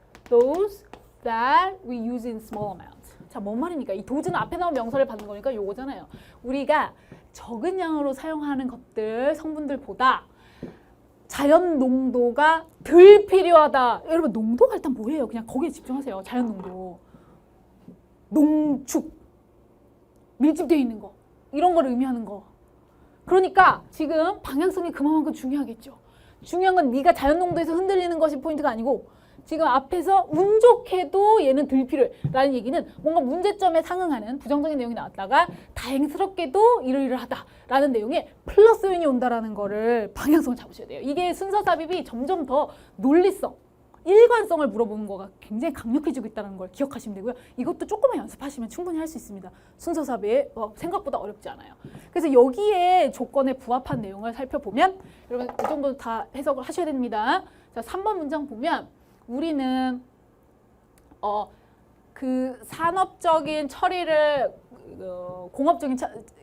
that we use in small amounts. 자, 뭔 말입니까? 이 does는 앞에 나온 명사를 받는 거니까 요거잖아요. 우리가 적은 양으로 사용하는 것들, 성분들보다 자연 농도가 덜 필요하다. 여러분 농도가 일단 뭐예요? 그냥 거기에 집중하세요. 자연 농도. 농축. 밀집되어 있는 거. 이런 걸 의미하는 거. 그러니까 지금 방향성이 그만큼 중요하겠죠. 중요한 건 네가 자연 농도에서 흔들리는 것이 포인트가 아니고 지금 앞에서 운 좋게도 얘는 덜 필요해라는 얘기는 뭔가 문제점에 상응하는 부정적인 내용이 나왔다가 다행스럽게도 이러이러하다라는 내용에 플러스 요인이 온다라는 거를 방향성을 잡으셔야 돼요. 이게 순서 삽입이 점점 더 논리성, 일관성을 물어보는 거가 굉장히 강력해지고 있다는 걸 기억하시면 되고요. 이것도 조금만 연습하시면 충분히 할 수 있습니다. 순서삽입 생각보다 어렵지 않아요. 그래서 여기에 조건에 부합한 내용을 살펴보면 여러분 이 정도 다 해석을 하셔야 됩니다. 자, 3번 문장 보면 우리는 그 산업적인 처리를 공업적인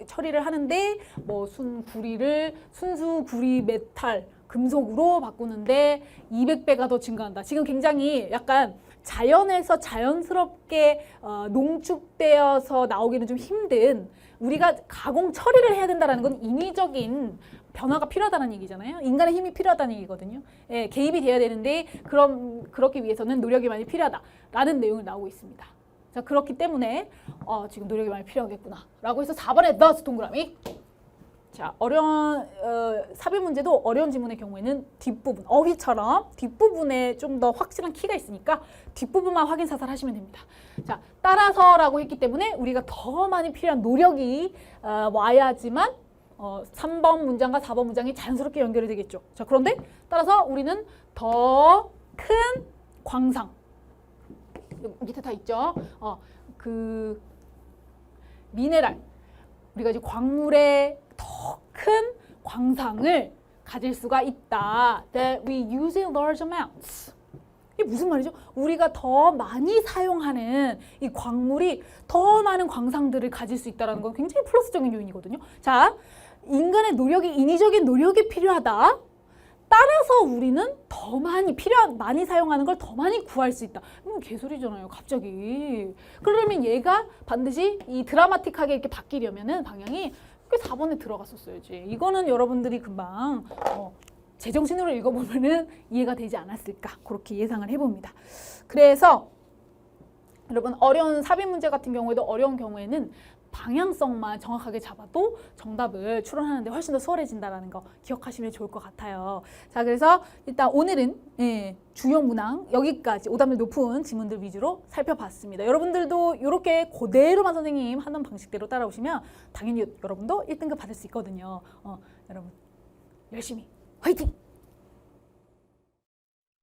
처리를 하는데 뭐 순수 구리 메탈 금속으로 바꾸는데 200배가 더 증가한다. 지금 굉장히 약간 자연에서 자연스럽게 농축되어서 나오기는 좀 힘든 우리가 가공 처리를 해야 된다는 건 인위적인 변화가 필요하다는 얘기잖아요. 인간의 힘이 필요하다는 얘기거든요. 예, 개입이 돼야 되는데 그렇기 위해서는 노력이 많이 필요하다라는 내용이 나오고 있습니다. 자, 그렇기 때문에 지금 노력이 많이 필요하겠구나 라고 해서 4번에 thus 동그라미. 자, 삽입 문제도 어려운 지문의 경우에는 뒷부분, 어휘처럼 뒷부분에 좀 더 확실한 키가 있으니까 뒷부분만 확인 사살 하시면 됩니다. 자, 따라서라고 했기 때문에 우리가 더 많이 필요한 노력이 와야지만 3번 문장과 4번 문장이 자연스럽게 연결이 되겠죠. 자, 그런데 따라서 우리는 더 큰 광상, 밑에 다 있죠. 그 미네랄, 우리가 이제 광물의 더 큰 광상을 가질 수가 있다. That we use in large amounts. 이게 무슨 말이죠? 우리가 더 많이 사용하는 이 광물이 더 많은 광상들을 가질 수 있다는 건 굉장히 플러스적인 요인이거든요. 자, 인간의 노력이 인위적인 노력이 필요하다. 따라서 우리는 더 많이 사용하는 걸 더 많이 구할 수 있다. 개소리잖아요, 갑자기. 그러면 얘가 반드시 이 드라마틱하게 이렇게 바뀌려면은 방향이 꽤 4번에 들어갔었어야지. 이거는 여러분들이 금방 제정신으로 읽어보면은 이해가 되지 않았을까 그렇게 예상을 해봅니다. 그래서 여러분 어려운 삽입 문제 같은 경우에도 어려운 경우에는 방향성만 정확하게 잡아도 정답을 추론하는데 훨씬 더 수월해진다는 거 기억하시면 좋을 것 같아요. 자, 그래서 일단 오늘은 주요 문항 여기까지 오답률 높은 지문들 위주로 살펴봤습니다. 여러분들도 이렇게 그대로만 선생님 하는 방식대로 따라오시면 당연히 여러분도 1등급 받을 수 있거든요. 여러분 열심히 화이팅!